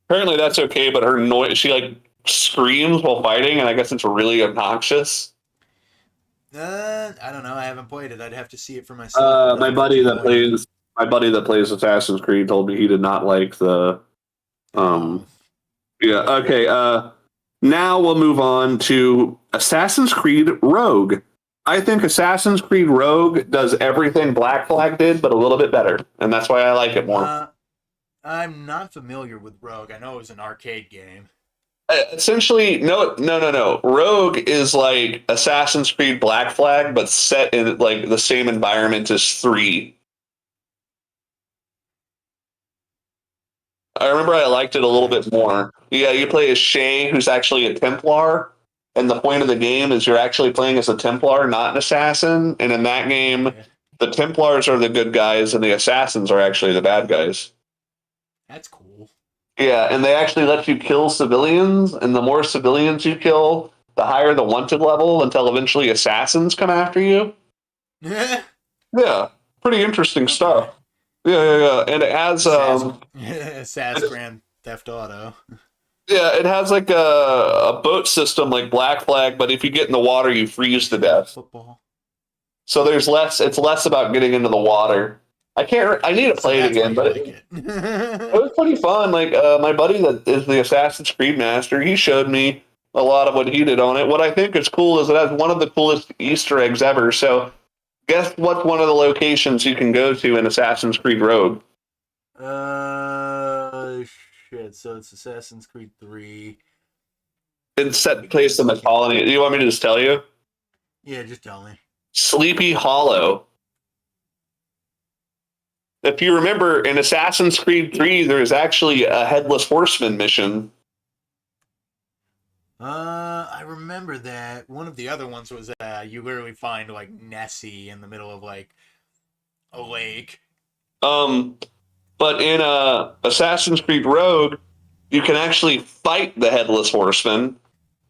Apparently that's okay, but her noise, she like screams while fighting, and I guess it's really obnoxious. I don't know. I haven't played it. I'd have to see it for myself. My buddy that plays Assassin's Creed told me he did not like the. Yeah. Okay. Now we'll move on to Assassin's Creed Rogue. I think Assassin's Creed Rogue does everything Black Flag did, but a little bit better, and that's why I like it more. I'm not familiar with Rogue. I know it was an arcade game. Essentially, no. Rogue is like Assassin's Creed Black Flag, but set in like the same environment as 3. I remember I liked it a little bit more. Yeah, you play as Shay, who's actually a Templar, and the point of the game is you're actually playing as a Templar, not an assassin. And in that game, the Templars are the good guys, and the assassins are actually the bad guys. That's cool. Yeah, and they actually let you kill civilians, and the more civilians you kill, the higher the wanted level until eventually assassins come after you. Yeah, pretty interesting stuff. Yeah. And it has Assassin's Grand Theft Auto. Yeah, it has like a boat system like Black Flag, but if you get in the water, you freeze to death. Football. So there's less. It's less about getting into the water. I need to play it again, but it was pretty fun. Like my buddy that is the Assassin's Creed master, he showed me a lot of what he did on it. What I think is cool is it has one of the coolest Easter eggs ever. So guess what's one of the locations you can go to in Assassin's Creed Rogue? Shit. So it's Assassin's Creed 3. It's set place in the colony. Do you want me to just tell you? Yeah, just tell me. Sleepy Hollow. If you remember, in Assassin's Creed 3, there's actually a Headless Horseman mission. I remember that one of the other ones was you literally find like Nessie in the middle of like a lake. Um, but in Assassin's Creed Rogue, you can actually fight the Headless Horseman,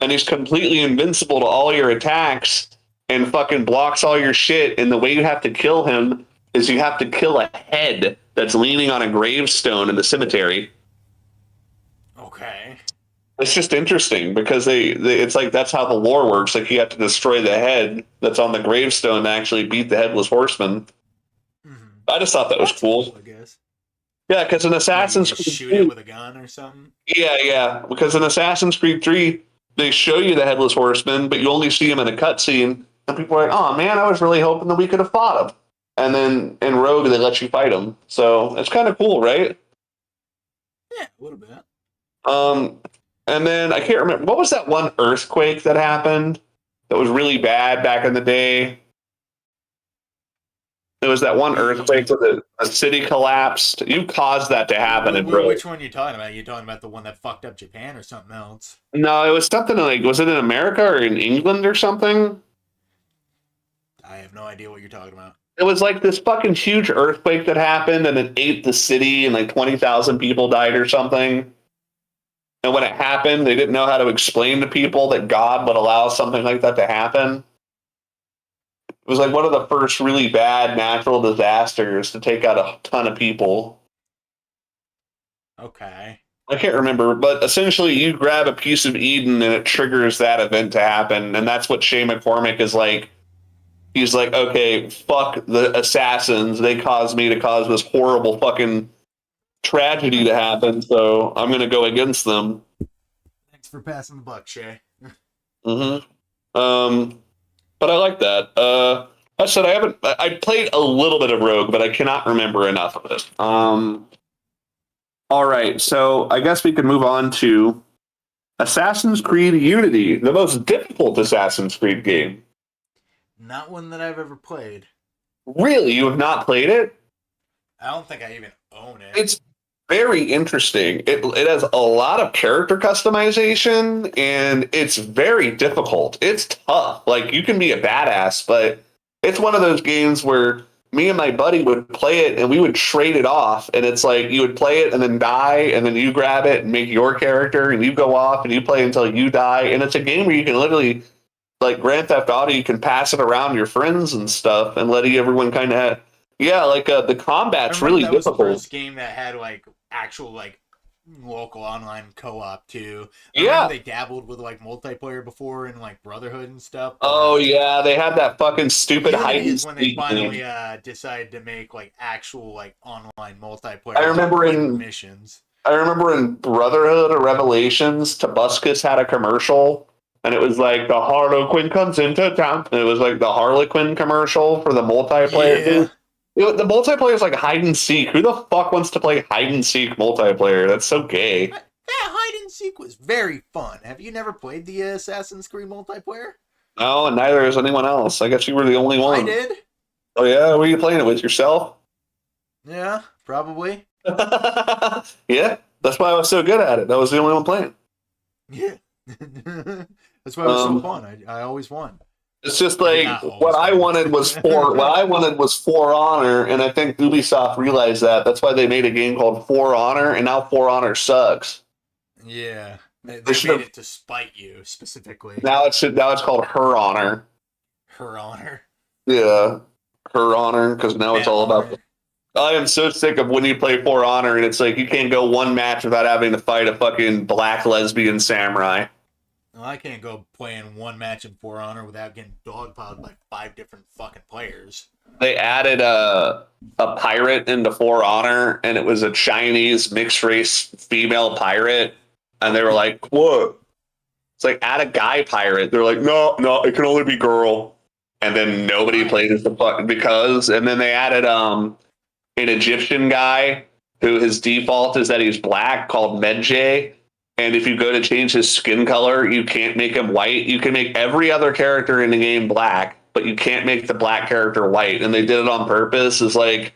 and he's completely invincible to all your attacks and fucking blocks all your shit. And the way you have to kill him is you have to kill a head that's leaning on a gravestone in the cemetery. Okay. It's just interesting because they it's like that's how the lore works. Like you have to destroy the head that's on the gravestone to actually beat the Headless Horseman. Mm-hmm. I just thought that was That's cool. I guess. Yeah, because in What, you Assassin's just Creed shoot 3, it with a gun or something? yeah, because in Assassin's Creed 3, they show you the Headless Horseman, but you only see him in a cutscene, and people are like, "Oh man, I was really hoping that we could have fought him." And then in Rogue, they let you fight him, so it's kind of cool, right? Yeah, a little bit. Um, and then I can't remember what was that one earthquake that happened that was really bad back in the day. There was that one earthquake where a city collapsed. You caused that to happen in Rogue. Which one are you talking about? You talking about the one that fucked up Japan or something else? No, it was something like, was it in America or in England or something? I have no idea what you're talking about. It was like this fucking huge earthquake that happened and it ate the city and like 20,000 people died or something. And when it happened, they didn't know how to explain to people that God would allow something like that to happen. It was like one of the first really bad natural disasters to take out a ton of people. Okay. I can't remember, but essentially you grab a piece of Eden and it triggers that event to happen. And that's what Shea McCormick is like. He's like, okay, fuck the assassins. They caused me to cause this horrible fucking tragedy to happen. So I'm going to go against them. Thanks for passing the buck, Shay. Mm-hmm. But I like that. I said I played a little bit of Rogue, but I cannot remember enough of it. All right, so I guess we could move on to Assassin's Creed Unity, the most difficult Assassin's Creed game. Not one that I've ever played. Really, you have not played it? I don't think I even own it. It's very interesting. It has a lot of character customization, and it's very difficult. It's tough. Like you can be a badass, but it's one of those games where me and my buddy would play it and we would trade it off. And it's like you would play it and then die, and then you grab it and make your character, and you go off and you play until you die. And it's a game where you can literally, like Grand Theft Auto, you can pass it around your friends and stuff and let everyone kind of, yeah, like the combat's really that difficult. was the first game that had like actual like local online co-op too. Yeah, they dabbled with like multiplayer before and like Brotherhood and stuff. Oh yeah, they had that fucking stupid hide and Is when they seek finally game. decided to make like actual like online multiplayer. I remember in missions. I remember in Brotherhood or Revelations, Tobuscus had a commercial, and it was like the Harlequin comes into town. And it was like the Harlequin commercial for the multiplayer. Yeah. The multiplayer is like hide and seek. Who the fuck wants to play hide and seek multiplayer? That's so gay. That hide and seek was very fun. Have you never played the Assassin's Creed multiplayer? No, and neither is anyone else. I guess you were the only one. I did. Oh yeah, who are you playing it with? Yourself? Yeah, probably. Yeah, that's why I was so good at it. I was the only one playing. Yeah. That's why it was so fun. I always won. It's just like what I wanted was For Honor, and I think Ubisoft realized that. That's why they made a game called For Honor, and now For Honor sucks. Yeah, they made it to spite you specifically. Now it's called Her Honor. Her Honor. Yeah, Her Honor, because now it's all about. I am so sick of when you play For Honor, and it's like you can't go one match without having to fight a fucking black lesbian samurai. Well, I can't go playing one match in For Honor without getting dogpiled by 5 different fucking players. They added a pirate into For Honor, and it was a Chinese mixed race female pirate, and they were like, "What?" It's like add a guy pirate. They're like, "No, it can only be girl," and then nobody played as the fuck because. And then they added an Egyptian guy who his default is that he's black called Medjay. And if you go to change his skin color, you can't make him white. You can make every other character in the game black, but you can't make the black character white. And they did it on purpose as like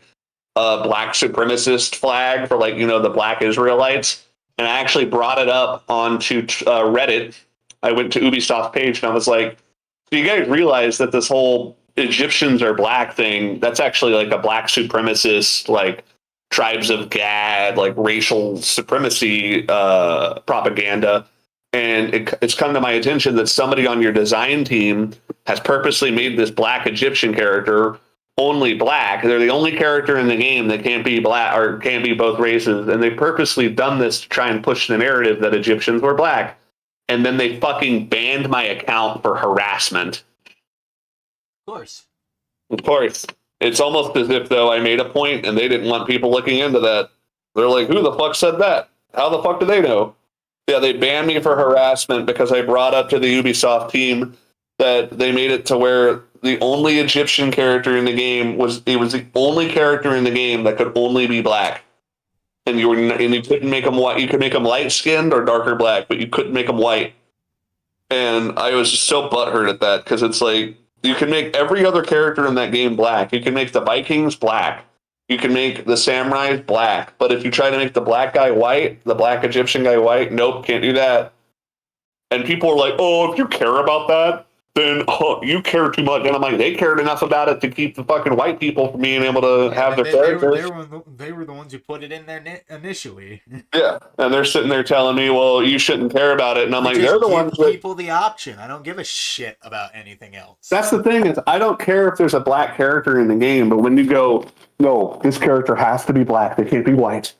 a black supremacist flag for like, the black Israelites. And I actually brought it up onto Reddit I went to Ubisoft page and I was like, "Do you guys realize that this whole Egyptians are black thing, that's actually like a black supremacist, like tribes of Gad, like racial supremacy propaganda?" And it's come to my attention that somebody on your design team has purposely made this black Egyptian character only black. They're the only character in the game that can't be black or can't be both races. And they purposely done this to try and push the narrative that Egyptians were black. And then they fucking banned my account for harassment. Of course. Of course. It's almost as if, though, I made a point and they didn't want people looking into that. They're like, who the fuck said that? How the fuck do they know? Yeah, they banned me for harassment because I brought up to the Ubisoft team that they made it to where the only Egyptian character in the game was the only character in the game that could only be black. And you couldn't make them white. You could make them light skinned or darker black, but you couldn't make them white. And I was just so butthurt at that because it's like you can make every other character in that game black. You can make the Vikings black. You can make the samurais black. But if you try to make the black guy white, the black Egyptian guy white, nope, can't do that. And people are like, oh, if you care about that, then you care too much. And I'm like, they cared enough about it to keep the fucking white people from being able to have their characters. They were the ones who put it in there initially. Yeah, and they're sitting there telling me, well, you shouldn't care about it. And I'm like, they're the ones that... people the option. I don't give a shit about anything else. That's the thing is, I don't care if there's a black character in the game, but when you go, no, this character has to be black. They can't be white.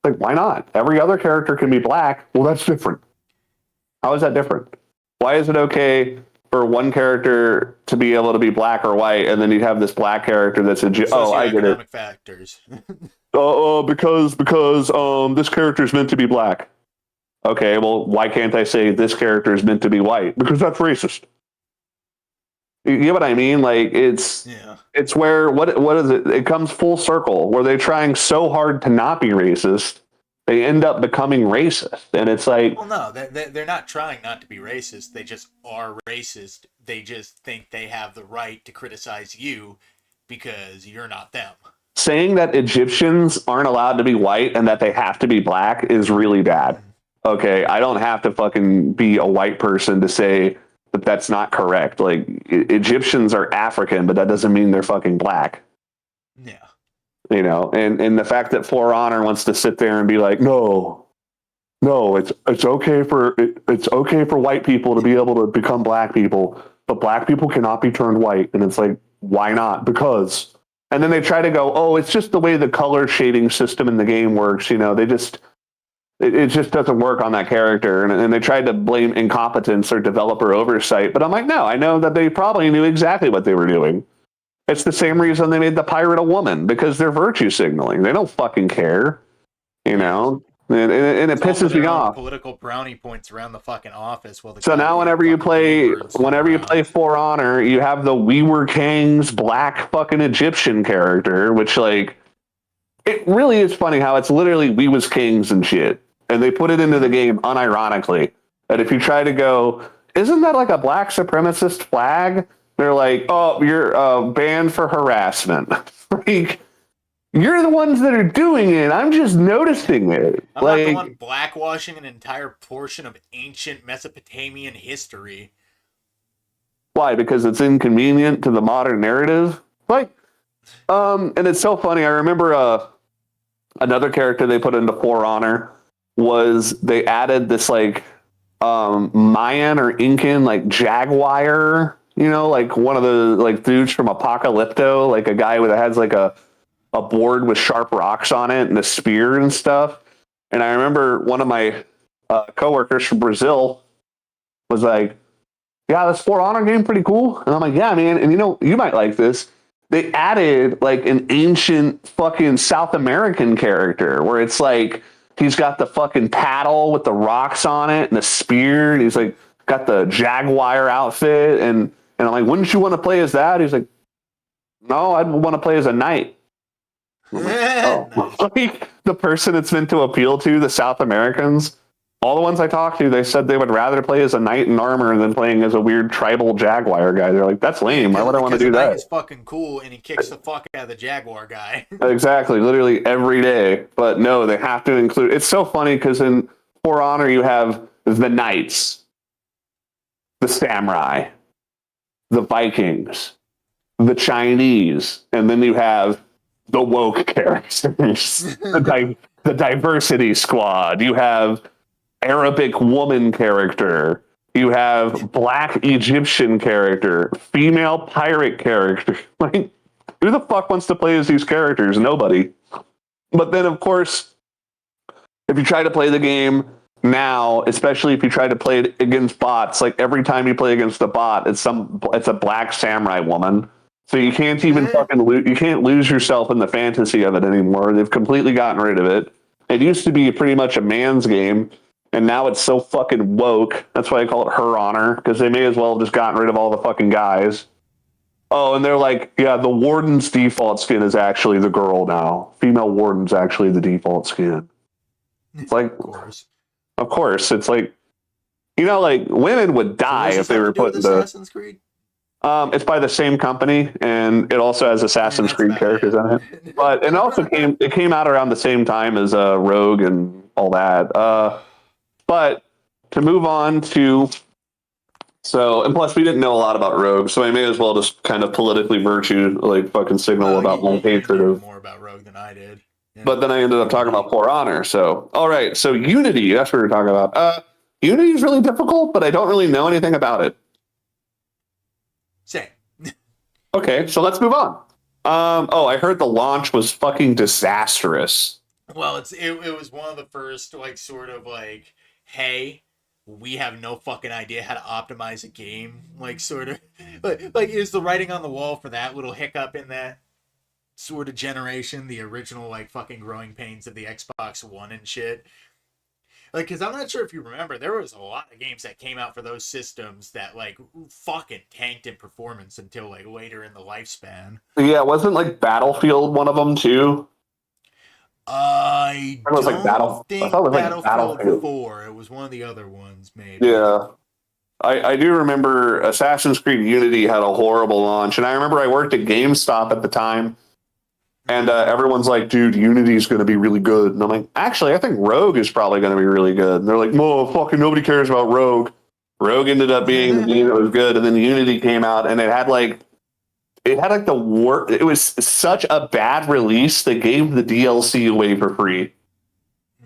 Like, why not? Every other character can be black. Well, that's different. How is that different? Why is it okay for one character to be able to be black or white, and then you have this black character that's I get it. Factors. Because this character is meant to be black. Okay, well, why can't I say this character is meant to be white? Because that's racist. You get what I mean? Like it's where what is it? It comes full circle where they're trying so hard to not be racist, they end up becoming racist, and it's like, well, no, they're not trying not to be racist. They just are racist. They just think they have the right to criticize you because you're not them. Saying that Egyptians aren't allowed to be white and that they have to be black is really bad. Okay, I don't have to fucking be a white person to say that that's not correct. Like, Egyptians are African, but that doesn't mean they're fucking black. Yeah. You know, and the fact that For Honor wants to sit there and be like, no, it's okay for white people to be able to become black people, but black people cannot be turned white. And it's like, why not? Because, and then they try to go, oh, it's just the way the color shading system in the game works. You know, it just doesn't work on that character. And they tried to blame incompetence or developer oversight. But I'm like, no, I know that they probably knew exactly what they were doing. It's the same reason they made the pirate a woman, because they're virtue signaling. They don't fucking care, you know? And it pisses me off. Political brownie points around the fucking office. So now whenever you play For Honor, you have the We Were Kings black fucking Egyptian character, which, like, it really is funny how it's literally We Was Kings and shit. And they put it into the game unironically. And if you try to go, isn't that like a black supremacist flag? They're like, oh, you're banned for harassment. Like, you're the ones that are doing it. I'm just noticing it. I'm not the one blackwashing an entire portion of ancient Mesopotamian history. Why? Because it's inconvenient to the modern narrative? Like, and it's so funny. I remember another character they put into For Honor was they added this, like, Mayan or Incan, like, jaguar. You know, like one of the like dudes from Apocalypto, like a guy that has like a board with sharp rocks on it and a spear and stuff. And I remember one of my coworkers from Brazil was like, yeah, this For Honor game pretty cool. And I'm like, yeah, man. And you know, you might like this. They added like an ancient fucking South American character where it's like he's got the fucking paddle with the rocks on it and the spear. And he's like got the jaguar outfit. And I'm like, wouldn't you want to play as that? He's like, no, I'd want to play as a knight. Like, oh. Like, the person it's meant to appeal to, the South Americans, all the ones I talked to, they said they would rather play as a knight in armor than playing as a weird tribal jaguar guy. They're like, that's lame. Why would I want to do that? He's fucking cool, and he kicks the fuck out of the jaguar guy. Exactly, literally every day. But no, they have to include. It's so funny because in For Honor you have the knights. the samurai, the Vikings, the Chinese, and then you have the woke characters, the diversity squad. You have Arabic woman character. You have black Egyptian character, female pirate character. Like, who the fuck wants to play as these characters? Nobody. But then, of course, if you try to play the game now, especially if you try to play it against bots, like every time you play against a bot, it's a black samurai woman. So you can't even you can't lose yourself in the fantasy of it anymore. They've completely gotten rid of it. It used to be pretty much a man's game, and now it's so fucking woke. That's why I call it Her Honor, because they may as well have just gotten rid of all the fucking guys. Oh, and they're like, yeah, the warden's default skin is actually the girl now. Female warden's actually the default skin. It's like, of course, it's like, like women would die if they were put into Assassin's Creed. It's by the same company, and it also has Assassin's Creed characters in it. But it also came out around the same time as Rogue and all that. But to move on to, and plus we didn't know a lot about Rogue, so I may as well just kind of politically fucking signal about my hatred of. More about Rogue than I did. Yeah. But then I ended up talking about For Honor. So all right, so Unity, that's what we're talking about. Unity is really difficult, but I don't really know anything about it. Same. Okay, so let's move on. I heard the launch was fucking disastrous. Well, it was one of the first, hey, we have no fucking idea how to optimize a game. Is the writing on the wall for that little hiccup in that sort of generation, the original, fucking growing pains of the Xbox One and shit. Because I'm not sure if you remember, there was a lot of games that came out for those systems that, fucking tanked in performance until, later in the lifespan. Yeah, wasn't, Battlefield one of them, too? I thought it was Battlefield 4. It was one of the other ones, maybe. Yeah. I do remember Assassin's Creed Unity had a horrible launch, and I remember I worked at GameStop at the time, and everyone's like, dude, Unity's going to be really good. And I'm like, actually, I think Rogue is probably going to be really good. And they're like, no, fucking nobody cares about Rogue. Rogue ended up being the game that was good, and then Unity came out, and it had the worst. It was such a bad release. They gave the DLC away for free.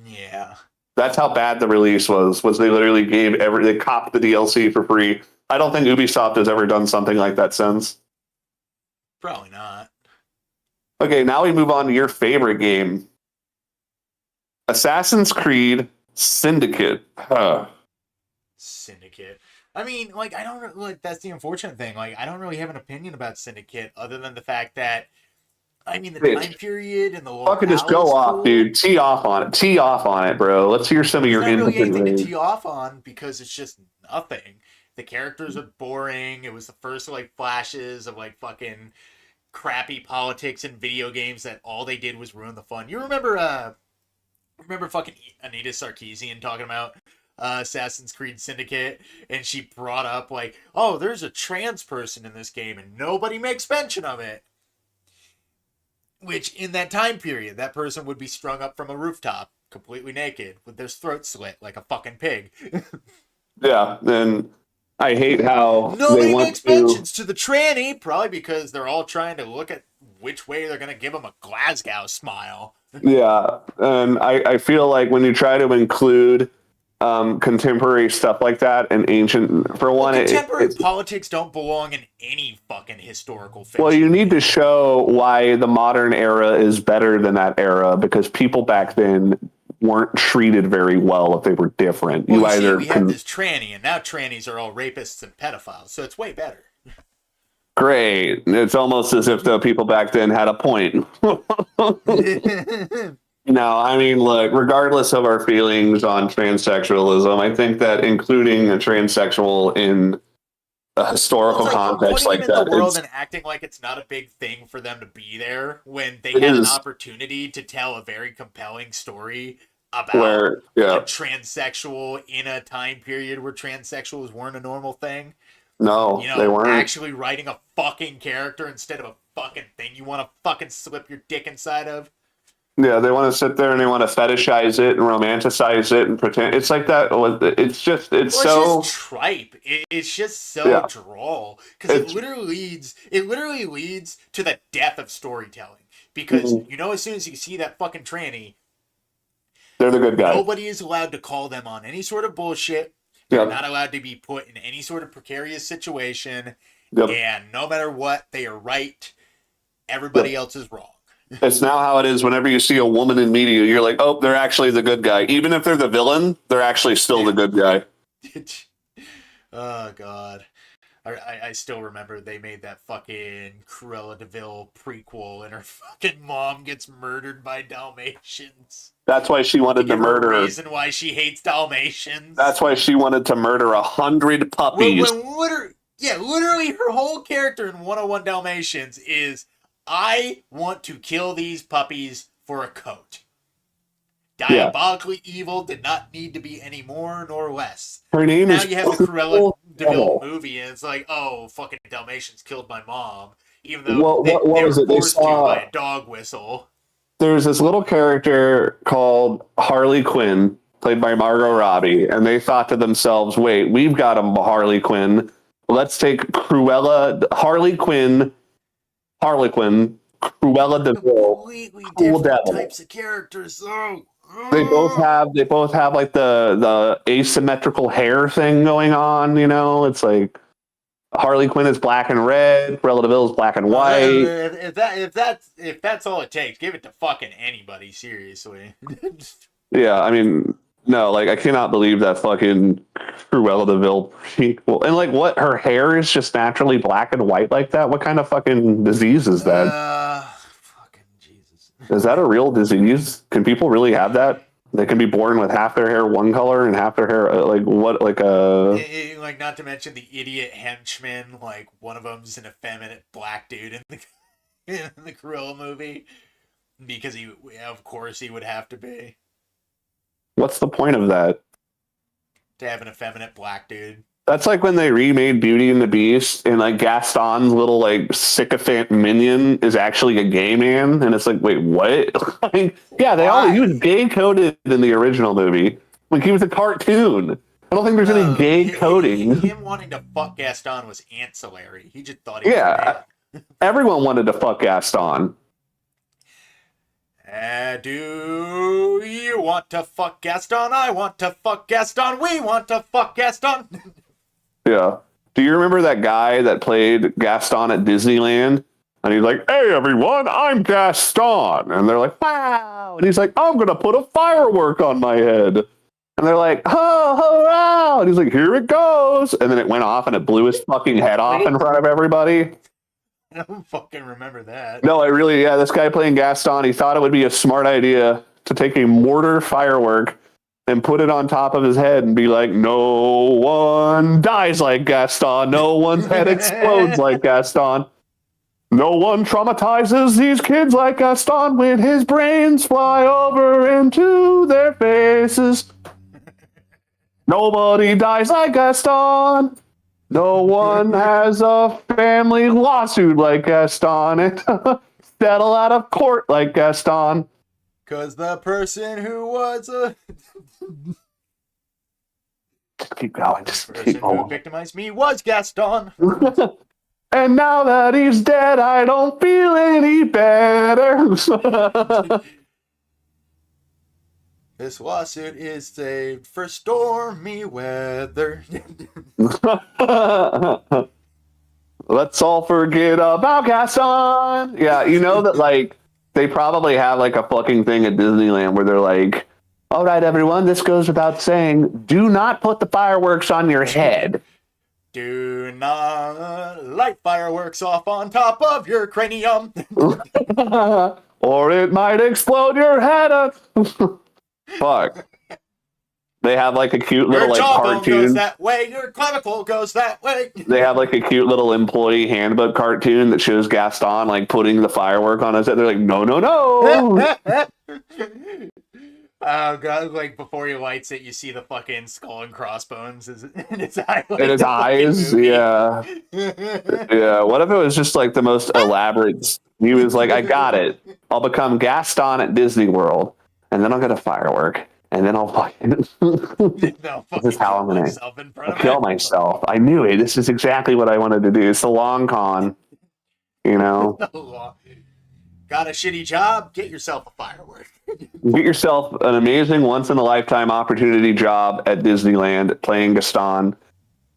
Yeah, that's how bad the release was. They literally they copped the DLC for free. I don't think Ubisoft has ever done something like that since. Probably not. Okay, now we move on to your favorite game, Assassin's Creed Syndicate. Syndicate. I mean, I don't that's the unfortunate thing. I don't really have an opinion about Syndicate other than the fact that, the time period and the locale. Fucking just go off, cool. Dude. Tee off on it, bro. Let's hear some of your input. There's not really anything to tee off on because it's just nothing. The characters are boring. It was the first flashes of fucking crappy politics in video games that all they did was ruin the fun. You remember fucking Anita Sarkeesian talking about Assassin's Creed Syndicate, and she brought up there's a trans person in this game and nobody makes mention of it, which in that time period that person would be strung up from a rooftop completely naked with their throat slit like a fucking pig. Yeah, and I hate how nobody makes mentions to the tranny, probably because they're all trying to look at which way they're gonna give them a Glasgow smile. Yeah, and I feel like when you try to include contemporary stuff like that and ancient, for one, contemporary politics don't belong in any fucking historical fiction. Well, you need to show why the modern era is better than that era, because people back then weren't treated very well if they were different. Well, we have this tranny, and now trannies are all rapists and pedophiles, so it's way better. Great. It's almost as if the people back then had a point. No, look, regardless of our feelings on transsexualism, I think that including a transsexual in a historical context like that, the world and acting like it's not a big thing for them to be there when they had an opportunity to tell a very compelling story about a transsexual in a time period where transsexuals weren't a normal thing. No, they weren't. Actually writing a fucking character instead of a fucking thing you want to fucking slip your dick inside of. Yeah, they want to sit there and they want to fetishize it and romanticize it and pretend it's like that. It's Well, it's so just tripe. It's just so yeah. droll because It's it literally leads to the death of storytelling. Because mhm. you know, as soon as you see that fucking tranny, They're the good guy. nobody is allowed to call them on any sort of bullshit. They're Yep. not allowed to be put in any sort of precarious situation, Yep. and no matter what, they are right. Everybody Yep. else is wrong. It's now how it is whenever you see a woman in media, you're like, oh, they're actually the good guy. Even if they're the villain, they're actually still the Yeah. good guy. Oh god. I still remember they made that fucking Cruella DeVille prequel and her fucking mom gets murdered by Dalmatians. That's why she To wanted to give her a murder. reason why she hates Dalmatians. That's why she wanted to murder 100 puppies. Literally her whole character in 101 Dalmatians is I want to kill these puppies for a coat. Yeah. Diabolically evil did not need to be any more nor less. Her name Now is you have the Cruella DeVille Devil. movie, and it's like, oh, fucking Dalmatians killed my mom, even though What they was were it? They forced to by saw a dog whistle. there's this little character called Harley Quinn, played by Margot Robbie, and they thought to themselves, wait, we've got a Harley Quinn. Let's take Cruella DeVille, Completely Cool different Devil. types of characters, though. They both have like the asymmetrical hair thing going on, you know? It's like Harley Quinn is black and red, Cruella DeVille is black and white. If that's all it takes, give it to fucking anybody. Seriously. Yeah, I mean, no, like I cannot believe that fucking Cruella DeVille prequel. And like, what? Her hair is just naturally black and white like that. What kind of fucking disease is that? Fucking Jesus. Is that a real disease? Can people really have that? They can be born with half their hair one color and half their hair like what? Like Like, not to mention the idiot henchman. Like, one of them's an effeminate black dude in the Cruella movie, because of course, he would have to be what's the point of that? to have an effeminate black dude. That's like when they remade Beauty and the Beast, and like Gaston's little like sycophant minion is actually a gay man, and it's like, wait, what? Like, yeah, he was gay coded in the original movie. Like he was a cartoon. I don't think there's any gay coding. Him wanting to fuck Gaston was ancillary. He just thought he was Yeah, everyone wanted to fuck Gaston. Do you want to fuck Gaston? I want to fuck Gaston. We want to fuck Gaston. Yeah. Do you remember that guy that played Gaston at Disneyland? And he's like, hey, everyone, I'm Gaston. And they're like, wow. And he's like, I'm going to put a firework on my head. And they're like, ho, hurrah. And he's like, here it goes. And then it went off and it blew his fucking head off in front of everybody. I don't fucking remember that. No, this guy playing Gaston, he thought it would be a smart idea to take a mortar firework and put it on top of his head and be like, no one dies like Gaston. No one's head explodes like Gaston. No one traumatizes these kids like Gaston when his brains fly over into their faces. Nobody dies like Gaston. No one has a family lawsuit like Gaston and settle out of court like Gaston. Because the person who was a... Keep going. Just keep who going. victimized me was Gaston. And now that he's dead, I don't feel any better. This lawsuit is saved for stormy weather. Let's all forget about Gaston. Yeah, you know that like they probably have like a fucking thing at Disneyland where they're like, all right, everyone, this goes without saying, do not put the fireworks on your head. Do not light fireworks off on top of your cranium. Or it might explode your head. Fuck. They have like a cute little Your like jawbone cartoon. goes that way. Your clavicle goes that way. They have like a cute little employee handbook cartoon that shows Gaston like putting the firework on his head. They're like, no, no, no. Oh god! Like before he lights it, you see the fucking skull and crossbones in his eye. Like In his the fucking eyes, movie. yeah. Yeah, what if it was just like the most elaborate? He was like, I got it. I'll become Gaston at Disney World, and then I'll get a firework, and then I'll fucking. No, This is how I'm gonna myself in front of kill it. myself. I knew it. This is exactly what I wanted to do. It's the long con, you know. Got a shitty job? Get yourself a firework. Get yourself an amazing once in a lifetime opportunity job at Disneyland playing Gaston,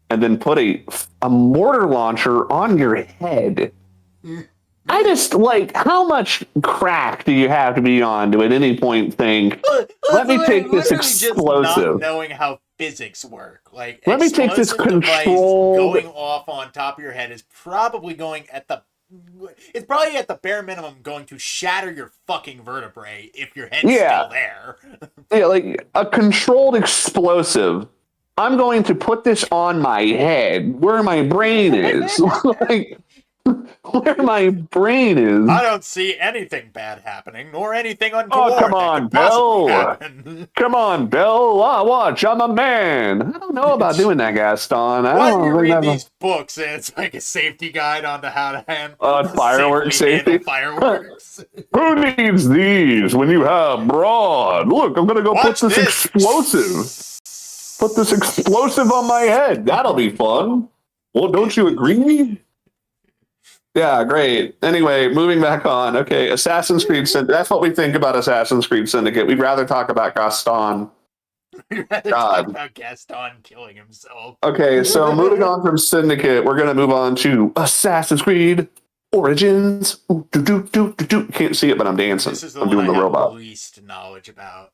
and then put a mortar launcher on your head. I just like, how much crack do you have to be on to at any point think, let me take this explosive? Just not knowing how physics work. Like, let me take this control. Going off on top of your head is probably going at the. It's probably at the bare minimum going to shatter your fucking vertebrae if your head's still there. Yeah, like a controlled explosive. I'm going to put this on my head where my brain is. Like, where my brain is. I don't see anything bad happening, nor anything untoward. Oh, come on, Bill. Come on, Bill. Watch, I'm a man. I don't know about doing that, Gaston. Why do you read these books and it's like a safety guide on how to handle fireworks safety? Fireworks. Who needs these when you have broad? Look, I'm going to go put this explosive. Put this explosive on my head. That'll be fun. Well, don't you agree? Yeah, great. Anyway, moving back on. Okay, Assassin's Creed Syndicate. That's what we think about Assassin's Creed Syndicate. We'd rather talk about Gaston. We'd rather talk about Gaston killing himself. Okay, so moving on from Syndicate, we're going to move on to Assassin's Creed Origins. Ooh, can't see it, but I'm dancing. This is the I'm one doing I the have robot. least knowledge about.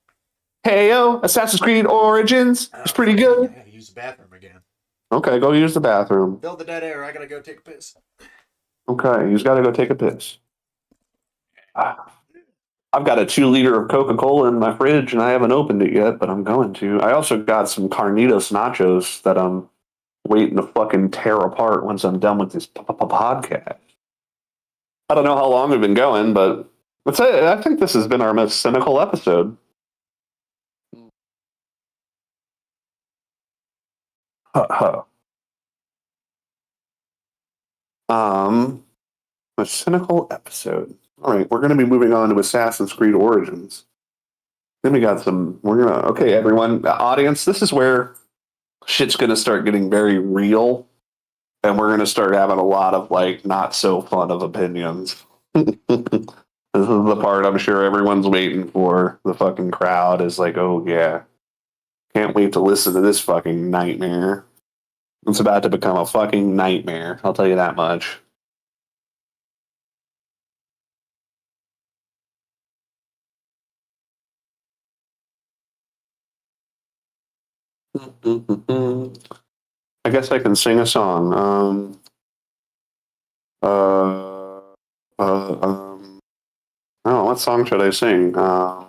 Hey, yo, Assassin's Creed Origins. It's pretty good. I gotta use the bathroom again. Okay, go use the bathroom. Fill the dead air. I gotta go take a piss. Okay, he's got to go take a piss. I've got a 2-liter of Coca-Cola in my fridge, and I haven't opened it yet, but I'm going to. I also got some Carnitas nachos that I'm waiting to fucking tear apart once I'm done with this podcast. I don't know how long we've been going, but I think this has been our most cynical episode. A cynical episode. All right, we're going to be moving on to Assassin's Creed Origins. Then we got okay, everyone, audience, this is where shit's going to start getting very real, and we're going to start having a lot of, like, not so fun of opinions. This is the part I'm sure everyone's waiting for. The fucking crowd is like, oh, yeah. Can't wait to listen to this fucking nightmare. It's about to become a fucking nightmare. I'll tell you that much. I guess I can sing a song. Oh, what song should I sing? I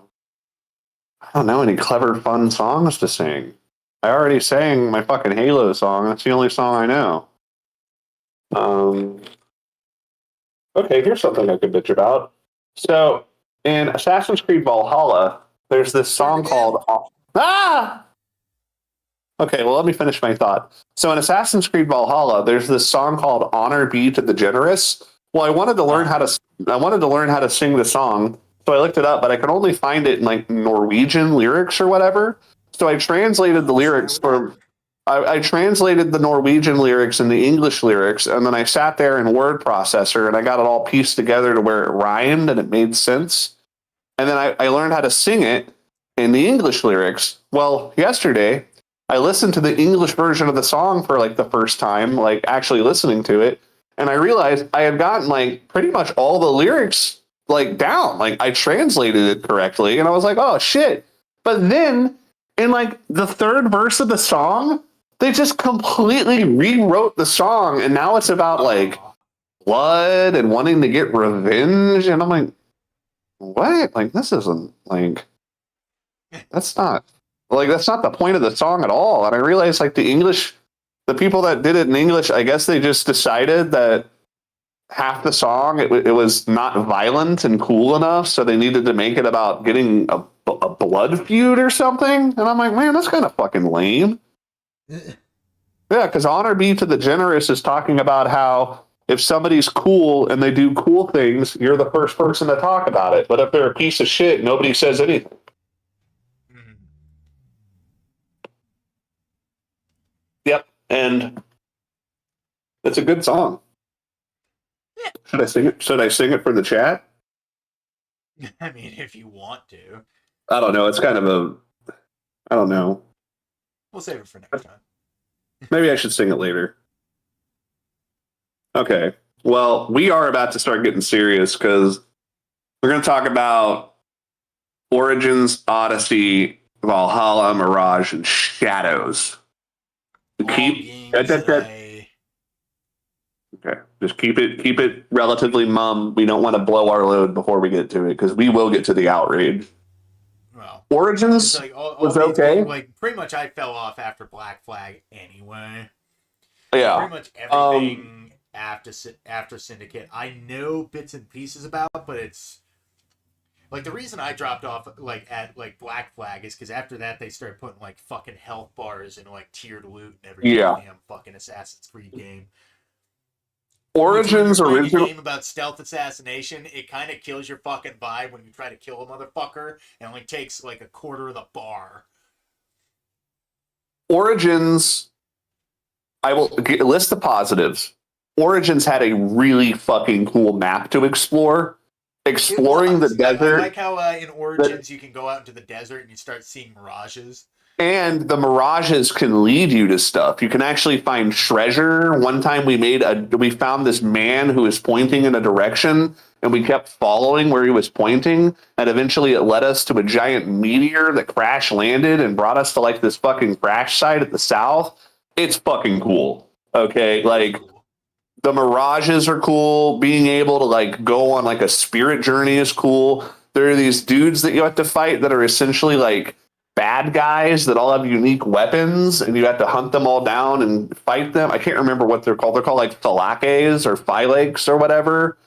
don't know any clever, fun songs to sing. I already sang my fucking Halo song. That's the only song I know. Okay, here's something I could bitch about. So, in Assassin's Creed Valhalla, there's this song called... Okay, well, let me finish my thought. So in Assassin's Creed Valhalla, there's this song called "Honor Be to the Generous." Well, I wanted to learn how to sing the song, so I looked it up, but I could only find it in like Norwegian lyrics or whatever. So I translated the lyrics I translated the Norwegian lyrics and the English lyrics, and then I sat there in word processor and I got it all pieced together to where it rhymed and it made sense. And then I learned how to sing it in the English lyrics. Well, yesterday I listened to the English version of the song for like the first time, like actually listening to it. And I realized I had gotten like pretty much all the lyrics like down. Like I translated it correctly. And I was like, oh shit. But then in like the third verse of the song, they just completely rewrote the song. And now it's about like blood and wanting to get revenge. And I'm like, what? Like, this isn't like, that's not the point of the song at all. And I realized like the people that did it in English, I guess they just decided that half the song, it was not violent and cool enough. So they needed to make it about getting a blood feud or something. And I'm like, man, that's kind of fucking lame. Yeah, because Honor Be to the Generous is talking about how if somebody's cool and they do cool things, you're the first person to talk about it. But if they're a piece of shit, nobody says anything. Yep, and it's a good song. Yeah. Should I sing it? Should I sing it for the chat? I mean, if you want to. I don't know. It's kind of I don't know. We'll save it for next time. Maybe I should sing it later. Okay. Well, we are about to start getting serious because we're going to talk about Origins, Odyssey, Valhalla, Mirage, and Shadows. Okay. Just keep it relatively mum. We don't want to blow our load before we get to it because we will get to the outrage. Well, Origins was okay. Like pretty much, I fell off after Black Flag anyway. Yeah. Pretty much everything after Syndicate, I know bits and pieces about, but it's like the reason I dropped off like at like Black Flag is because after that they started putting like fucking health bars and like tiered loot and every damn fucking Assassin's Creed game. Origins original game about stealth assassination, it kind of kills your fucking vibe when you try to kill a motherfucker. It only takes like a quarter of the bar. Origins, I will list the positives. Origins had a really fucking cool map to explore. Exploring the desert. I like how in Origins you can go out into the desert and you start seeing mirages. And the mirages can lead you to stuff. You can actually find treasure. One time we found this man who was pointing in a direction, and we kept following where he was pointing, and eventually it led us to a giant meteor that crash landed and brought us to like this fucking crash site at the south. It's fucking cool. Okay, like the mirages are cool. Being able to like go on like a spirit journey is cool. There are these dudes that you have to fight that are essentially like bad guys that all have unique weapons, and you have to hunt them all down and fight them. I can't remember what they're called. They're called like Thalakes or Phylakes or whatever.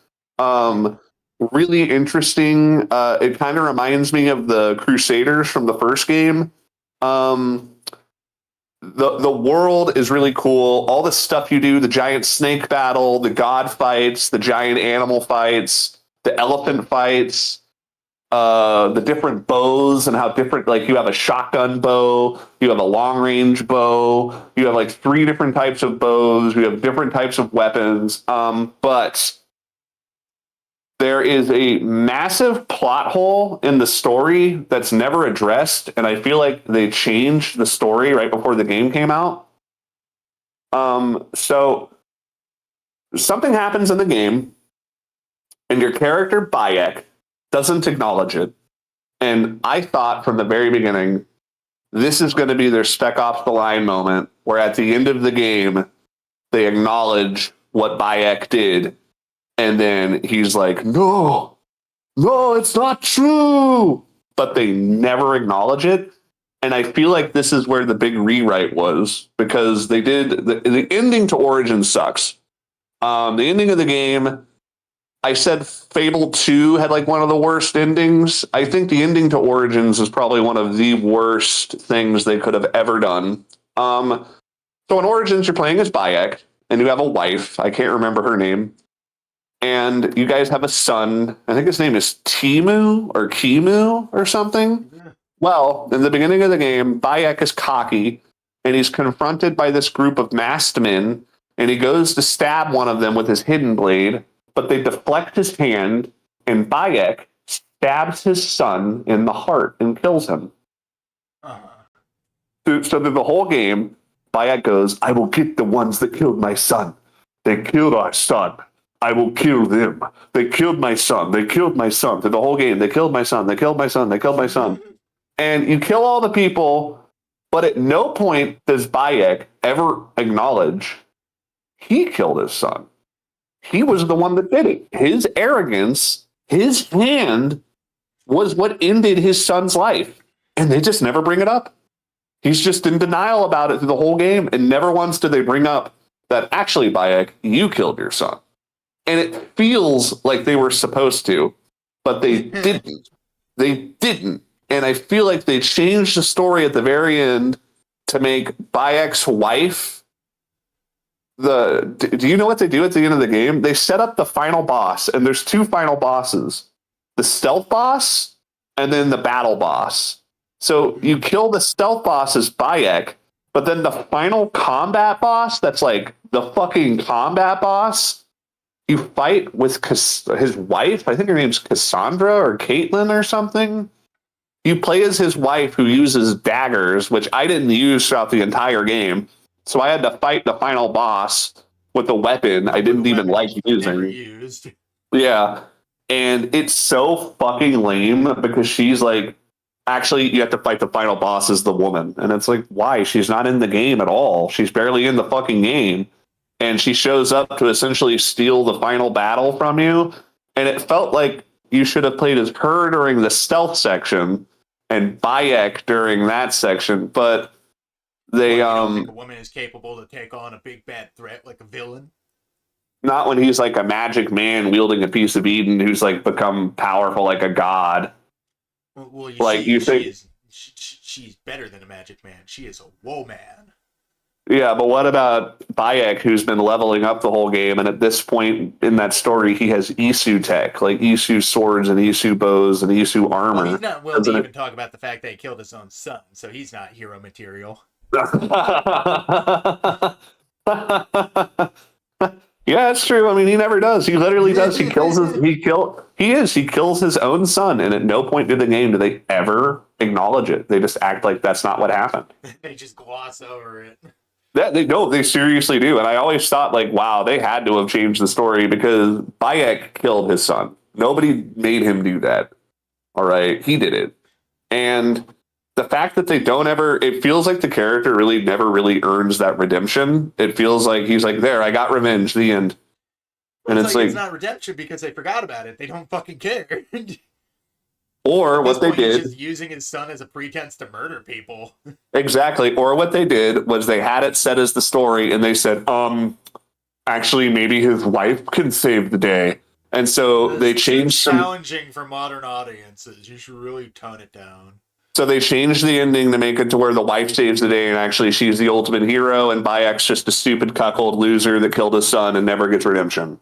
Really interesting. It kind of reminds me of the Crusaders from the first game. The world is really cool. All the stuff you do, the giant snake battle, the god fights, the giant animal fights, the elephant fights, the different bows and how different, like you have a shotgun bow, you have a long range bow, you have like 3 different types of bows, you have different types of weapons. But there is a massive plot hole in the story that's never addressed, and I feel like they changed the story right before the game came out. So something happens in the game, and your character Bayek doesn't acknowledge it. And I thought from the very beginning, this is going to be their Spec Ops The Line moment, where at the end of the game, they acknowledge what Bayek did. And then he's like, no, it's not true. But they never acknowledge it. And I feel like this is where the big rewrite was, because they did the ending to Origin sucks. The ending of the game, I said Fable 2 had like one of the worst endings. I think the ending to Origins is probably one of the worst things they could have ever done. So in Origins, you're playing as Bayek, and you have a wife. I can't remember her name. And you guys have a son. I think his name is Timu or Kimu or something. Yeah. Well, in the beginning of the game, Bayek is cocky, and he's confronted by this group of masked men, and he goes to stab one of them with his hidden blade, but they deflect his hand, and Bayek stabs his son in the heart and kills him. So through the whole game, Bayek goes, I will get the ones that killed my son. They killed our son. I will kill them. They killed my son. They killed my son. Through the whole game, they killed my son. They killed my son. They killed my son. And you kill all the people, but at no point does Bayek ever acknowledge he killed his son. He was the one that did it. His arrogance, his hand, was what ended his son's life. And they just never bring it up. He's just in denial about it through the whole game. And never once do they bring up that, actually, Bayek, you killed your son. And it feels like they were supposed to, but they didn't. They didn't. And I feel like they changed the story at the very end to make Bayek's wife do you know what they do at the end of the game? They set up the final boss, and there's two final bosses: the stealth boss and then the battle boss. So you kill the stealth boss as Bayek, but then the final combat boss, that's like the fucking combat boss, you fight with his wife. I think her name's Cassandra or Caitlin or something. You play as his wife, who uses daggers, which I didn't use throughout the entire game. So I had to fight the final boss with a weapon I didn't even like using. Yeah. And it's so fucking lame because she's like, actually, you have to fight the final boss as the woman. And it's like, why? She's not in the game at all. She's barely in the fucking game. And she shows up to essentially steal the final battle from you. And it felt like you should have played as her during the stealth section and Bayek during that section. But they don't think a woman is capable to take on a big bad threat like a villain. Not when he's like a magic man wielding a piece of Eden who's like become powerful like a god. Well, you think she's better than a magic man. She is a woe man. Yeah, but what about Bayek, who's been leveling up the whole game, and at this point in that story, he has Isu tech, like Isu swords and Isu bows and Isu armor. Well, he's not willing to even talk about the fact that he killed his own son, so he's not hero material. Yeah, that's true. I mean, he never does. He literally does. He kills his own son, and at no point in the game do they ever acknowledge it. They just act like that's not what happened. They just gloss over it. They seriously do. And I always thought, like, wow, they had to have changed the story because Bayek killed his son. Nobody made him do that. All right, he did it. And the fact that they don't ever, it feels like the character really never really earns that redemption. It feels like he's like, there, I got revenge, the end. And it's like, it's not redemption because they forgot about it. They don't fucking care. Or what they did, he's just using his son as a pretense to murder people. Exactly. Or what they did was they had it set as the story, and they said, actually, maybe his wife can save the day. And so they changed some. Challenging for modern audiences. You should really tone it down. So they changed the ending to make it to where the wife saves the day, and actually she's the ultimate hero, and Bayek's just a stupid cuckold loser that killed his son and never gets redemption.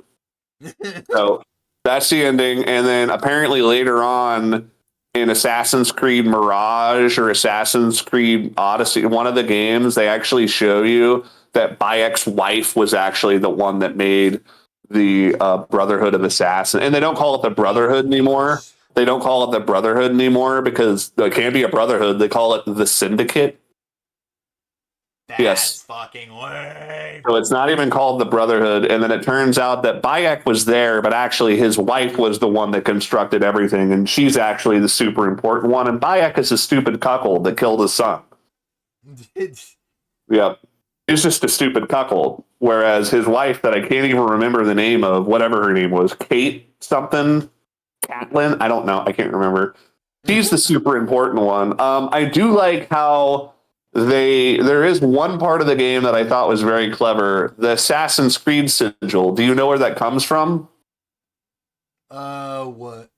So that's the ending. And then apparently later on in Assassin's Creed Mirage or Assassin's Creed Odyssey, one of the games, they actually show you that Bayek's wife was actually the one that made the Brotherhood of Assassins. And they don't call it the Brotherhood anymore. They don't call it the Brotherhood anymore because it can't be a Brotherhood. They call it the Syndicate. That's fucking lame. So it's not even called the Brotherhood. And then it turns out that Bayek was there, but actually his wife was the one that constructed everything. And she's actually the super important one. And Bayek is a stupid cuckold that killed his son. Yep. He's just a stupid cuckold. Whereas his wife, that I can't even remember the name of, whatever her name was, Kate something, Catelyn, I don't know. I can't remember. She's the super important one. I do like how there is one part of the game that I thought was very clever. The Assassin's Creed sigil. Do you know where that comes from? What?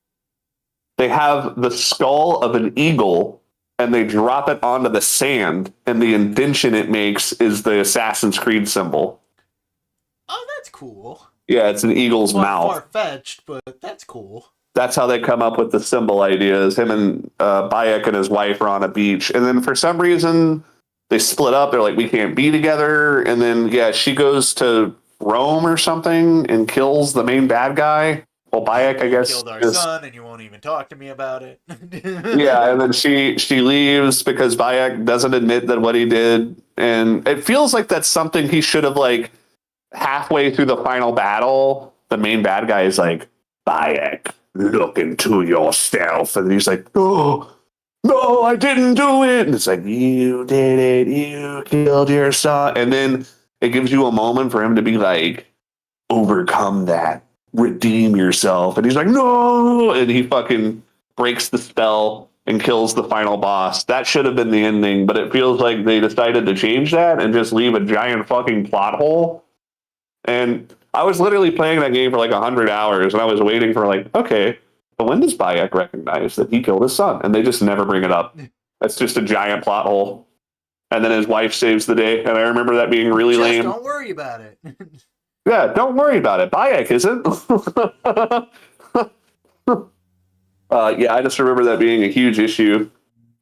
They have the skull of an eagle and they drop it onto the sand, and the indention it makes is the Assassin's Creed symbol. Oh, that's cool. Yeah, it's an eagle's mouth. Far-fetched, but that's cool. That's how they come up with the symbol ideas. Him and Bayek and his wife are on a beach. And then for some reason, they split up. They're like, we can't be together. And then, yeah, she goes to Rome or something and kills the main bad guy. Well, Bayek, I guess, killed our son, and you won't even talk to me about it. Yeah, and then she leaves because Bayek doesn't admit that what he did. And it feels like that's something he should have, like, halfway through the final battle, the main bad guy is like, Bayek, look into yourself. And he's like, oh, no, I didn't do it. And it's like, you did it. You killed your son. And then it gives you a moment for him to be like, overcome that. Redeem yourself. And he's like, no. And he fucking breaks the spell and kills the final boss. That should have been the ending, but it feels like they decided to change that and just leave a giant fucking plot hole. And I was literally playing that game for like 100 hours, and I was waiting for like, okay, But when does Bayek recognize that he killed his son? And they just never bring it up. That's just a giant plot hole. And then his wife saves the day. And I remember that being really Just lame. don't worry about it. Yeah, don't worry about it. Bayek isn't. Yeah, I just remember that being a huge issue.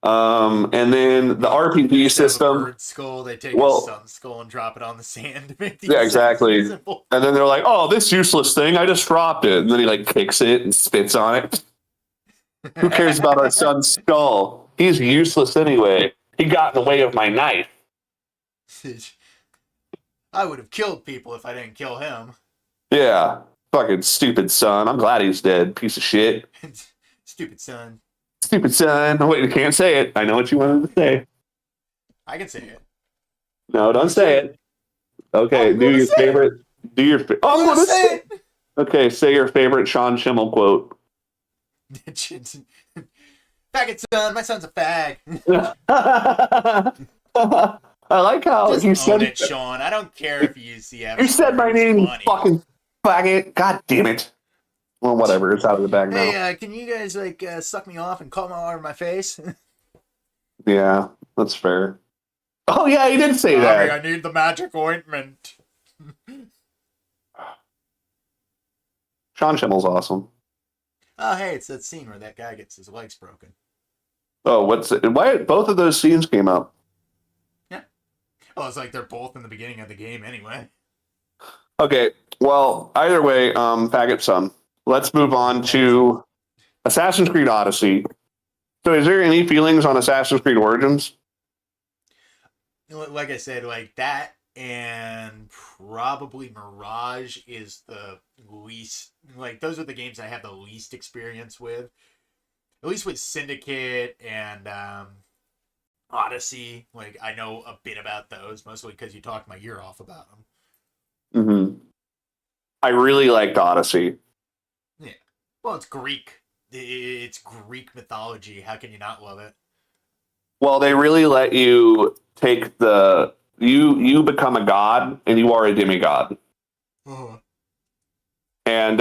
And then the RPG system. Bird skull, they take Well, a sun skull and drop it on the sand to make these yeah, exactly. simple. And then they're like, "Oh, this useless thing! I just dropped it." And then he like kicks it and spits on it. Who cares about our son's skull? He's useless anyway. He got in the way of my knife. I would have killed people if I didn't kill him. Yeah, fucking stupid son. I'm glad he's dead. Piece of shit. Stupid son. Stupid son. Oh, wait, you can't say it. I know what you wanted to say. I can say it. No, don't say it. Okay, I'm do gonna your say favorite. Do your. Oh, I'm gonna say it. it. Okay, say your favorite Sean Schimmel quote. Faggot son, my son's a fag. I like how Just he own said it, Sean. I don't care if you use the You said my name, you fucking faggot. God damn it. Well, whatever. It's out of the bag now. Hey, can you guys like suck me off and call me all over my face? Yeah, that's fair. Oh yeah, he did say that. I need the magic ointment. Sean Schimmel's awesome. Oh, hey, it's that scene where that guy gets his legs broken. Oh, why both of those scenes came up? Yeah. Well, it's like they're both in the beginning of the game anyway. Okay, well, either way, faggot son. Let's move on to Assassin's Creed Odyssey. So is there any feelings on Assassin's Creed Origins? Like I said, like that and probably Mirage is the least, like those are the games I have the least experience with. At least with Syndicate and Odyssey, like I know a bit about those, mostly because you talked my ear off about them. Mm-hmm. I really liked Odyssey. Yeah. Well, it's Greek. It's Greek mythology. How can you not love it? Well, they really let you take you become a god and you are a demigod. Uh-huh. And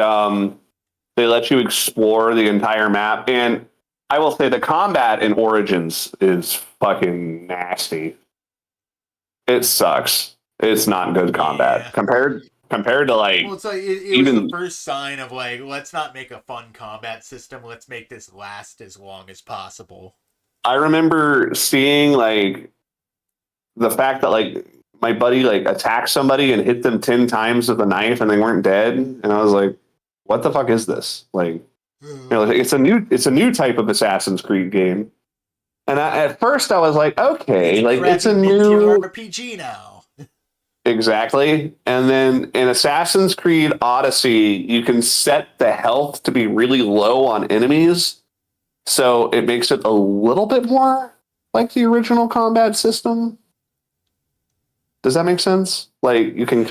they let you explore the entire map. And I will say the combat in Origins is fucking nasty. It sucks. It's not good combat compared to like. Well, it's like it was the first sign of like, let's not make a fun combat system. Let's make this last as long as possible. I remember seeing like the fact that like my buddy like attacked somebody and hit them 10 times with a knife and they weren't dead, and I was like, "What the fuck is this?" Like, you know, it's a new type of Assassin's Creed game. And at first I was like, okay, like it's a new RPG now. Exactly. And then in Assassin's Creed Odyssey, you can set the health to be really low on enemies. So it makes it a little bit more like the original combat system. Does that make sense? Like you can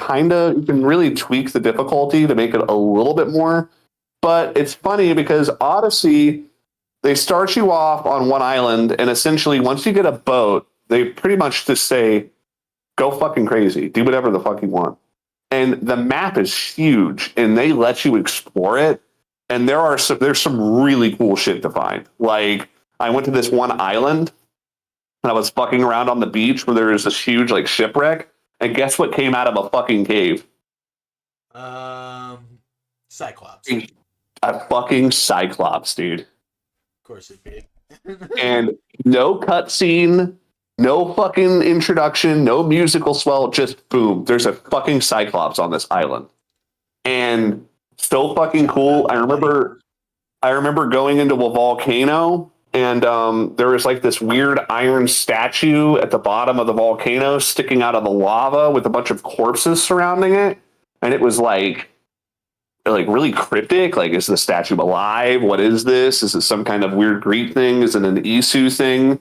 really tweak the difficulty to make it a little bit more. But it's funny because Odyssey, they start you off on one island, and essentially once you get a boat, they pretty much just say, go fucking crazy. Do whatever the fuck you want. And the map is huge, and they let you explore it. And there's some really cool shit to find. Like, I went to this one island, and I was fucking around on the beach where there was this huge, like, shipwreck. And guess what came out of a fucking cave? Cyclops. A fucking Cyclops, dude. Of course it'd be. And no cutscene, no fucking introduction, no musical swell, just boom. There's a fucking Cyclops on this island. And so fucking cool. I remember going into a volcano, and there was like this weird iron statue at the bottom of the volcano sticking out of the lava with a bunch of corpses surrounding it. And it was like really cryptic. Like, is the statue alive? What is this? Is it some kind of weird Greek thing? Is it an Isu thing?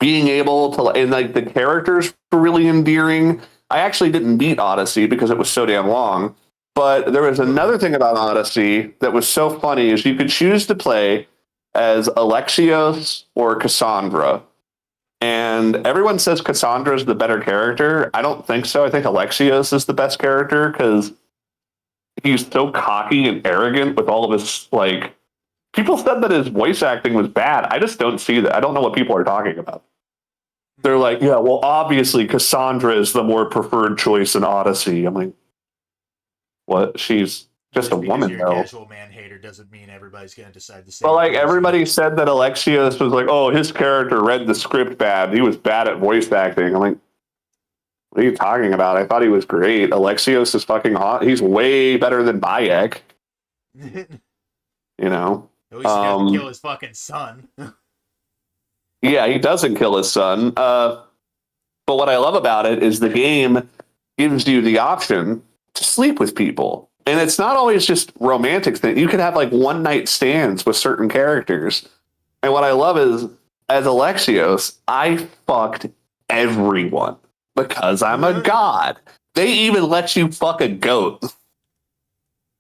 Being able to, and like the characters were really endearing. I actually didn't beat Odyssey because it was so damn long. But there was another thing about Odyssey that was so funny is you could choose to play as Alexios or Cassandra. And everyone says Cassandra is the better character. I don't think so. I think Alexios is the best character because he's so cocky and arrogant with all of his like. People said that his voice acting was bad. I just don't see that. I don't know what people are talking about. They're like, yeah, well, obviously Cassandra is the more preferred choice in Odyssey. I'm like, what? She's just a Because woman, you're a though. casual man hater doesn't mean everybody's going to decide the same. But like thing as everybody you. said that Alexios was like, oh, his character read the script bad. He was bad at voice acting. I'm like, what are you talking about? I thought he was great. Alexios is fucking hot. He's way better than Bayek. You know. At least he doesn't kill his fucking son. Yeah, he doesn't kill his son. But what I love about it is the game gives you the option to sleep with people. And it's not always just romantic things. You can have like one night stands with certain characters. And what I love is, as Alexios, I fucked everyone because I'm a god. They even let you fuck a goat.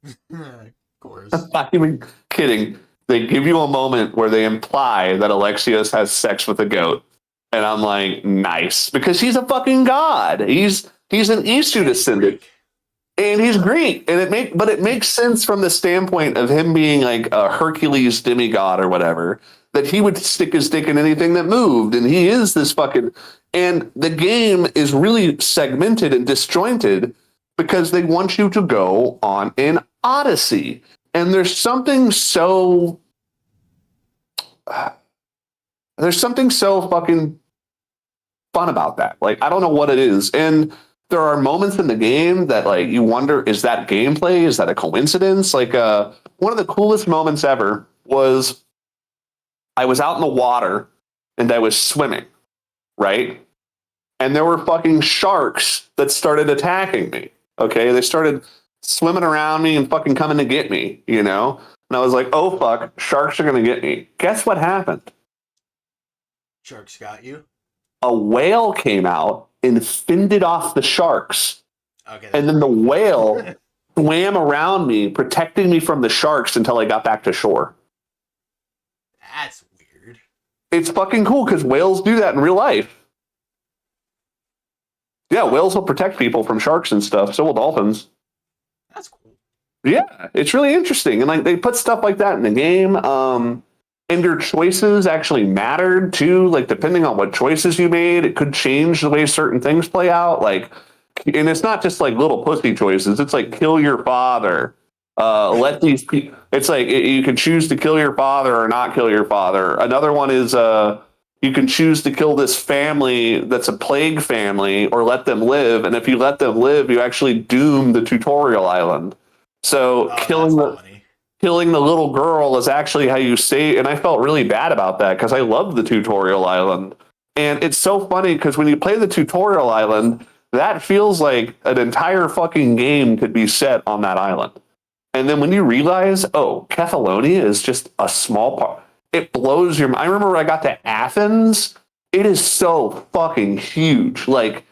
Of course. I'm not even kidding. They give you a moment where they imply that Alexios has sex with a goat. And I'm like, nice. Because he's a fucking god. He's an Isu descendant. And he's Greek. And it makes sense from the standpoint of him being like a Hercules demigod or whatever, that he would stick his dick in anything that moved. And he is this fucking, and the game is really segmented and disjointed because they want you to go on an odyssey. And there's something so fucking fun about that. Like, I don't know what it is. And there are moments in the game that like you wonder, is that gameplay? Is that a coincidence? Like one of the coolest moments ever was I was out in the water and I was swimming, right? And there were fucking sharks that started attacking me. Okay, they started swimming around me and fucking coming to get me, you know? And I was like, oh fuck, sharks are gonna get me. Guess what happened? Sharks got you? A whale came out and fended off the sharks. Okay. And then the whale swam around me, protecting me from the sharks until I got back to shore. That's weird. It's fucking cool because whales do that in real life. Yeah, whales will protect people from sharks and stuff. So will dolphins. That's cool. Yeah, it's really interesting. And like they put stuff like that in the game. And your choices actually mattered too. Like depending on what choices you made, it could change the way certain things play out. Like, and it's not just like little pussy choices. It's like kill your father. Let these people. It's like you can choose to kill your father or not kill your father. Another one is you can choose to kill this family that's a plague family or let them live. And if you let them live, you actually doom the tutorial island. So killing the little girl is actually how you save. And I felt really bad about that because I love the tutorial island. And it's so funny because when you play the tutorial island, that feels like an entire fucking game could be set on that island. And then when you realize, oh, Kefalonia is just a small part, it blows your mind. I remember when I got to Athens, it is so fucking huge. Like,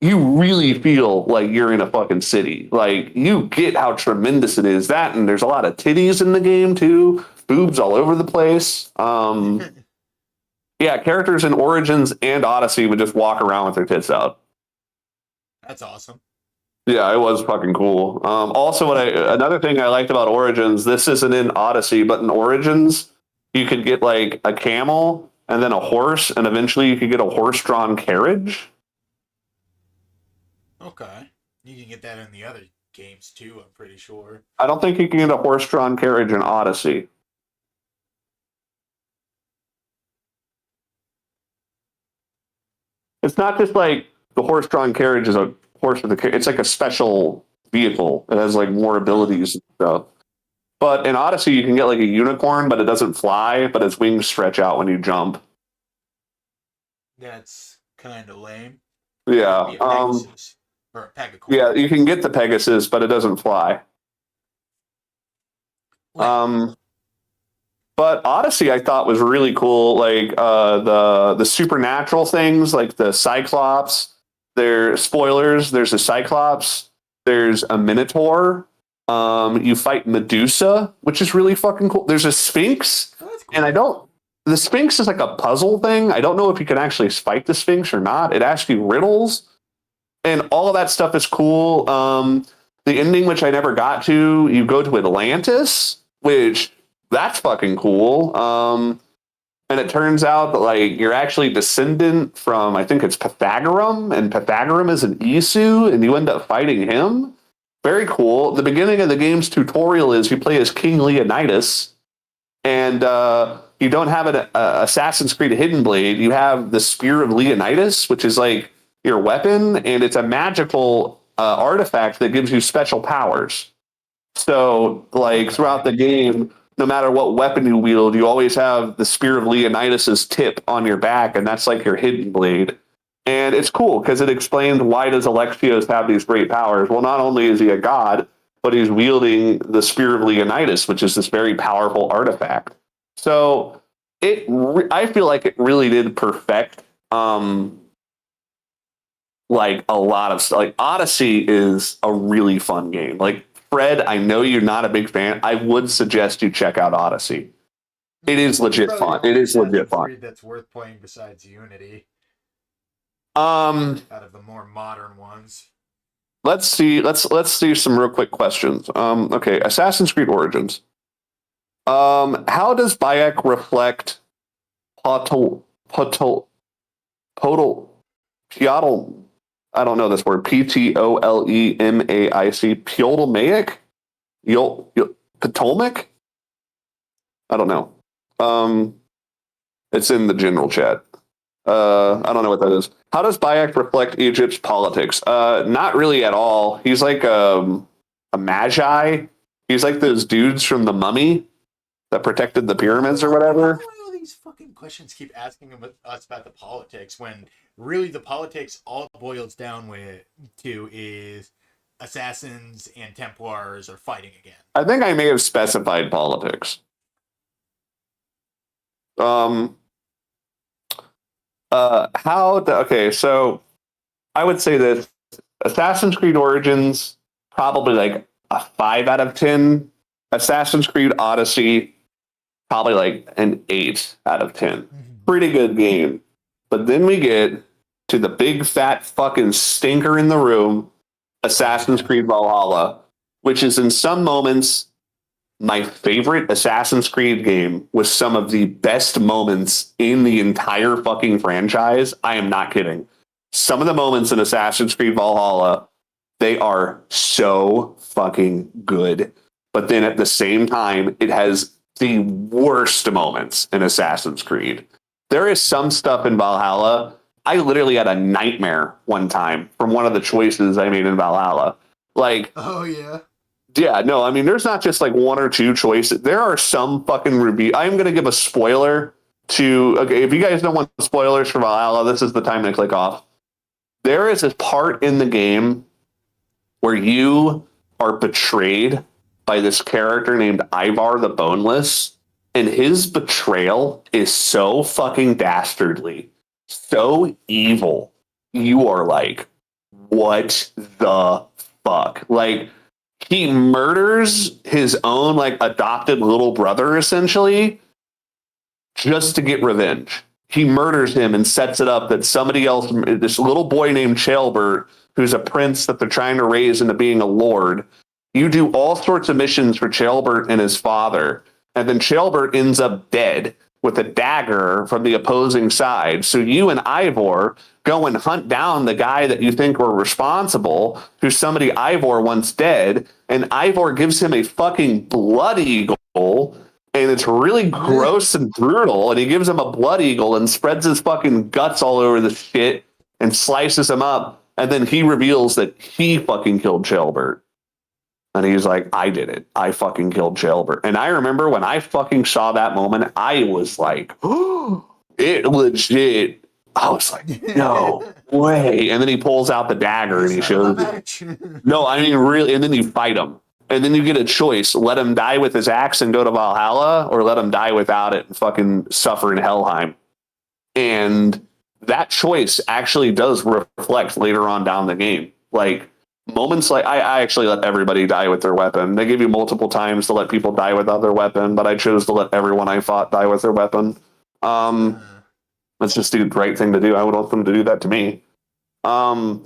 you really feel like you're in a fucking city. Like, you get how tremendous it is. That, and there's a lot of titties in the game, too. Boobs all over the place. Yeah, characters in Origins and Odyssey would just walk around with their tits out. That's awesome. Yeah, it was fucking cool. Also, another thing I liked about Origins, this isn't in Odyssey, but in Origins, you could get like a camel and then a horse, and eventually you could get a horse-drawn carriage. Okay. You can get that in the other games too, I'm pretty sure. I don't think you can get a horse-drawn carriage in Odyssey. It's not just like the horse-drawn carriage is a horse with a carriage. It's like a special vehicle. It has like more abilities and stuff. But in Odyssey, you can get like a unicorn, but it doesn't fly, but its wings stretch out when you jump. That's kind of lame. Yeah. Be a Pegasus, or a Pegacorn. Yeah, you can get the Pegasus, but it doesn't fly. Lame. But Odyssey, I thought was really cool. Like the supernatural things, like the Cyclops. Spoilers. There's a Cyclops. There's a Minotaur. You fight Medusa, which is really fucking cool. There's a Sphinx, Oh, that's cool. and the Sphinx is like a puzzle thing. I don't know if you can actually fight the Sphinx or not. It asks you riddles, and all of that stuff is cool. The ending, which I never got to, you go to Atlantis, which that's fucking cool. And it turns out that like you're actually descendant from, I think it's Pythagoras, and Pythagoras is an Isu, and you end up fighting him. Very cool. The beginning of the game's tutorial is you play as King Leonidas, and you don't have an Assassin's Creed Hidden Blade. You have the Spear of Leonidas, which is like your weapon, and it's a magical artifact that gives you special powers. So, like throughout the game, no matter what weapon you wield, you always have the Spear of Leonidas's tip on your back, and that's like your hidden blade. And it's cool because it explains why does Alexios have these great powers. Well, not only is he a god, but he's wielding the Spear of Leonidas, which is this very powerful artifact. So I feel like it really did perfect like a lot of stuff. Like Odyssey is a really fun game. Like Fred, I know you're not a big fan. I would suggest you check out Odyssey. It is legit fun. It is legit fun. That's worth playing besides Unity. Out of the more modern ones. Let's see. Let's do some real quick questions. Okay, Assassin's Creed Origins. How does Bayek reflect Podol, I don't know this word. Ptolemaic? Potomac? I don't know. It's in the general chat. I don't know what that is. How does Bayek reflect Egypt's politics? Not really at all. He's like a magi. He's like those dudes from The Mummy that protected the pyramids or whatever. Why all these fucking questions keep asking us about the politics when really the politics all it boils down to is assassins and Templars are fighting again. I think I may have specified politics. Okay, so I would say that Assassin's Creed Origins, probably like a 5 out of 10. Assassin's Creed Odyssey, probably like an 8 out of 10. Pretty good game. But then we get to the big fat fucking stinker in the room, Assassin's Creed Valhalla, which is in some moments my favorite Assassin's Creed game with some of the best moments in the entire fucking franchise. I am not kidding. Some of the moments in Assassin's Creed Valhalla, they are so fucking good. But then at the same time, it has the worst moments in Assassin's Creed. There is some stuff in Valhalla. I literally had a nightmare one time from one of the choices I made in Valhalla. Like, oh yeah. Yeah, no, I mean, there's not just like one or two choices. There are some fucking review. I'm going to give a spoiler to, okay, if you guys don't want spoilers for Valhalla, this is the time to click off. There is a part in the game where you are betrayed by this character named Ivar the Boneless, and his betrayal is so fucking dastardly, so evil. You are like, what the fuck? Like, he murders his own like adopted little brother essentially just to get revenge. He murders him and sets it up that somebody else, this little boy named Chalbert, who's a prince that they're trying to raise into being a lord. You do all sorts of missions for Chalbert and his father, and then Chalbert ends up dead with a dagger from the opposing side. So you and Ivor go and hunt down the guy that you think were responsible, who's somebody Ivor wants dead, and Ivor gives him a fucking blood eagle, and it's really gross and brutal, and he gives him a blood eagle and spreads his fucking guts all over the shit and slices him up, and then he reveals that he fucking killed Chalbert. And he's like, I did it. I fucking killed Chalbert. And I remember when I fucking saw that moment, I was like, oh, it legit. I was like, no way. And then he pulls out the dagger and he shows it. No, I mean, really. And then you fight him. And then you get a choice. Let him die with his axe and go to Valhalla, or let him die without it and fucking suffer in Helheim. And that choice actually does reflect later on down the game. Like, moments like I actually let everybody die with their weapon. They give you multiple times to let people die without their weapon, but I chose to let everyone I fought die with their weapon. That's just the right thing to do. I would want them to do that to me. But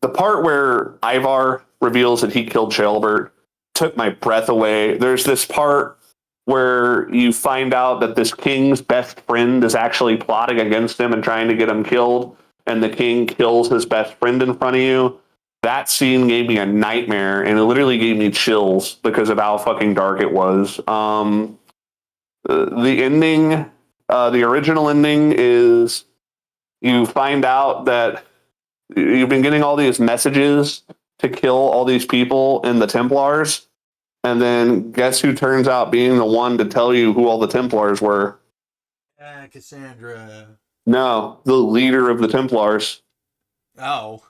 the part where Ivar reveals that he killed Shelbert took my breath away. There's this part where you find out that this king's best friend is actually plotting against him and trying to get him killed, and the king kills his best friend in front of you. That scene gave me a nightmare, and it literally gave me chills because of how fucking dark it was. The ending, the original ending is you find out that you've been getting all these messages to kill all these people in the Templars, and then guess who turns out being the one to tell you who all the Templars were? Cassandra. No, the leader of the Templars. Oh.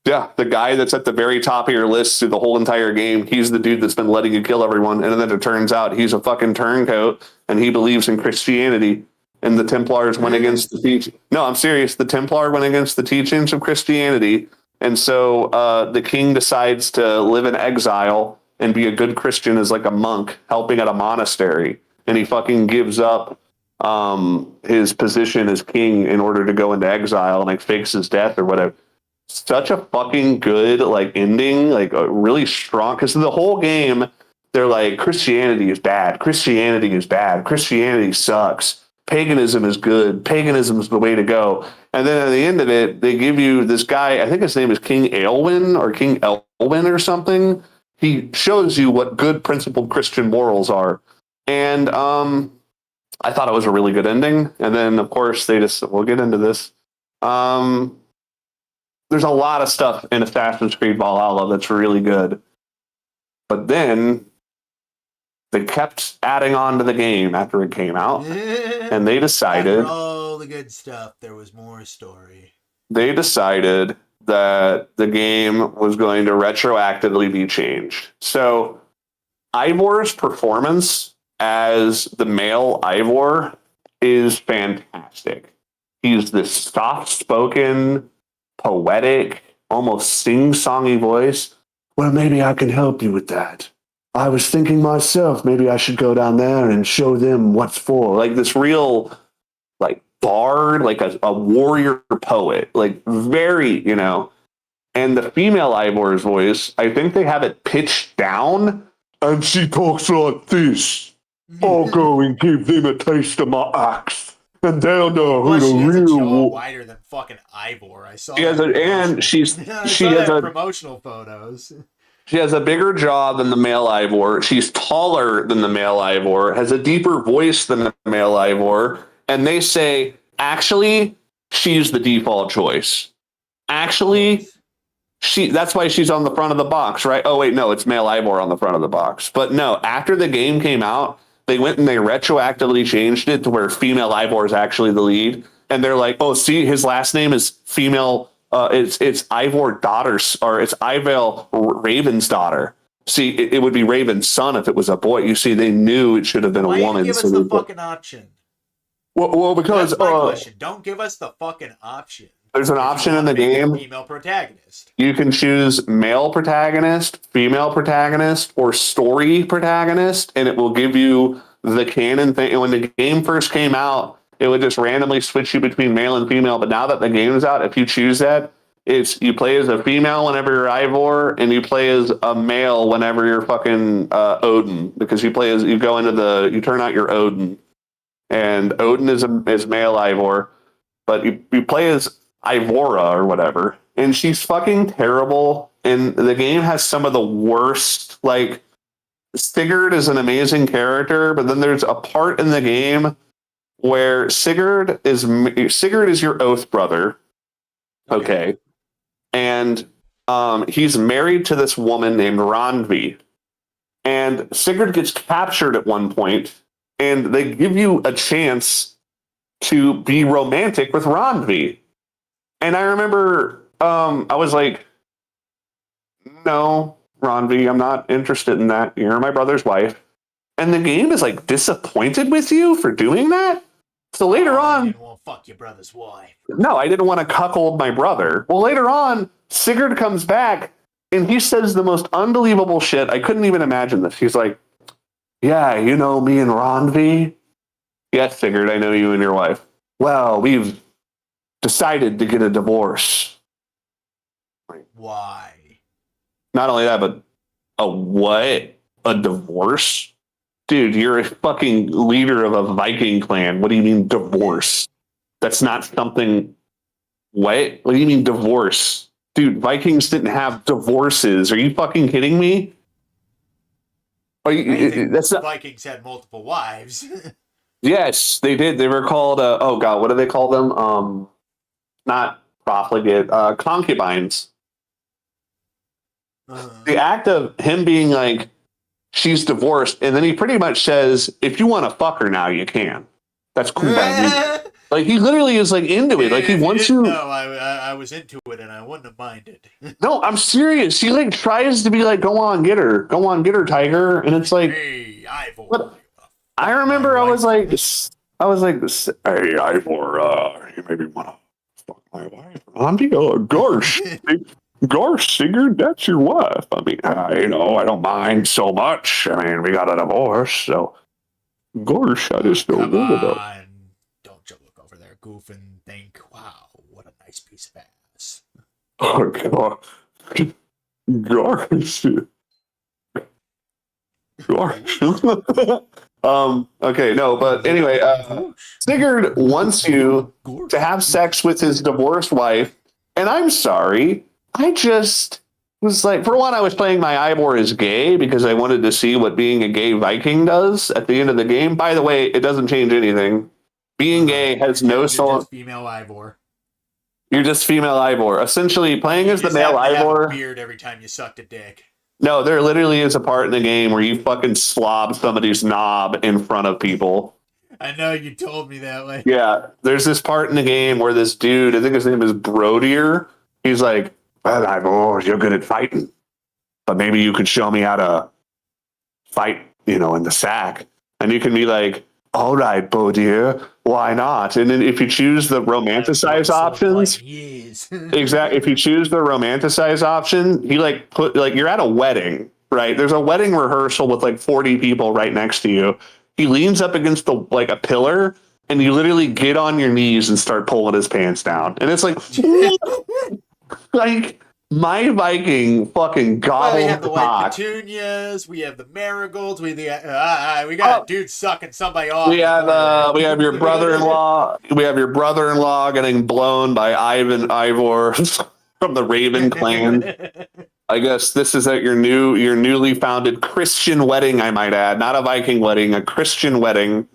Yeah, the guy that's at the very top of your list through the whole entire game. He's the dude that's been letting you kill everyone. And then it turns out he's a fucking turncoat and he believes in Christianity. And the Templars went against the teaching. No, I'm serious. The Templar went against the teachings of Christianity. And so the king decides to live in exile and be a good Christian as like a monk helping at a monastery. And he fucking gives up his position as king in order to go into exile and like fakes his death or whatever. Such a fucking good like ending, like a really strong, because the whole game they're like Christianity is bad, Christianity sucks, paganism is good, paganism is the way to go. And then at the end of it they give you this guy, I think his name is King Aelwyn or King Elwyn or something. He shows you what good principled Christian morals are. And I thought it was a really good ending. And then of course we'll get into this. There's a lot of stuff in Assassin's Creed Valhalla that's really good. But then they kept adding on to the game after it came out. And they decided... After all the good stuff, there was more story. They decided that the game was going to retroactively be changed. So Ivor's performance as the male Ivor is fantastic. He's this soft-spoken, poetic, almost sing-songy voice. Well, maybe I can help you with that. I was thinking myself, maybe I should go down there and show them what's for. Like this real, like, bard, like a warrior poet. Like, very, And the female Ivor's voice, I think they have it pitched down. And she talks like this. I'll go and give them a taste of my axe. And they'll know who she has the a jaw real wider than fucking Ivor. I saw. She has she has promotional photos. She has a bigger jaw than the male Ivor. She's taller than the male Ivor. Has a deeper voice than the male Ivor. And they say, actually, she's the default choice. Actually, that's why she's on the front of the box, right? Oh wait, no, it's male Ivor on the front of the box. But no, after the game came out, they went and they retroactively changed it to where female Ivor is actually the lead. And they're like, oh, see, his last name is female. It's Ivor daughter's, or it's Ivel Raven's daughter. See, it would be Raven's son if it was a boy. You see, they knew it should have been a woman. Give us the fucking option. Well, because that's my question. Don't give us the fucking option. There's an option in the game. Female protagonist. You can choose male protagonist, female protagonist, or story protagonist, and it will give you the canon thing. And when the game first came out, it would just randomly switch you between male and female. But now that the game is out, if you choose that, you play as a female whenever you're Ivor, and you play as a male whenever you're fucking Odin, because you turn out your Odin, and Odin is male Ivor, but you play as Ivora or whatever, and she's fucking terrible. And the game has some of the worst. Like, Sigurd is an amazing character, but then there's a part in the game where Sigurd is your oath brother, okay, and he's married to this woman named Randvi, and Sigurd gets captured at one point, and they give you a chance to be romantic with Randvi. And I remember I was like, no, Randvi, I'm not interested in that. You're my brother's wife. And the game is like disappointed with you for doing that. So later on, you didn't want to fuck your brother's wife. No, I didn't want to cuckold my brother. Well, later on, Sigurd comes back and he says the most unbelievable shit. I couldn't even imagine this. He's like, yeah, you know me and Randvi? Yes, Sigurd, I know you and your wife. Well, we've decided to get a divorce. Why? Not only that, but a what? A divorce? Dude, you're a fucking leader of a Viking clan. What do you mean divorce? That's not something. What? What do you mean divorce? Dude, Vikings didn't have divorces. Are you fucking kidding me? That's not. Vikings had multiple wives. Yes, they did. They were called. Oh God, what do they call them? Not profligate. Concubines. The act of him being like, she's divorced, and then he pretty much says, if you want to fuck her now, you can. That's cool by me. Like, he literally is like into it. Like, he wants to. No, I was into it, and I wouldn't have minded. No, I'm serious. He like tries to be like, go on, get her, Tiger, and it's like, hey, Ivor. What? I remember I was like, hey, Ivor, you maybe want to fuck my wife? I'm the gosh. Gosh, Sigurd, that's your wife. I mean, I don't mind so much. I mean, we got a divorce, so gosh, I just don't know about. Don't you look over there, goof, and think, wow, what a nice piece of ass. Oh God, gosh, gosh. Okay, no, but anyway, Sigurd wants you to have sex with his divorced wife, and I'm sorry. I just was like, for one, I was playing my Ivor as gay because I wanted to see what being a gay Viking does at the end of the game. By the way, it doesn't change anything. Being gay has no soul. Just female Ivor. You're just female Ivor. Essentially, playing as the male Ivor. Have a beard every time you sucked a dick. No, there literally is a part in the game where you fucking slob somebody's knob in front of people. I know you told me that way. Yeah, there's this part in the game where this dude, I think his name is Brodier, he's like, well, Ivor, you're good at fighting, but maybe you could show me how to fight, in the sack. And you can be like, all right, Brodier, why not? And then if you choose the romanticize options, exactly. If you choose the romanticize option, he you're at a wedding, right? There's a wedding rehearsal with like 40 people right next to you. He leans up against a pillar, and you literally get on your knees and start pulling his pants down. And it's like, like my Viking fucking gobbled we have the white cock. petunias, we have the marigolds, we got a dude sucking somebody off. We have your brother-in-law. We have your brother-in-law getting blown by Ivor from the Raven clan. I guess this is at your newly founded Christian wedding, I might add, not a Viking wedding, a Christian wedding,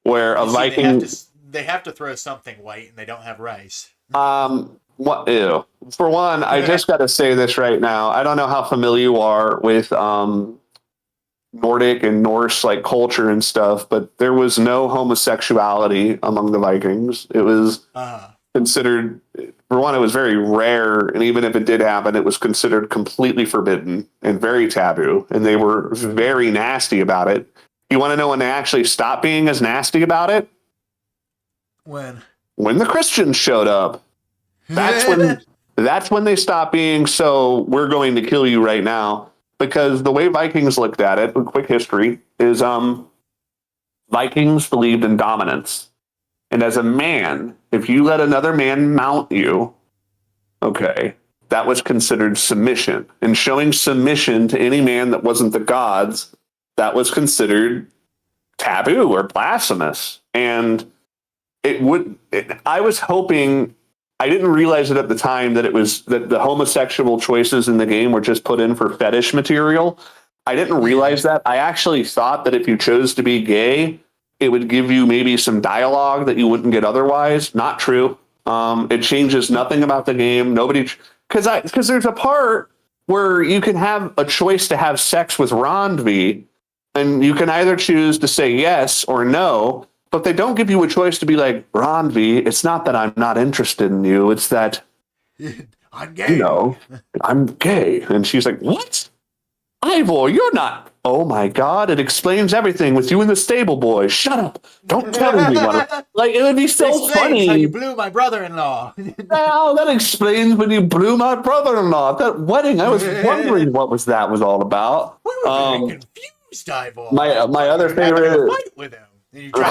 where a Viking. They have to throw something white, and they don't have rice. What? Ew. For one, I just got to say this right now. I don't know how familiar you are with Nordic and Norse culture and stuff, but there was no homosexuality among the Vikings. It was considered, for one, it was very rare, and even if it did happen, it was considered completely forbidden and very taboo, and they were very nasty about it. You want to know when they actually stopped being as nasty about it? When the Christians showed up. That's when they stopped being, so we're going to kill you right now. Because the way Vikings looked at it, a quick history, is Vikings believed in dominance. And as a man, if you let another man mount you, okay, that was considered submission. And showing submission to any man that wasn't the gods, that was considered taboo or blasphemous. And I was hoping, I didn't realize it at the time that that the homosexual choices in the game were just put in for fetish material. I didn't realize that. I actually thought that if you chose to be gay, it would give you maybe some dialogue that you wouldn't get otherwise. Not true. It changes nothing about the game. Because there's a part where you can have a choice to have sex with Randvi, and you can either choose to say yes or no. But they don't give you a choice to be like, Randvi, it's not that I'm not interested in you. It's that, I'm gay. I'm gay. And she's like, what? Ivor, you're not. Oh, my God. It explains everything with you and the stable boy. Shut up. Don't tell anyone. It would be so funny. How you blew my brother-in-law. Now, that explains when you blew my brother-in-law. At that wedding, I was wondering what that was all about. We were very confused, Ivor. My other favorite. Fight with him. I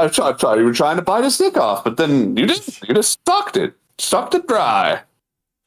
thought you were trying to bite his dick off, but then you just sucked it dry.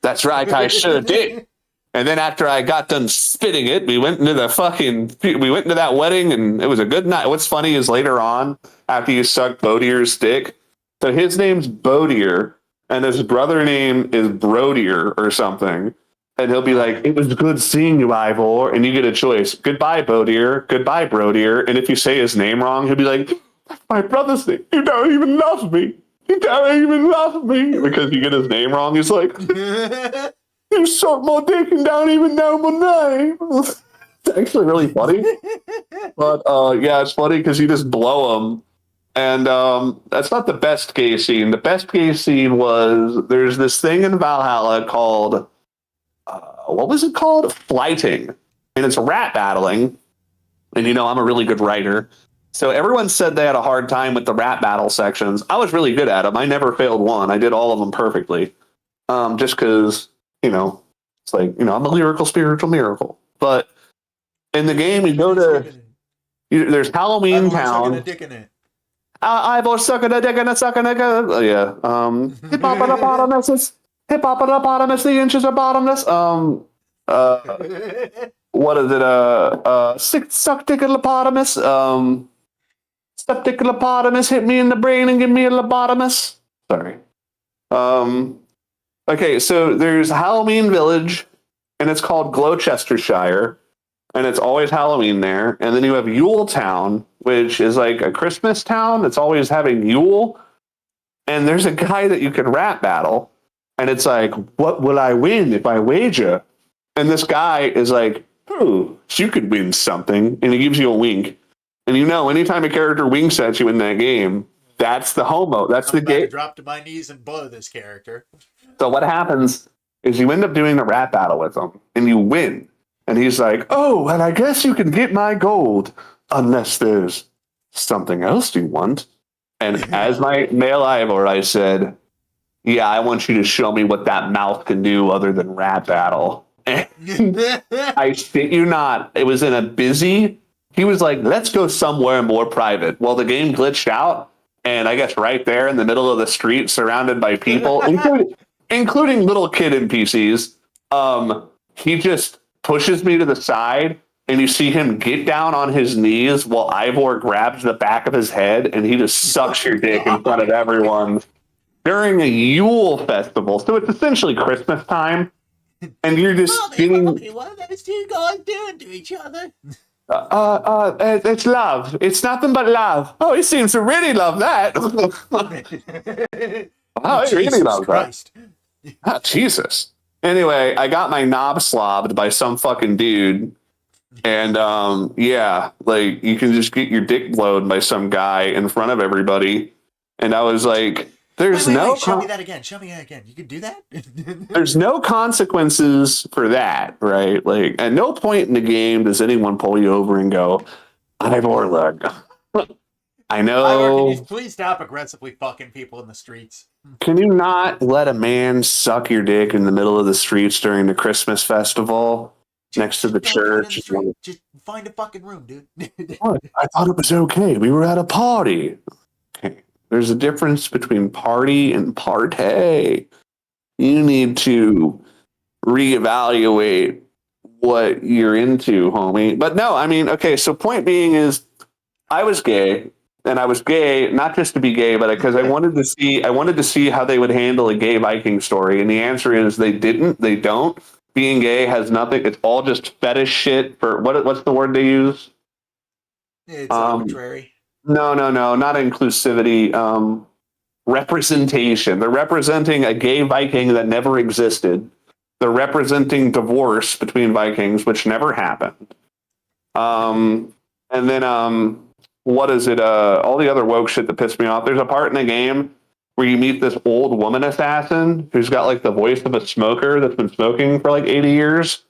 That's right, I sure did. And then after I got done spitting it, we went into that wedding, and it was a good night. What's funny is later on, after you suck Bodier's dick, so his name's Bodier, and his brother name is Brodier or something. And he'll be like, "It was good seeing you, Ivor." And you get a choice: goodbye, Bodier, goodbye, Brodier. And if you say his name wrong, he'll be like, "That's my brother's name. You don't even love me. You don't even love me," because you get his name wrong. He's like, "You suck my dick and don't even know my name." It's actually really funny. But yeah, it's funny because you just blow him. And that's not the best gay scene. The best gay scene was there's this thing in Valhalla called, what was it called? Flighting. And it's rat battling. And I'm a really good writer. So everyone said they had a hard time with the rat battle sections. I was really good at them. I never failed one. I did all of them perfectly. Just because, it's like, I'm a lyrical spiritual miracle. But in the game, you go to, there's Halloween Town. A dick in it. I was sucking a dick and a sucking a good. Oh, yeah. Hippopotamus, the inches are bottomless. What is it? Suck dick a lobotomus. Suck dick a lobotomus, hit me in the brain and give me a lobotomus. Sorry. Okay, so there's Halloween Village, and it's called Gloucestershire, and it's always Halloween there. And then you have Yule Town, which is like a Christmas town. It's always having Yule. And there's a guy that you can rap battle. And it's like, what will I win if I wager? And this guy is like, oh, you could win something. And he gives you a wink. And anytime a character winks at you in that game, that's the homo. That's the game. Drop to my knees and blow this character. So what happens is you end up doing a rap battle with him. And you win. And he's like, oh, and I guess you can get my gold unless there's something else you want. And as my male Ivor, I said, yeah, I want you to show me what that mouth can do other than rap battle. And I shit you not. It was in a busy. He was like, let's go somewhere more private. Well, the game glitched out. And I guess right there in the middle of the street, surrounded by people, including little kid NPCs, he just pushes me to the side, and you see him get down on his knees while Ivor grabs the back of his head, and he just sucks your dick in front of everyone during a Yule festival. So it's essentially Christmas time, and you're just getting... What are those two guys doing to each other? It's love. It's nothing but love. Oh, he seems to really love that. Oh, he really loves that. Oh, Jesus. Anyway, I got my knob slobbed by some fucking dude. And yeah, like you can just get your dick blowed by some guy in front of everybody. And I was like, there's no show me that again. Show me that again. You can do that? There's no consequences for that, right? Like at no point in the game does anyone pull you over and go, Ivor, look. I know. Ivor, can you please stop aggressively fucking people in the streets? Can you not let a man suck your dick in the middle of the streets during the Christmas festival next to the church? Just find a fucking room, dude. I thought it was okay. We were at a party. Okay. There's a difference between party and partay. You need to reevaluate what you're into, homie. But no, I mean, okay, so point being is I was gay. And I was gay, not just to be gay, but because I wanted to see how they would handle a gay Viking story. And the answer is they didn't. They don't. Being gay has nothing. It's all just fetish shit for what's the word they use? It's arbitrary. No, not inclusivity. Representation. They're representing a gay Viking that never existed. They're representing divorce between Vikings, which never happened. And then what is it? All the other woke shit that pissed me off. There's a part in the game where you meet this old woman assassin who's got like the voice of a smoker that's been smoking for like 80 years.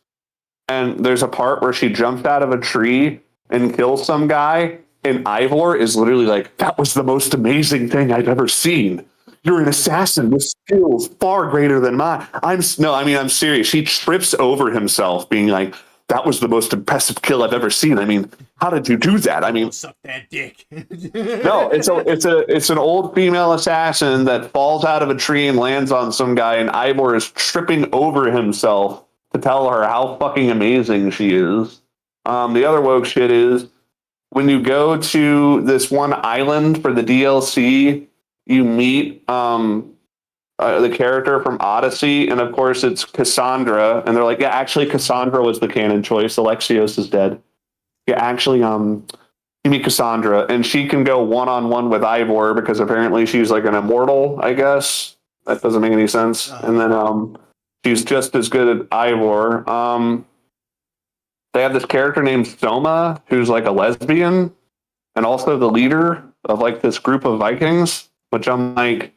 And there's a part where she jumps out of a tree and kills some guy. And Ivor is literally like, that was the most amazing thing I've ever seen. You're an assassin with skills far greater than mine. I'm serious. He trips over himself being like, that was the most impressive kill I've ever seen. I mean, how did you do that? I mean, suck that dick. no, it's an old female assassin that falls out of a tree and lands on some guy, and Ivor is tripping over himself to tell her how fucking amazing she is. The other woke shit is when you go to this one island for the DLC, you meet the character from Odyssey, and of course it's Cassandra, and they're like, yeah, actually Cassandra was the canon choice. Alexios is dead. Yeah, actually, you meet Cassandra, and she can go one-on-one with Ivor because apparently she's like an immortal, I guess. That doesn't make any sense. And then she's just as good at Ivor. They have this character named Soma, who's like a lesbian, and also the leader of like this group of Vikings, which I'm like,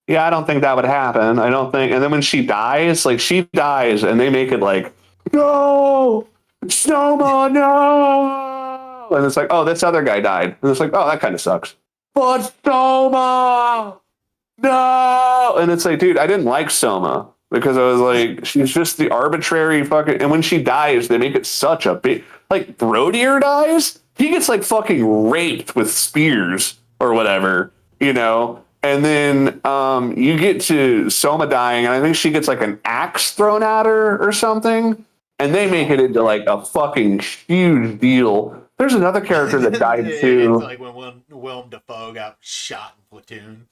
yeah, I don't think that would happen. I don't think. And then when she dies, and they make it like, no, Soma, no. And it's like, oh, this other guy died. And it's like, oh, that kind of sucks. But Soma, no. And it's like, dude, I didn't like Soma because I was like, she's just the arbitrary fucking. And when she dies, they make it such a big. Like, Brodier dies, he gets like fucking raped with spears or whatever, you know? And then you get to Soma dying, and I think she gets like an axe thrown at her or something, and they make it into like a fucking huge deal. There's another character that died too. It's like when Willem Dafoe got shot in Platoon.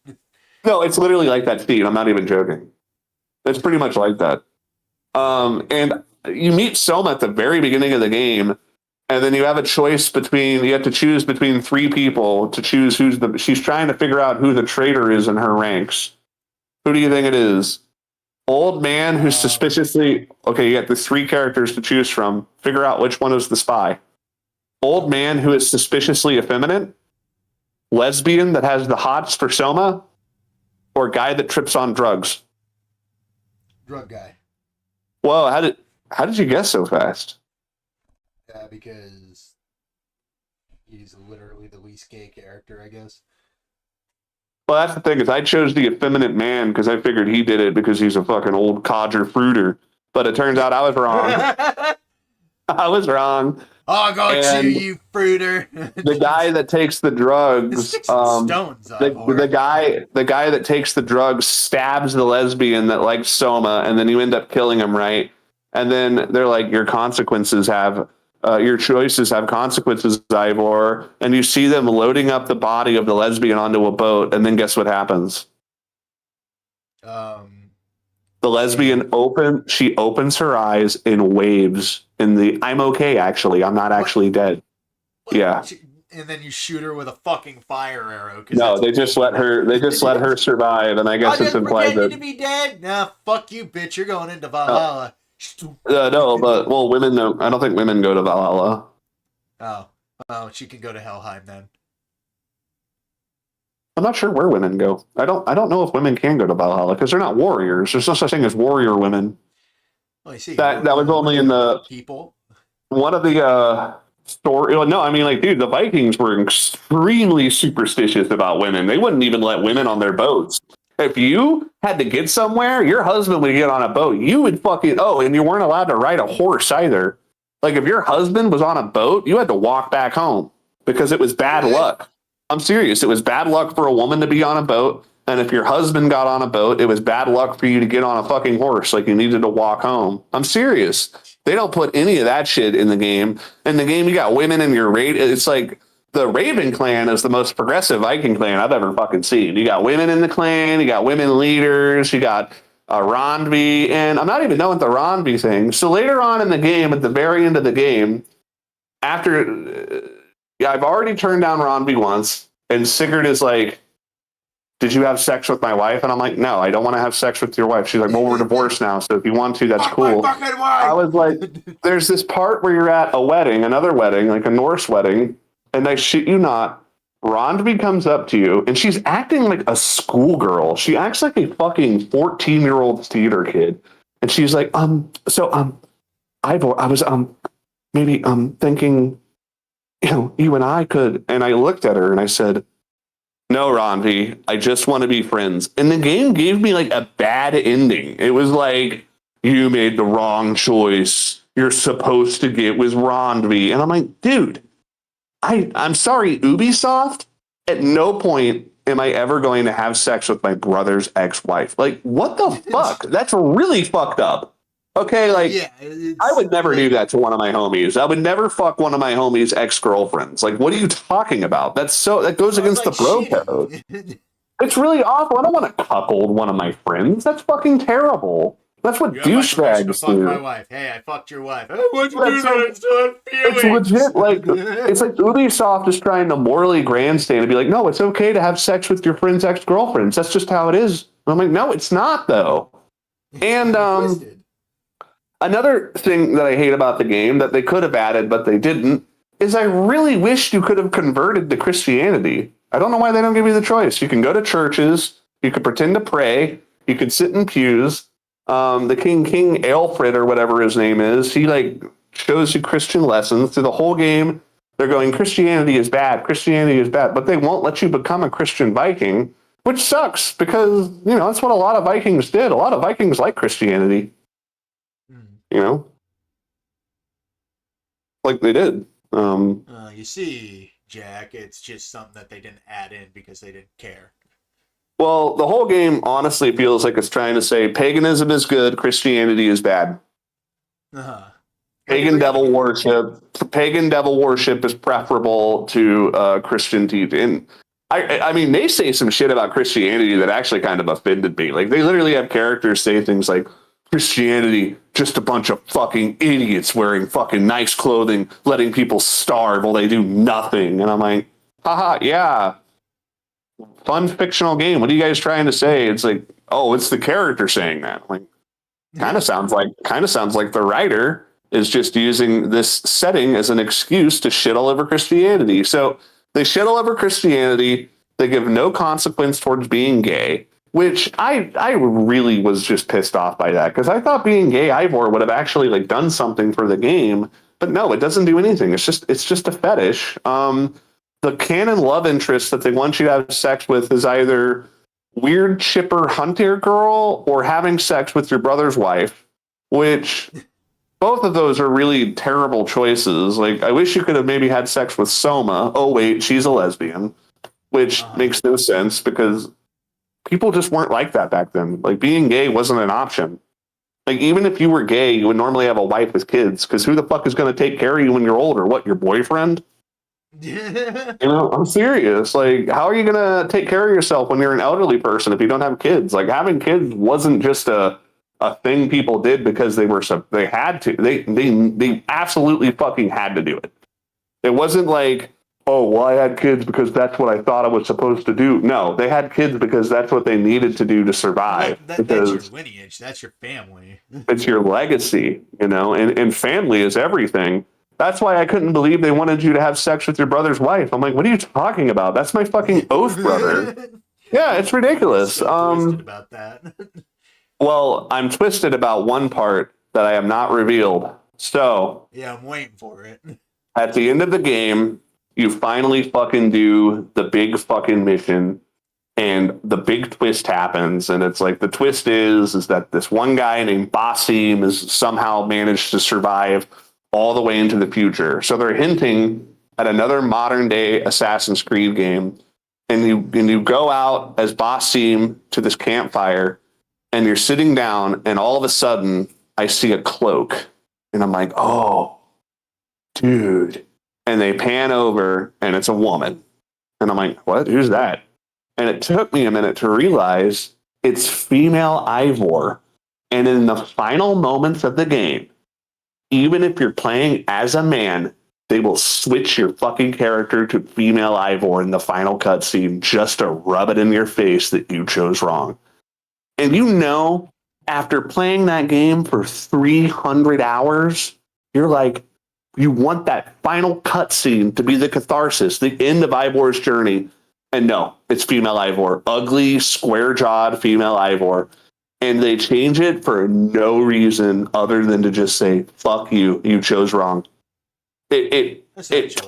No, it's literally like that scene. I'm not even joking. It's pretty much like that. And you meet Soma at the very beginning of the game, and then you have a choice between, you have to choose between three people to choose she's trying to figure out who the traitor is in her ranks. Who do you think it is? Old man who's suspiciously, okay, you got the three characters to choose from. Figure out which one is the spy. Old man who is suspiciously effeminate, lesbian that has the hots for Soma, or guy that trips on drugs. Drug guy. Whoa, how did you guess so fast? Because he's literally the least gay character, I guess. Well, that's the thing, is I chose the effeminate man because I figured he did it because he's a fucking old codger fruiter. But it turns out I was wrong. I was wrong. I got you fruiter. The guy that takes the drugs, stones, the guy that takes the drugs stabs the lesbian that likes Soma, and then you end up killing him, right? And then they're like, your choices have consequences, Ivor. And you see them loading up the body of the lesbian onto a boat, and then guess what happens? The lesbian opens her eyes and waves in the, I'm okay, actually. I'm not actually dead. Yeah. And then you shoot her with a fucking fire arrow. No, they just let her survive, and I guess it's implied that. You to be dead? Nah, fuck you, bitch. You're going into Valhalla. No, but, well, women don't. I don't think women go to Valhalla. Oh, she can go to Helheim then. I'm not sure where women go. I don't know if women can go to Valhalla because they're not warriors. There's no such thing as warrior women. Well, I see. That was only in the people. One of the story. No, I mean, like, dude, the Vikings were extremely superstitious about women. They wouldn't even let women on their boats. If you had to get somewhere, your husband would get on a boat. You would fucking and you weren't allowed to ride a horse either. Like, if your husband was on a boat, you had to walk back home because it was bad luck. I'm serious. It was bad luck for a woman to be on a boat. And if your husband got on a boat, it was bad luck for you to get on a fucking horse. Like, you needed to walk home. I'm serious. They don't put any of that shit in the game. In the game, you got women in your raid. It's like the Raven clan is the most progressive Viking clan I've ever fucking seen. You got women in the clan. You got women leaders. You got Rondby. And I'm not even done with the Rondby thing. So later on in the game, at the very end of the game, after... I've already turned down Rondby once, and Sigurd is like, did you have sex with my wife? And I'm like, no, I don't want to have sex with your wife. She's like, well, we're divorced now, so if you want to, that's cool. I was like, there's this part where you're at a wedding, another wedding, like a Norse wedding, and I shit you not, Rondby comes up to you, and she's acting like a schoolgirl. She acts like a fucking 14-year-old theater kid. And she's like, Ivor, I was, maybe, thinking... you and I could. And I looked at her and I said, no, Rondby, I just want to be friends. And the game gave me like a bad ending. It was like, you made the wrong choice. you're supposed to get with Rondvi. And I'm like, dude, I'm sorry, Ubisoft, at no point am I ever going to have sex with my brother's ex-wife. Like, what the fuck? That's really fucked up. Okay, like, Yeah, I would never do that to one of my homies. I would never fuck one of my homies' ex-girlfriends. Like, what are you talking about? That goes against the bro code. It's really awful. I don't want to cuckold one of my friends. That's fucking terrible. That's what douchebags fuck do. my wife. Hey, I fucked your wife. Oh, why'd you do that? I still have It's feelings. legit. Like it's like Ubisoft is trying to morally grandstand and be like, no, it's okay to have sex with your friend's ex-girlfriends. That's just how it is. And I'm like, no, it's not though. And another thing that I hate about the game that they could have added but they didn't is I really wish you could have converted to Christianity. I don't know why they don't give you the choice. You can go to churches. You could pretend to pray. You could sit in pews. The King Alfred or whatever his name is, he like shows you Christian lessons through the whole game. They're going, Christianity is bad, but they won't let you become a Christian Viking, which sucks because, you know, that's what a lot of Vikings did. A lot of Vikings like Christianity, you know, like they did. You see, Jack, it's just something that they didn't add in because they didn't care. Well, the whole game honestly feels like it's trying to say paganism is good, Christianity is bad. Pagan devil worship is preferable to Christian teaching. And I mean, they say some shit about Christianity that actually kind of offended me. Like they literally have characters say things like Christianity, just a bunch of fucking idiots wearing fucking nice clothing, letting people starve while they do nothing. And I'm like, haha, yeah. Fun fictional game. What are you guys trying to say? It's like, oh, it's the character saying that. Like, kind of sounds like the writer is just using this setting as an excuse to shit all over Christianity. So they shit all over Christianity. They give no consequence towards being gay, which I really was just pissed off by that because I thought being gay Ivor would have actually like done something for the game, but no, it doesn't do anything. It's just a fetish. The canon love interest that they want you to have sex with is either weird chipper hunter girl or having sex with your brother's wife, which both of those are really terrible choices. Like, I wish you could have maybe had sex with Soma. Oh, wait, she's a lesbian, which makes no sense because people just weren't like that back then. Like, being gay wasn't an option. Like, even if you were gay, you would normally have a wife with kids because who the fuck is going to take care of you when you're older? What, your boyfriend? You know, I'm serious. Like, how are you gonna take care of yourself when you're an elderly person if you don't have kids? Like, having kids wasn't just a thing people did because they had to. They absolutely fucking had to do it. It wasn't like, oh, well, I had kids because that's what I thought I was supposed to do. No, they had kids because that's what they needed to do to survive. That's your lineage. That's your family. It's your legacy, you know, and family is everything. That's why I couldn't believe they wanted you to have sex with your brother's wife. I'm like, what are you talking about? That's my fucking oath brother. Yeah, it's ridiculous. Twisted about that. Well, I'm twisted about one part that I have not revealed. So, yeah, I'm waiting for it. At the end of the game, you finally fucking do the big fucking mission, and the big twist happens. And it's like the twist is that this one guy named Basim has somehow managed to survive all the way into the future. So they're hinting at another modern day Assassin's Creed game. And you go out as Basim to this campfire and you're sitting down and all of a sudden I see a cloak and I'm like, oh, dude. And they pan over and it's a woman. And I'm like, what? Who's that? And it took me a minute to realize it's female Ivor. And in the final moments of the game, even if you're playing as a man, they will switch your fucking character to female Ivor in the final cutscene just to rub it in your face that you chose wrong. And you know, after playing that game for 300 hours, you're like, you want that final cutscene to be the catharsis, the end of Ivor's journey. And no, it's female Ivor. Ugly, square-jawed female Ivor. And they change it for no reason other than to just say, fuck you, you chose wrong. It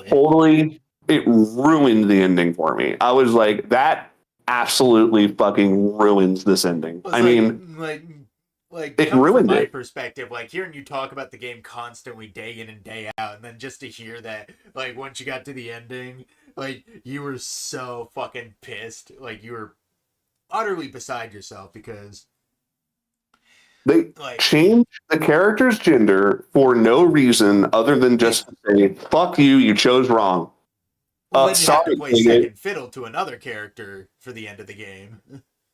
totally ruined the ending for me. I was like, that absolutely fucking ruins this ending. I mean, like It coming from ruined my it. perspective, like hearing you talk about the game constantly day in and day out, and then just to hear that, like once you got to the ending, like you were so fucking pissed, like you were utterly beside yourself because They like changed the character's gender for no reason other than yeah. just to say, fuck you, you chose wrong. Well, then you'd have to Sorry, play King. second fiddle to another character for the end of the game.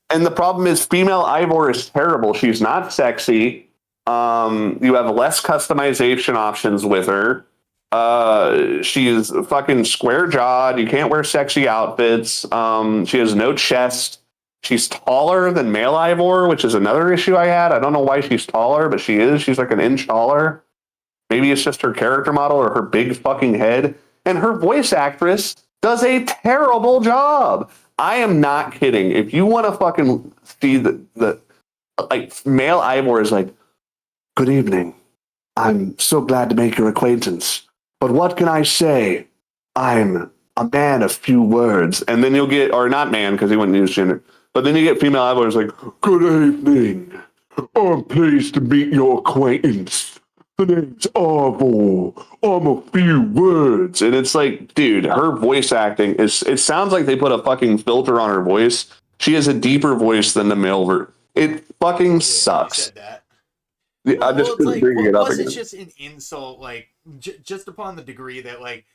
And the problem is female Ivor is terrible. She's not sexy. You have less customization options with her. She's fucking square jawed. You can't wear sexy outfits. She has no chest. She's taller than male Ivor, which is another issue I had. I don't know why she's taller, but she is. She's like an inch taller. Maybe it's just her character model or her big fucking head. And her voice actress does a terrible job. I am not kidding. If you want to fucking see the like male Ivor is like, good evening. I'm so glad to make your acquaintance. But what can I say? I'm a man of few words. And then you'll get, or not man, because he wouldn't use gender. But then you get female Ivor is like, good evening. I'm pleased to meet your acquaintance. The name's Ivor. I'm a few words. And it's like, dude, her voice acting is, it sounds like they put a fucking filter on her voice. She has a deeper voice than the male version. It fucking You sucks. said that. I just It's couldn't like, bring it up was again. it just an insult, like just upon the degree that, like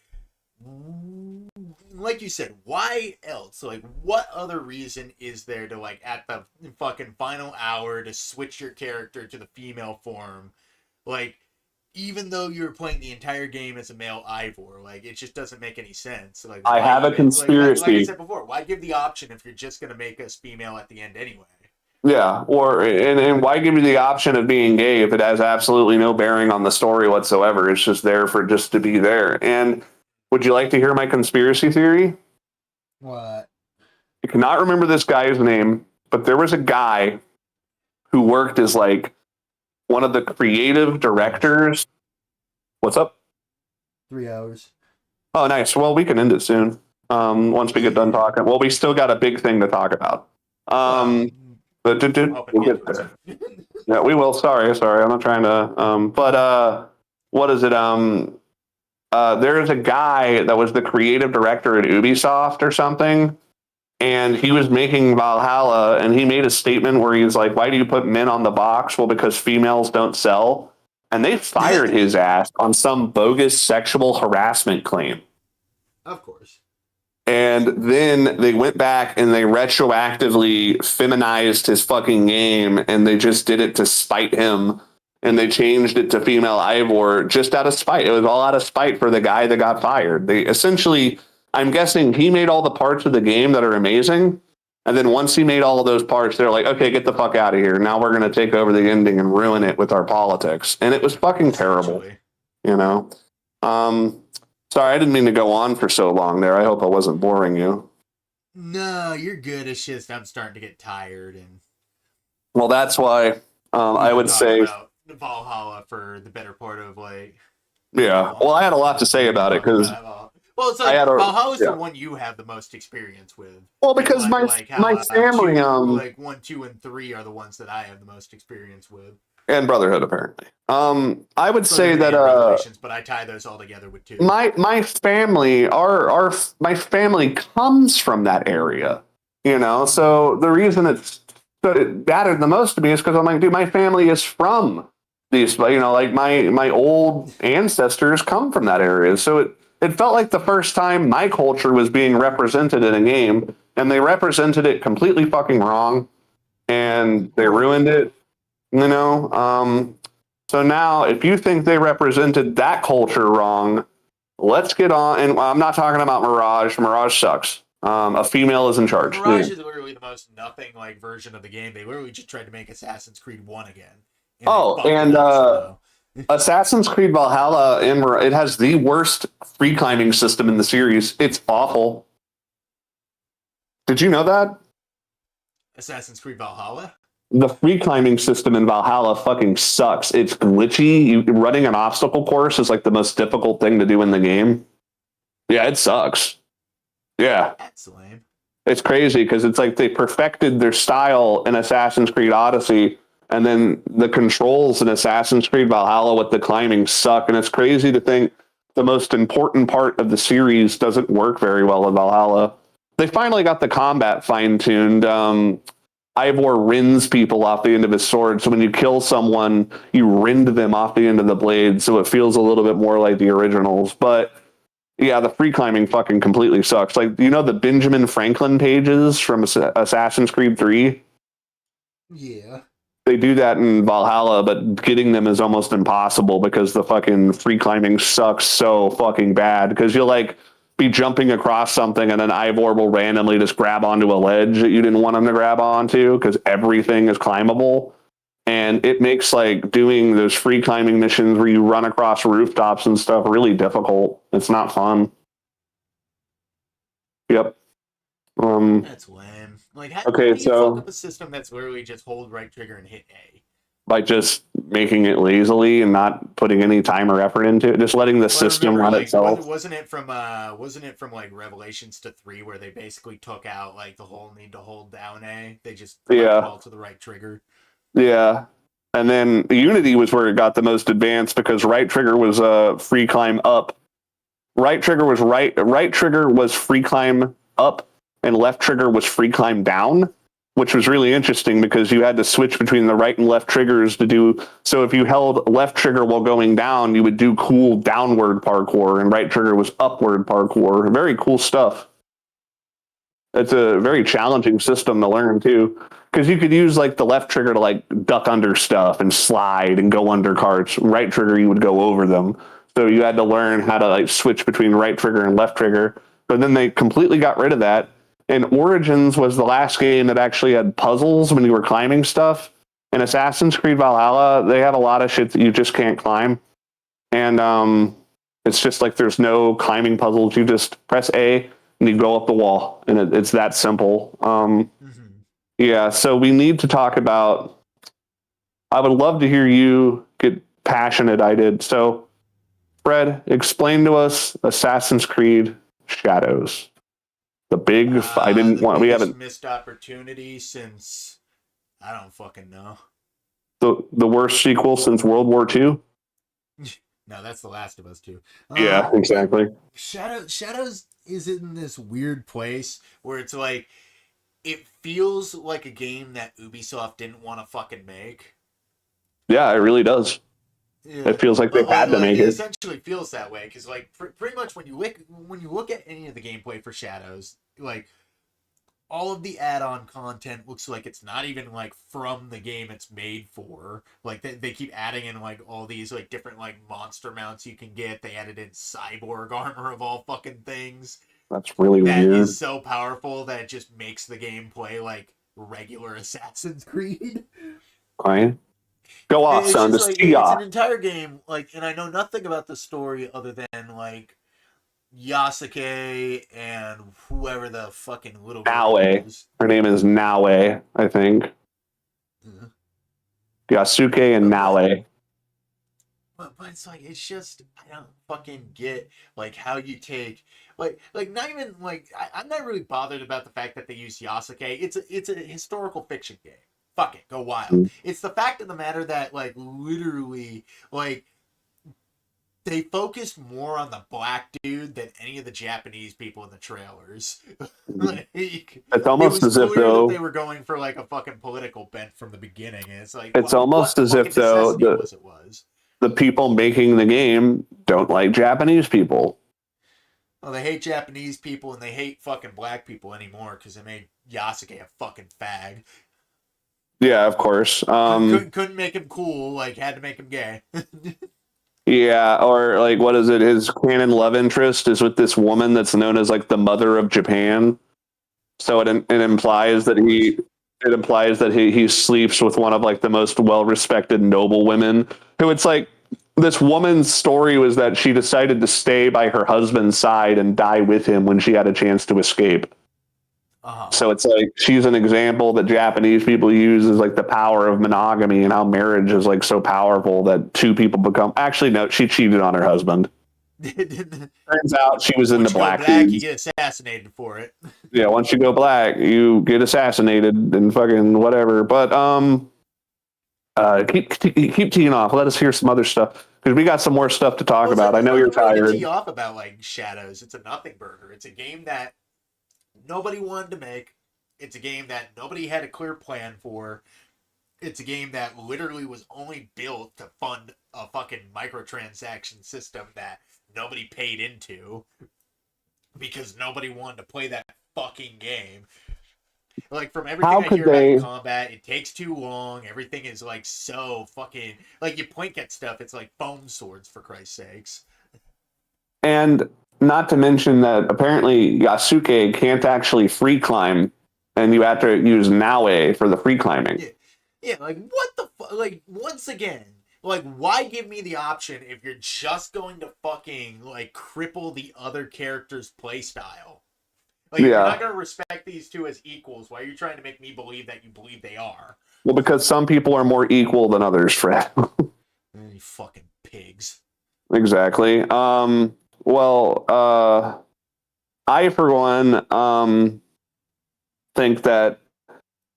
you said, why else? Like, what other reason is there to like at the fucking final hour to switch your character to the female form? Like, even though you're playing the entire game as a male Ivor, like it just doesn't make any sense. Like, I why have a even, conspiracy. like I said before, why give the option if you're just gonna make us female at the end anyway? Yeah, or and why give you the option of being gay if it has absolutely no bearing on the story whatsoever? It's just there for just to be there. And would you like to hear my conspiracy theory? What? I cannot remember this guy's name, but there was a guy who worked as like one of the creative directors. What's up? 3 hours. Oh, nice. Well, we can end it soon. Once we get done talking. Well, we still got a big thing to talk about. But we'll get there. Yeah, we will. Sorry. I'm not trying to. But what is it? There's a guy that was the creative director at Ubisoft or something, and he was making Valhalla, and he made a statement where he's like, "Why do you put men on the box?" Well, because females don't sell. And they fired his ass on some bogus sexual harassment claim. Of course. And then they went back and they retroactively feminized his fucking game, and they just did it to spite him. And they changed it to female Ivor just out of spite. It was all out of spite for the guy that got fired. They essentially, I'm guessing he made all the parts of the game that are amazing. And then once he made all of those parts, they're like, okay, get the fuck out of here. Now we're going to take over the ending and ruin it with our politics. And it was fucking terrible, you know? Sorry, I didn't mean to go on for so long there. I hope I wasn't boring you. No, you're good. It's just I'm starting to get tired, and well, that's why I would say about Valhalla for the better part of like. Yeah, well, I had a lot to say about it because well, it's like Valhalla's the one you have the most experience with. Well, because my family, 1, 2, and 3 are the ones that I have the most experience with. And Brotherhood, apparently. I would say that but I tie those all together with 2. My family, my family comes from that area, you know. So the reason it mattered the most to me is because I'm like, dude, my family is from these, you know, like my old ancestors come from that area. So it felt like the first time my culture was being represented in a game, and they represented it completely fucking wrong, and they ruined it. You know, so now if you think they represented that culture wrong, let's get on. And I'm not talking about Mirage. Mirage sucks. A female is in charge. Mirage is literally the most nothing like version of the game. They literally just tried to make Assassin's Creed 1 again. Assassin's Creed Valhalla, it has the worst free climbing system in the series. It's awful. Did you know that? Assassin's Creed Valhalla? The free climbing system in Valhalla fucking sucks. It's glitchy. Running an obstacle course is like the most difficult thing to do in the game. Yeah, it sucks. Yeah. That's lame. It's crazy because it's like they perfected their style in Assassin's Creed Odyssey, And then the controls in Assassin's Creed Valhalla with the climbing suck. And it's crazy to think the most important part of the series doesn't work very well in Valhalla. They finally got the combat fine-tuned. Ivor rends people off the end of his sword. So when you kill someone, you rend them off the end of the blade. So it feels a little bit more like the originals. But yeah, the free climbing fucking completely sucks. Like, you know, the Benjamin Franklin pages from Assassin's Creed 3? Yeah. They do that in Valhalla, but getting them is almost impossible because the fucking free climbing sucks so fucking bad. Because you'll like be jumping across something and then Ivor will randomly just grab onto a ledge that you didn't want him to grab onto because everything is climbable. And it makes like doing those free climbing missions where you run across rooftops and stuff really difficult. It's not fun. Yep. That's lame. Like, how do you fuck up a system that's literally just hold right trigger and hit A? By just making it lazily and not putting any time or effort into it, just letting the system run itself. Wasn't it from like Revelations to 3 where they basically took out like the whole need to hold down A? They just all to the right trigger. Yeah. And then Unity was where it got the most advanced because right trigger was free climb up. Right trigger was free climb up and left trigger was free climb down, which was really interesting because you had to switch between the right and left triggers to do. So if you held left trigger while going down, you would do cool downward parkour, and right trigger was upward parkour. Very cool stuff. It's a very challenging system to learn too, because you could use like the left trigger to like duck under stuff and slide and go under carts. Right trigger, you would go over them. So you had to learn how to like switch between right trigger and left trigger. But then they completely got rid of that. And Origins was the last game that actually had puzzles when you were climbing stuff. In Assassin's Creed Valhalla, they have a lot of shit that you just can't climb. And it's just like there's no climbing puzzles. You just press A and you go up the wall. And it's that simple. Yeah, so we need to talk about... I would love to hear you get passionate. I did. So, Fred, explain to us Assassin's Creed Shadows. The big, I didn't want, we haven't missed opportunity since I don't fucking know. The worst sequel since World War II. No, that's The Last of Us 2. Yeah, exactly. Shadows is in this weird place where it's like it feels like a game that Ubisoft didn't want to fucking make. Yeah, it really does. Yeah. It feels like they've had to make it. It essentially feels that way because, like, pretty much when you look at any of the gameplay for Shadows, like all of the add-on content looks like it's not even like from the game it's made for. Like they keep adding in like all these like different like monster mounts you can get. They added in cyborg armor of all fucking things. That's really weird. That is so powerful that it just makes the game play like regular Assassin's Creed. Okay. Go off, son. Just like, it's an entire game, like, and I know nothing about the story other than like Yasuke and whoever the fucking little girl is. Her name is Naue, I think. Mm-hmm. Yasuke and Naue. But it's like it's just I don't fucking get like how you take like not even like I'm not really bothered about the fact that they use Yasuke. It's a historical fiction game. Fuck it, go wild. Mm-hmm. It's the fact of the matter that, like, literally, like, they focused more on the black dude than any of the Japanese people in the trailers. Like, it's almost as if, though, they were going for, like, a fucking political bent from the beginning. And it's like, it's almost as if, though, the people making the game don't like Japanese people. Well, they hate Japanese people and they hate fucking black people anymore because they made Yasuke a fucking fag. Yeah, of course. Couldn't make him cool, like, had to make him gay. Yeah, or, like, what is it? His canon love interest is with this woman that's known as, like, the mother of Japan. So it implies that he sleeps with one of, like, the most well-respected noble women, who it's like, this woman's story was that she decided to stay by her husband's side and die with him when she had a chance to escape. Uh-huh. So it's like she's an example that Japanese people use as like the power of monogamy and how marriage is like so powerful that two people become. Actually, no, she cheated on her husband. Turns out she was into black. You get assassinated for it. Yeah, once you go black, you get assassinated and fucking whatever. But Keep teeing off. Let us hear some other stuff because we got some more stuff to talk about. I know you're tired. To tee off about like Shadows. It's a nothing burger. It's a game that nobody wanted to make. It's a game that nobody had a clear plan for. It's a game that literally was only built to fund a fucking microtransaction system that nobody paid into because nobody wanted to play that fucking game. Like, from everything I hear about combat, it takes too long. Everything is, like, so fucking... Like, you point at stuff, it's like foam swords, for Christ's sakes. And not to mention that apparently Yasuke can't actually free climb, and you have to use Naue for the free climbing. Yeah, like, what the fuck? Like, once again, like, why give me the option if you're just going to fucking, like, cripple the other character's playstyle? Like, if you're not going to respect these two as equals, why are you trying to make me believe that you believe they are? Well, because some people are more equal than others, Fred. You fucking pigs. Exactly. I, for one, think that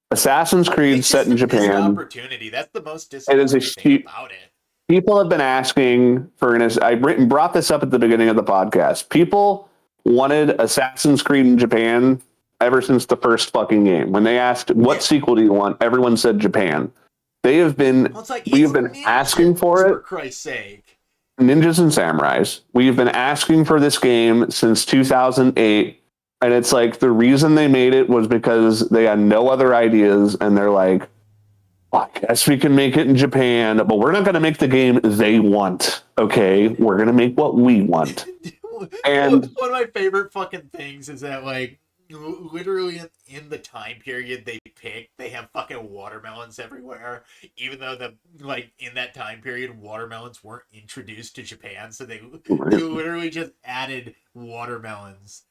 Assassin's Creed set in Japan... opportunity. That's the most disappointing thing about it. People have been asking for... I brought this up at the beginning of the podcast. People wanted Assassin's Creed in Japan ever since the first fucking game. When they asked, what sequel do you want? Everyone said Japan. They have been... we have been asking for it. For Christ's sake. Ninjas and Samurais. We've been asking for this game since 2008. And it's like the reason they made it was because they had no other ideas. And they're like, I guess we can make it in Japan, but we're not going to make the game they want. Okay, we're going to make what we want. And one of my favorite fucking things is that, like, literally in the time period they picked, they have fucking watermelons everywhere, even though in that time period watermelons weren't introduced to Japan, so they literally just added watermelons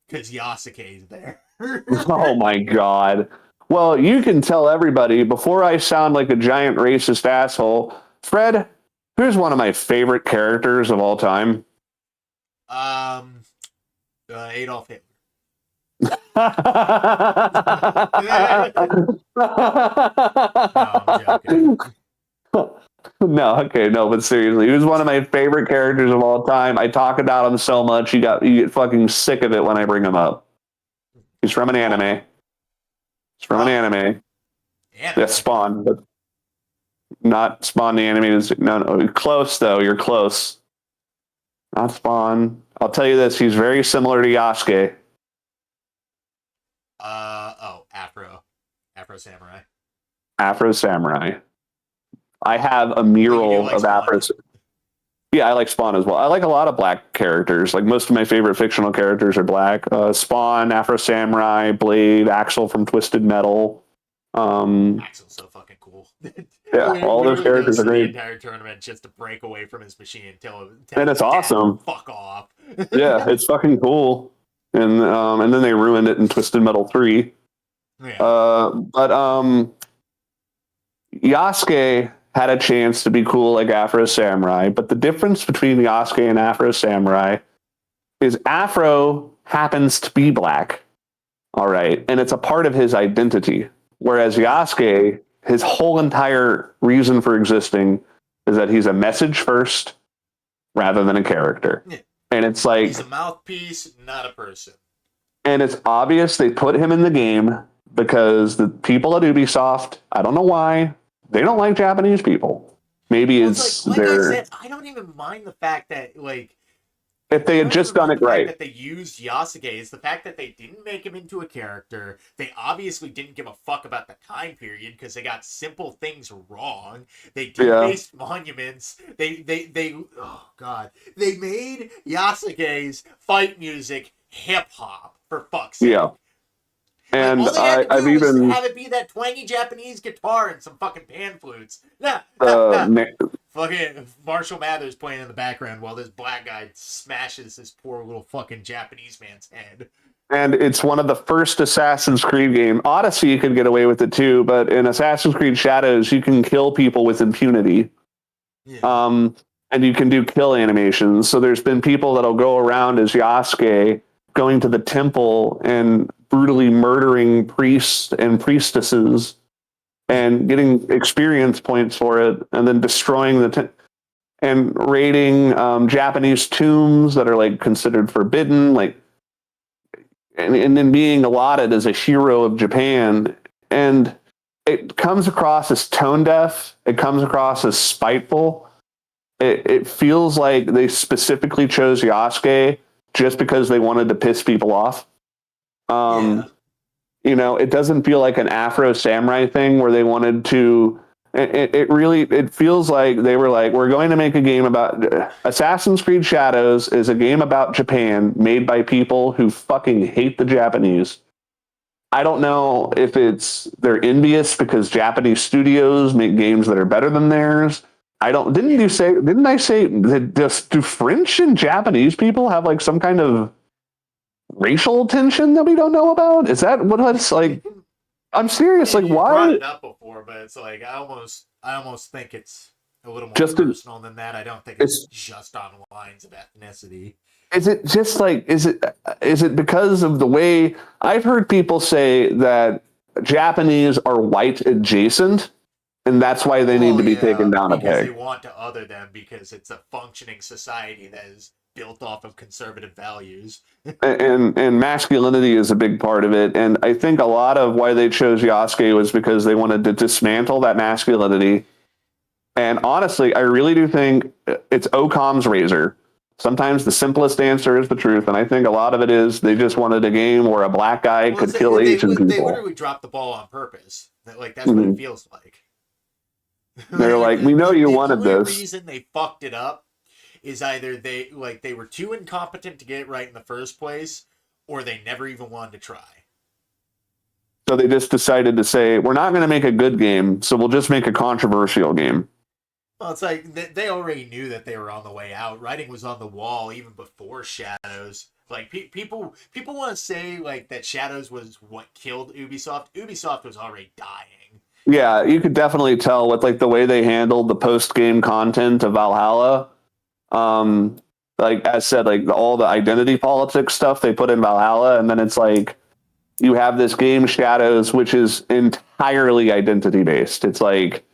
because Yasuke's there. Oh my god. Well, you can tell everybody, before I sound like a giant racist asshole, Fred, who's one of my favorite characters of all time? Adolf Hitler. No, I'm joking. No, but seriously, he was one of my favorite characters of all time. I talk about him so much, you get fucking sick of it when I bring him up. He's from an anime. Yeah, Spawn, but not Spawn the animated. No, close though. You're close. Not Spawn. I'll tell you this: he's very similar to Yasuke. Afro Samurai. I have a mural of Afro. Yeah, I like Spawn as well. I like a lot of black characters. Like, most of my favorite fictional characters are black. Spawn, Afro Samurai, Blade, Axel from Twisted Metal. Axel's so fucking cool. Yeah, all those characters are great. The entire tournament just to break away from his machine and tell and it's awesome. Fuck off. Yeah, it's fucking cool. And then they ruined it in Twisted Metal 3. Yeah. But Yasuke had a chance to be cool like Afro Samurai, but the difference between Yasuke and Afro Samurai is Afro happens to be black. All right. And it's a part of his identity. Whereas Yasuke, his whole entire reason for existing is that he's a message first rather than a character. Yeah. And it's like... he's a mouthpiece, not a person. And it's obvious they put him in the game because the people at Ubisoft, I don't know why, they don't like Japanese people. Maybe it's like I said, I don't even mind the fact that, like... if they had just done it right. That they used Yasuke is the fact that they didn't make him into a character. They obviously didn't give a fuck about the time period because they got simple things wrong. They defaced monuments. They oh god. They made Yasuke's fight music hip hop, for fuck's sake. Yeah. And all they had to do was have it be that twangy Japanese guitar and some fucking pan flutes. Nah. Fucking Marshall Mathers playing in the background while this black guy smashes this poor little fucking Japanese man's head. And it's one of the first Assassin's Creed game. Odyssey, you could get away with it too, but in Assassin's Creed Shadows, you can kill people with impunity. Yeah. And you can do kill animations. So there's been people that'll go around as Yasuke, going to the temple and brutally murdering priests and priestesses and getting experience points for it, and then destroying and raiding Japanese tombs that are like considered forbidden, like, and then being allotted as a hero of Japan. And it comes across as tone deaf. It comes across as spiteful. It feels like they specifically chose Yasuke just because they wanted to piss people off. Yeah. You know, it doesn't feel like an Afro samurai thing where they wanted to. It feels like they were like, we're going to make a game about Assassin's Creed Shadows is a game about Japan made by people who fucking hate the Japanese. I don't know if they're envious because Japanese studios make games that are better than theirs. Didn't I say that do French and Japanese people have like some kind of racial tension that we don't know about? Is that what it's like? I'm serious. Like, You brought why? it up before, but it's like I almost think it's a little more Just personal than that. I don't think it's just on lines of ethnicity. is it just like is it because of the way I've heard people say that Japanese are white adjacent, and that's why they need to be taken down a because they peg. want to other them because it's a functioning society that is built off of conservative values. And masculinity is a big part of it. And I think a lot of why they chose Yasuke was because they wanted to dismantle that masculinity. And honestly, I really do think it's Ocam's razor. Sometimes the simplest answer is the truth, and I think a lot of it is they just wanted a game where a black guy could kill Asian people. They literally dropped the ball on purpose. Like that's what it feels like. They're like, we know you wanted this. The only this. reason they fucked it up is either they were too incompetent to get it right in the first place, or they never even wanted to try. So they just decided to say, we're not going to make a good game, so we'll just make a controversial game. Well, it's like they already knew that they were on the way out. Writing was on the wall even before Shadows. Like people want to say like that Shadows was what killed Ubisoft. Ubisoft was already dying. Yeah, you could definitely tell with like the way they handled the post-game content of Valhalla. Like as said, like all the identity politics stuff they put in Valhalla, and then it's like you have this game Shadows, which is entirely identity based. It's like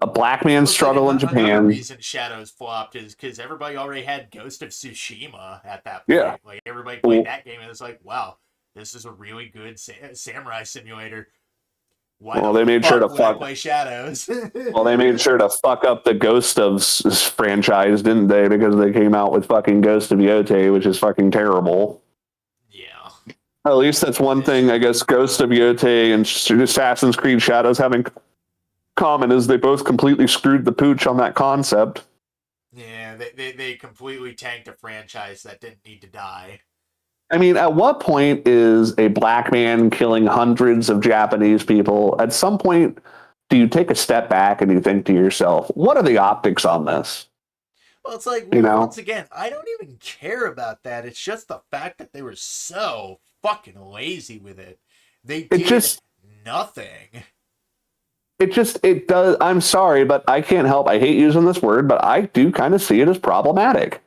a black man's struggle in Japan. Another reason Shadows flopped is because everybody already had Ghost of Tsushima at that point. Yeah. Like everybody played that game and it's like, wow, this is a really good samurai simulator. Well, they made sure to play Shadows. Well, they made sure to fuck up the Ghost of franchise, didn't they? Because they came out with fucking Ghost of Yote, which is fucking terrible. Yeah. At least that's one thing, I guess, Ghost of Yote and Assassin's Creed Shadows having common is they both completely screwed the pooch on that concept. Yeah, they completely tanked a franchise that didn't need to die. I mean, at what point is a black man killing hundreds of Japanese people? At some point, do you take a step back and you think to yourself, what are the optics on this? Well, it's like, once again, I don't even care about that. It's just the fact that they were so fucking lazy with it. They did nothing. It does. I'm sorry, but I can't help. I hate using this word, but I do kind of see it as problematic.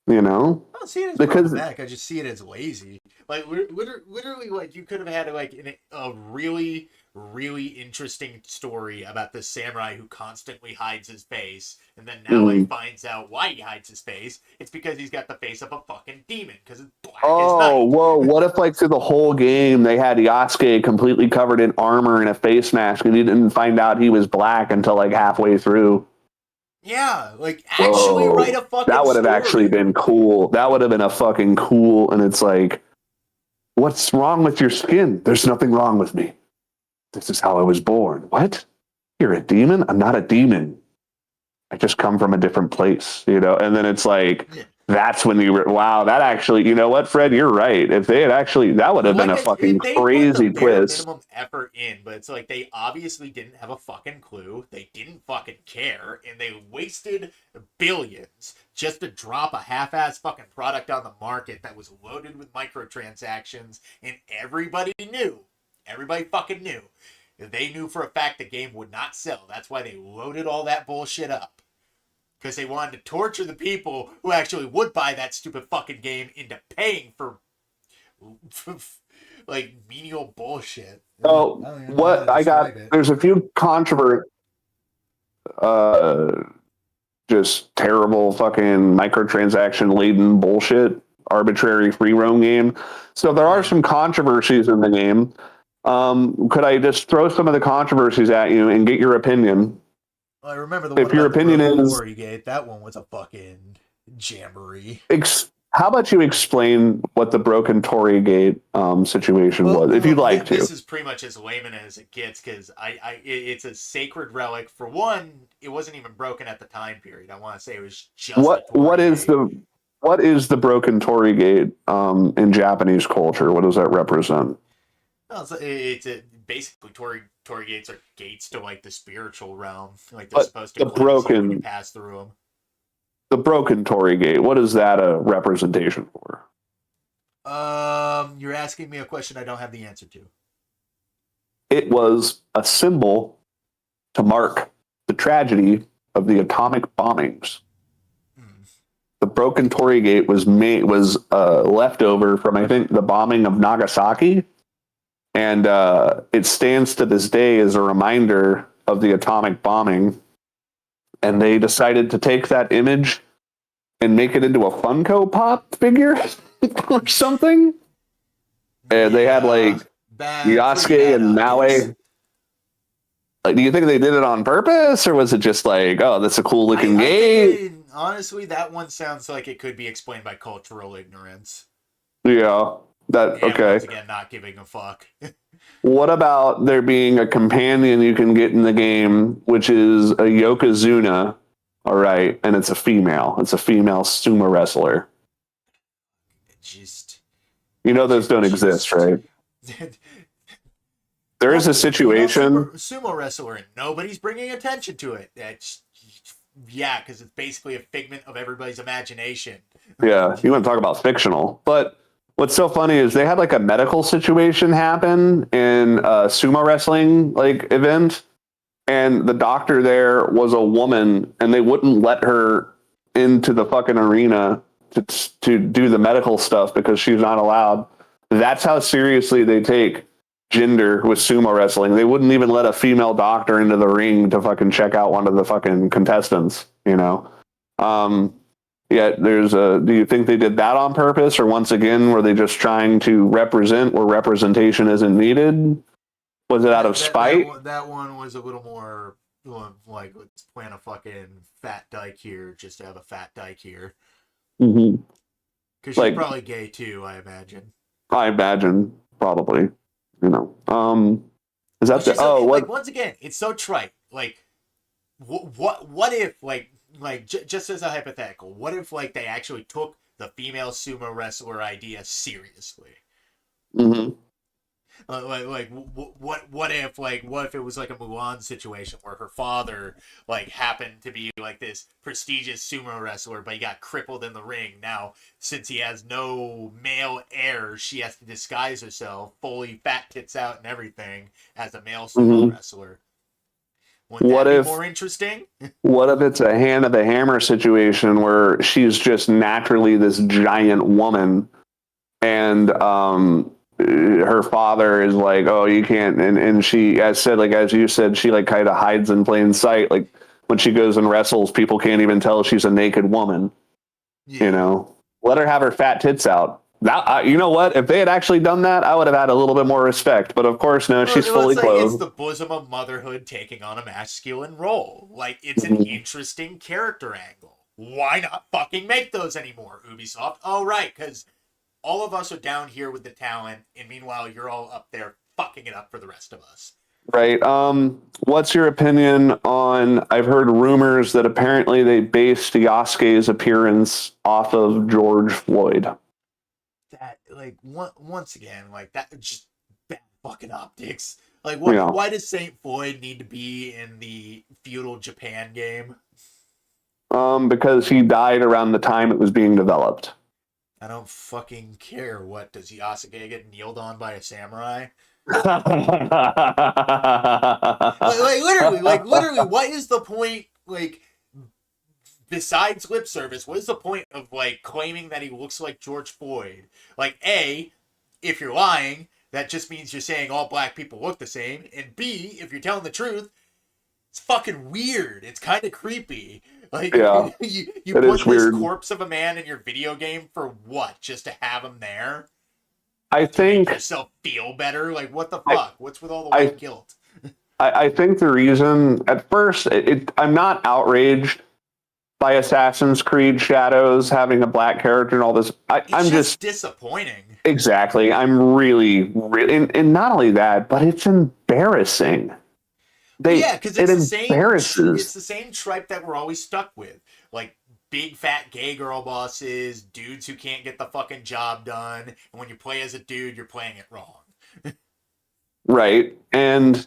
You know? I don't see it as problematic. I just see it as lazy. Like, literally, like, you could have had, like, a really, really interesting story about this samurai who constantly hides his face, and then now he finds out why he hides his face. It's because he's got the face of a fucking demon, because it's black as night. Oh, whoa. What if, like, through the whole game, they had Yasuke completely covered in armor and a face mask, and he didn't find out he was black until, like, halfway through? Yeah, like, actually write a fucking That would have actually been cool. That would have been a fucking cool, and it's like, what's wrong with your skin? There's nothing wrong with me. This is how I was born. What? You're a demon? I'm not a demon. I just come from a different place, you know? And then it's like, that's when wow, that actually, you know what, Fred, you're right. If they had actually, that would have been a fucking crazy twist. Minimum effort in, but it's like they obviously didn't have a fucking clue. They didn't fucking care, and they wasted billions just to drop a half-ass fucking product on the market that was loaded with microtransactions, and everybody knew. Everybody fucking knew. They knew for a fact the game would not sell. That's why they loaded all that bullshit up. Because they wanted to torture the people who actually would buy that stupid fucking game into paying for like menial bullshit. Oh, I don't even know how what to I got? describe it. There's a few uh, just terrible fucking microtransaction laden bullshit, arbitrary free roam game. So there are Yeah. some controversies in the game. Could I just throw some of the controversies at you and get your opinion? I remember the one If your about the opinion broken is, Tory gate. That one was a fucking jamboree. how about you explain what the broken Tory Gate situation was, if you'd like to? This is pretty much as layman as it gets because it's a sacred relic. For one, it wasn't even broken at the time period. I want to say it was just What a Tory what is gate. the broken Tory Gate in Japanese culture? What does that represent? No, basically Tory gates are gates to like the spiritual realm. Like they're But supposed to the cleanse you when you broken pass through them. the broken Tory Gate, what is that a representation for? You're asking me a question I don't have the answer to. It was a symbol to mark the tragedy of the atomic bombings. Hmm. The broken Tory Gate was left over from, I think, the bombing of Nagasaki, and it stands to this day as a reminder of the atomic bombing. And they decided to take that image and make it into a Funko Pop figure or something. And they had like pretty Yasuke bad and optics. Maui. Like, do you think they did it on purpose, or was it just like, oh, that's a cool looking gate? Honestly, that one sounds like it could be explained by cultural ignorance. Yeah, that And once okay. again, not giving a fuck. What about there being a companion you can get in the game, which is a Yokozuna? All right, and it's a female. It's a female sumo wrestler. Just, You know those don't exist, right? There is a situation. sumo wrestler, and nobody's bringing attention to it. That's yeah, because it's basically a figment of everybody's imagination. Yeah, you want to talk about fictional. But what's so funny is they had like a medical situation happen in a sumo wrestling like event, and the doctor there was a woman, and they wouldn't let her into the fucking arena to do the medical stuff because she's not allowed. That's how seriously they take gender with sumo wrestling. They wouldn't even let a female doctor into the ring to fucking check out one of the fucking contestants, you know? Yeah, do you think they did that on purpose, or once again, were they just trying to represent where representation isn't needed? Was it out of spite? That one was a little more like, let's plant a fucking fat dyke here just to have a fat dyke here. Mm-hmm. Because she's probably gay too, I imagine. I imagine, probably. You know, is that like once again, it's so trite. Like, what if just as a hypothetical, what if like they actually took the female sumo wrestler idea seriously? Mm-hmm. What if it was like a Mulan situation where her father like happened to be like this prestigious sumo wrestler, but he got crippled in the ring. Now, since he has no male heir, she has to disguise herself, fully fat tits out and everything, as a male sumo wrestler. Wouldn't that be more interesting? What if it's a hand of the hammer situation where she's just naturally this giant woman, and her father is like, oh, you can't, and she, as you said, she like kind of hides in plain sight. Like when she goes and wrestles, people can't even tell she's a naked woman. Yeah. You know, let her have her fat tits out. Now, you know what? If they had actually done that, I would have had a little bit more respect. But of course, no, she's fully clothed. It's the bosom of motherhood taking on a masculine role. Like, it's an interesting character angle. Why not fucking make those anymore, Ubisoft? Oh, right, because all of us are down here with the talent, and meanwhile, you're all up there fucking it up for the rest of us. Right. What's your opinion on? I've heard rumors that apparently they based Yasuke's appearance off of George Floyd. That, like, once again, like, that just bad fucking optics. Like, why does Saint Floyd need to be in the feudal Japan game? Because he died around the time it was being developed. I don't fucking care. What, does Yasuke get kneeled on by a samurai? literally, what is the point, like, besides lip service, what is the point of, like, claiming that he looks like George Floyd? Like, A, if you're lying, that just means you're saying all black people look the same. And B, if you're telling the truth, it's fucking weird. It's kind of creepy. Like, Yeah, you it put is this weird. corpse of a man in your video game for what? Just to have him there? I To make think yourself feel better? Like, what the I, fuck? What's with all the I white guilt? I think the reason at first I'm not outraged by Assassin's Creed Shadows having a black character and all this. I'm just disappointing. exactly. I'm really, and not only that, but it's embarrassing. Yeah, because it it's embarrasses. the same tripe that we're always stuck with. Like big fat gay girl bosses, dudes who can't get the fucking job done, and when you play as a dude, you're playing it wrong. Right. And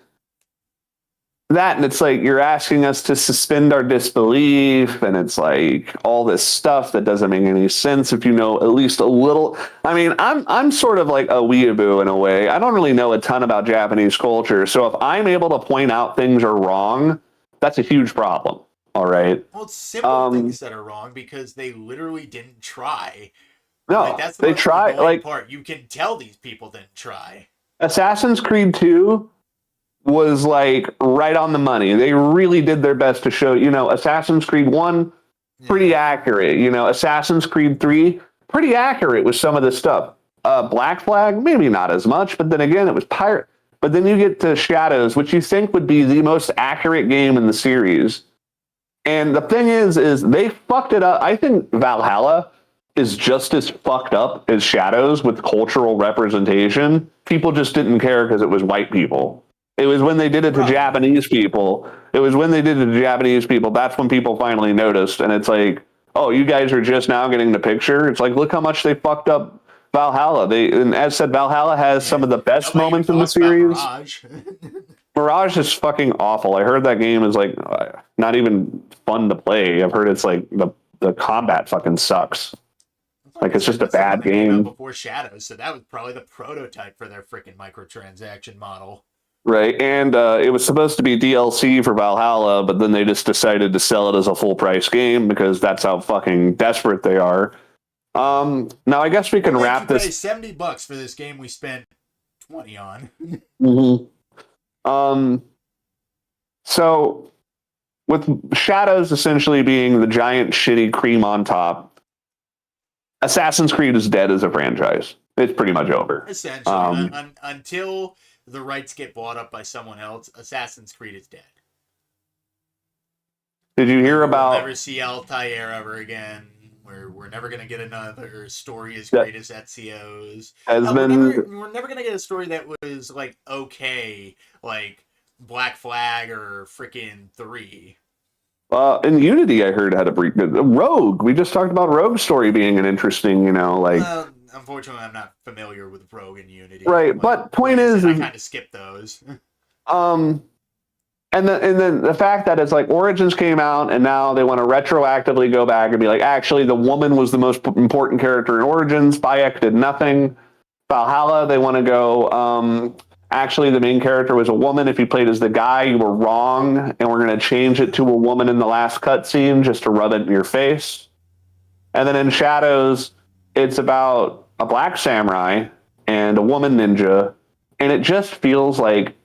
it's like you're asking us to suspend our disbelief, and it's like all this stuff that doesn't make any sense if you know at least a little. I mean, I'm sort of like a weeaboo in a way. I don't really know a ton about Japanese culture, so if I'm able to point out things are wrong, that's a huge problem. All right. Well, it's simple things that are wrong because they literally didn't try. No, like, that's the they most try. annoying Like part. You can tell these people didn't try. Assassin's Creed 2 was like right on the money. They really did their best to show, Assassin's Creed 1, pretty accurate. Assassin's Creed 3, pretty accurate with some of this stuff. Black Flag, maybe not as much, but then again, it was pirate. But then you get to Shadows, which you think would be the most accurate game in the series. And the thing is they fucked it up. I think Valhalla is just as fucked up as Shadows with cultural representation. People just didn't care because it was white people. It was when they did it to Japanese people. That's when people finally noticed. And it's like, oh, you guys are just now getting the picture. It's like, look how much they fucked up Valhalla. And as said, Valhalla has some of the best moments in the series. Mirage is fucking awful. I heard that game is like not even fun to play. I've heard it's like the combat fucking sucks. Like it's just a bad game. Before Shadows, so that was probably the prototype for their freaking microtransaction model. Right, and it was supposed to be DLC for Valhalla, but then they just decided to sell it as a full price game because that's how fucking desperate they are. Now I guess we can wrap this. $70 for this game we spent 20 on. Mm-hmm. So with Shadows essentially being the giant shitty cream on top, Assassin's Creed is dead as a franchise. It's pretty much over. Essentially, until the rights get bought up by someone else, Assassin's Creed is dead. Did you hear about? We'll never see Altair ever again. We're never gonna get another story as great as Ezio's. We're never gonna get a story that was like okay, like Black Flag or freaking 3. In Unity, I heard had a pretty good Rogue. We just talked about Rogue's story being an interesting, Unfortunately, I'm not familiar with Rogue and Unity. Right, but point is, I kind of skipped those. And then the fact that it's like Origins came out and now they want to retroactively go back and be like, actually, the woman was the most important character in Origins. Bayek did nothing. Valhalla, they want to go, actually, the main character was a woman. If you played as the guy, you were wrong. And we're going to change it to a woman in the last cutscene just to rub it in your face. And then in Shadows, it's about a black samurai and a woman ninja. And it just feels like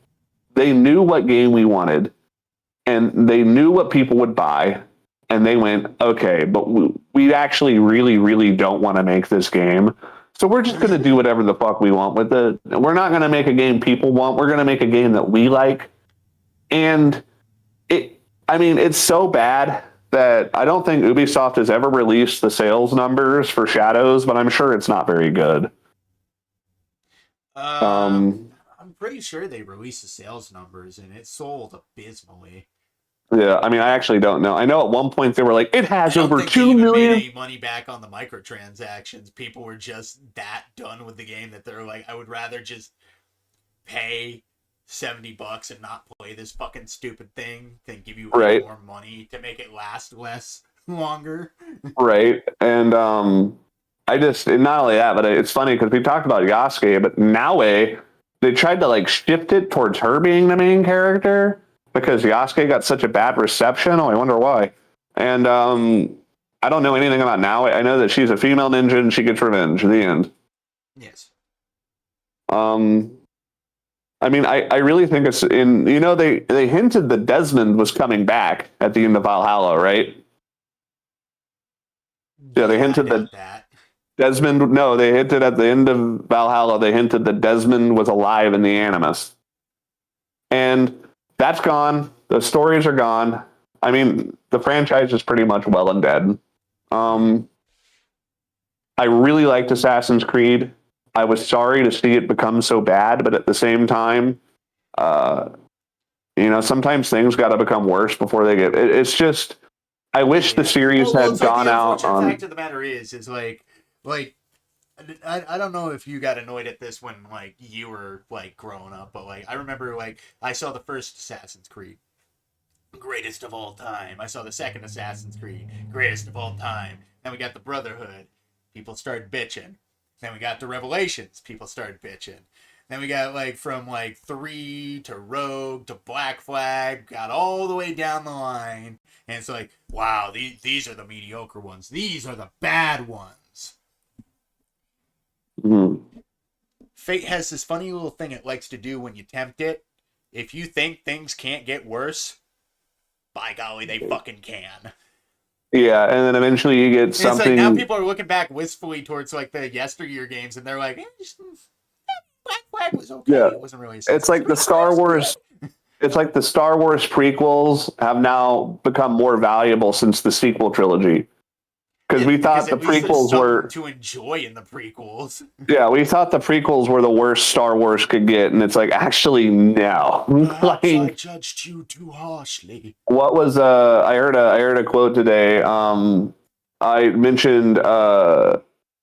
they knew what game we wanted and they knew what people would buy. And they went, okay, but we actually really, really don't want to make this game. So we're just going to do whatever the fuck we want with it. We're not going to make a game people want. We're going to make a game that we like. And it's so bad that I don't think Ubisoft has ever released the sales numbers for Shadows, but I'm sure it's not very good. I'm pretty sure they released the sales numbers and it sold abysmally. Yeah, I actually don't know. I know at one point they were like, it has over 2 million. Made any money back on the microtransactions. People were just that done with the game that they're like, I would rather just pay $70 and not play this fucking stupid thing than give you more money to make it last longer. Right, and not only that, but it's funny because we talked about Yasuke, but Naue, they tried to shift it towards her being the main character because Yasuke got such a bad reception. Oh, I wonder why. And I don't know anything about Naue. I know that she's a female ninja and she gets revenge at the end. Yes. I mean, I really think it's in, they hinted that Desmond was coming back at the end of Valhalla, right? Yeah, they hinted I that doubt that. Desmond, no, they hinted at the end of Valhalla, they hinted that Desmond was alive in the Animus. And that's gone. The stories are gone. I mean, the franchise is pretty much well and dead. I really liked Assassin's Creed. I was sorry to see it become so bad, but at the same time, uh, sometimes things got to become worse before they get. It's just, I wish the series well, had it's like gone the out unfortunate on. fact of the matter is like I don't know if you got annoyed at this when like you were like growing up, but like I remember like I saw the first Assassin's Creed, greatest of all time. I saw the second Assassin's Creed, greatest of all time. Then we got the Brotherhood, people started bitching. Then we got the Revelations, people started bitching. Then we got like from like 3 to Rogue to Black Flag, got all the way down the line, and it's like, wow, these are the mediocre ones. These are the bad ones. Mhm. Fate has this funny little thing it likes to do when you tempt it. If you think things can't get worse, by golly, they fucking can. Yeah, and then eventually you get And it's like something. now people are looking back wistfully towards like the yesteryear games, and they're like, Black Flag was okay. Yeah, It wasn't really. it's like the Star Wars. It's like the Star Wars prequels have now become more valuable since the sequel trilogy. Because we thought the at least there's prequels something were. to enjoy in the prequels. Yeah, we thought the prequels were the worst Star Wars could get, and it's like actually no. Perhaps I Like, judged you too harshly. what was I heard a quote today. I mentioned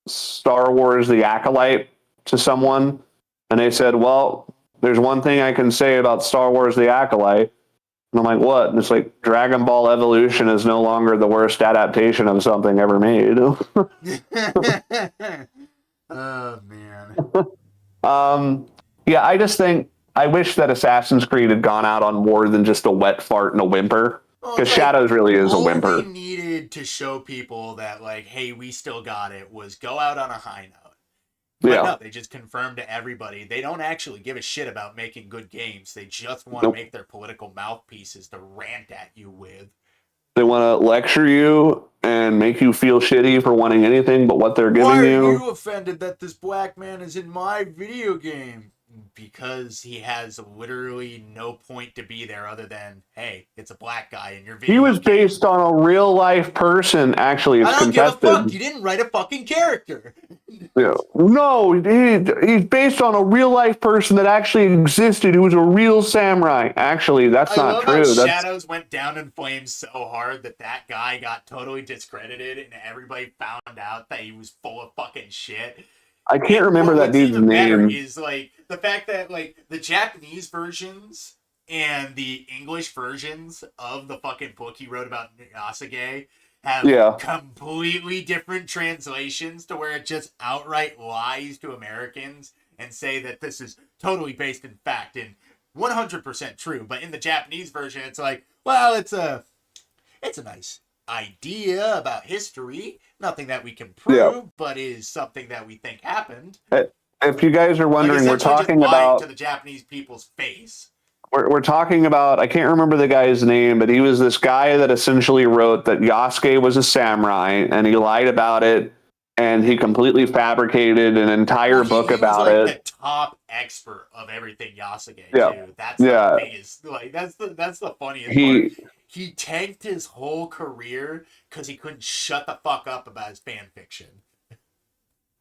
Star Wars: The Acolyte to someone, and they said, "Well, there's one thing I can say about Star Wars: The Acolyte." And I'm like, "What?" And it's like Dragon Ball Evolution is no longer the worst adaptation of something ever made. Oh man. Yeah, I just think I wish that Assassin's Creed had gone out on more than just a wet fart and a whimper. Well, Because it's like, Shadows really is a all whimper. they needed to show people that like, hey, we still got it was go out on a high note. But Yeah. no, they just confirmed to everybody they don't actually give a shit about making good games. They just want Nope. to make their political mouthpieces to rant at you with. They want to lecture you and make you feel shitty for wanting anything but what they're Why giving are you. you offended that this black man is in my video game? Because he has literally no point to be there other than, hey, it's a black guy in your video He was game. based on a real life person. Actually, it's I don't contested. give a fuck. You didn't write a fucking character. Yeah. No, he's based on a real life person that actually existed who was a real samurai. Actually, that's not true. How Shadows went down in flames so hard that guy got totally discredited and everybody found out that he was full of fucking shit. I can't remember that dude's name. Is like the fact that like the Japanese versions and the English versions of the fucking book he wrote about Yasuge have completely different translations to where it just outright lies to Americans and say that this is totally based in fact and 100% true. But in the Japanese version, it's like, well, it's a nice idea about history. Nothing that we can prove, but is something that we think happened. If you guys are wondering, we're talking about to the Japanese people's face. We're talking about, I can't remember the guy's name, but he was this guy that essentially wrote that Yasuke was a samurai, and he lied about it, and he completely fabricated an entire book about it. The top expert of everything Yasuke, too. That's the biggest, like that's the funniest part. He tanked his whole career because he couldn't shut the fuck up about his fan fiction.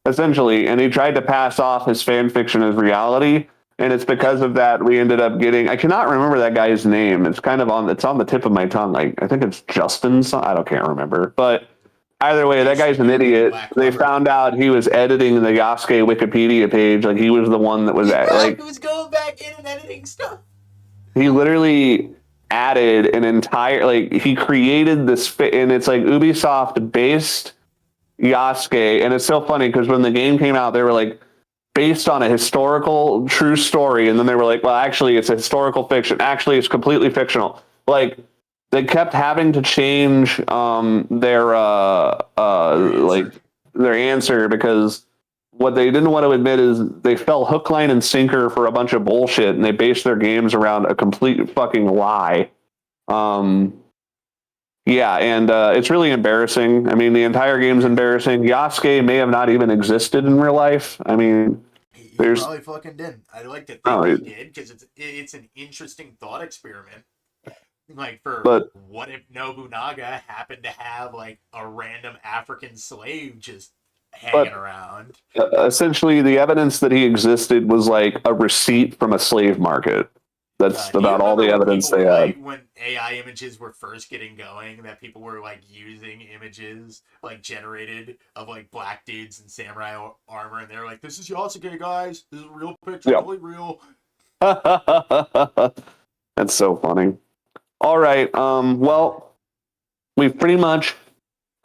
Essentially, and he tried to pass off his fan fiction as reality. And it's because of that we ended up getting. I cannot remember that guy's name. It's kind of on. It's on the tip of my tongue. I think it's Justin. Can't remember. But either way, that guy's an idiot. They found out he was editing the Yasuke Wikipedia page. Like he was the one that was he was going back in and editing stuff. He literally added an entire he created this, and it's like Ubisoft based Yasuke, and it's so funny because when the game came out, they were like, based on a historical true story, and then they were like, well, actually it's a historical fiction, actually it's completely fictional. Like they kept having to change their answer because what they didn't want to admit is they fell hook, line, and sinker for a bunch of bullshit, and they based their games around a complete fucking lie. Yeah, and it's really embarrassing. I mean, the entire game's embarrassing. Yasuke may have not even existed in real life. I mean, He there's probably fucking didn't. I like to think no, he did because it's an interesting thought experiment. Like, for but what if Nobunaga happened to have like a random African slave just hanging around? essentially, the evidence that he existed was like a receipt from a slave market. That's Do you about all the remember when evidence people they were had. like, when AI images were first getting going, that people were like using images like generated of like black dudes in samurai armor, and they were like, "This is Yasuke, guys. This is a real picture, Yeah. totally real." That's so funny. All right. Well, we've pretty much.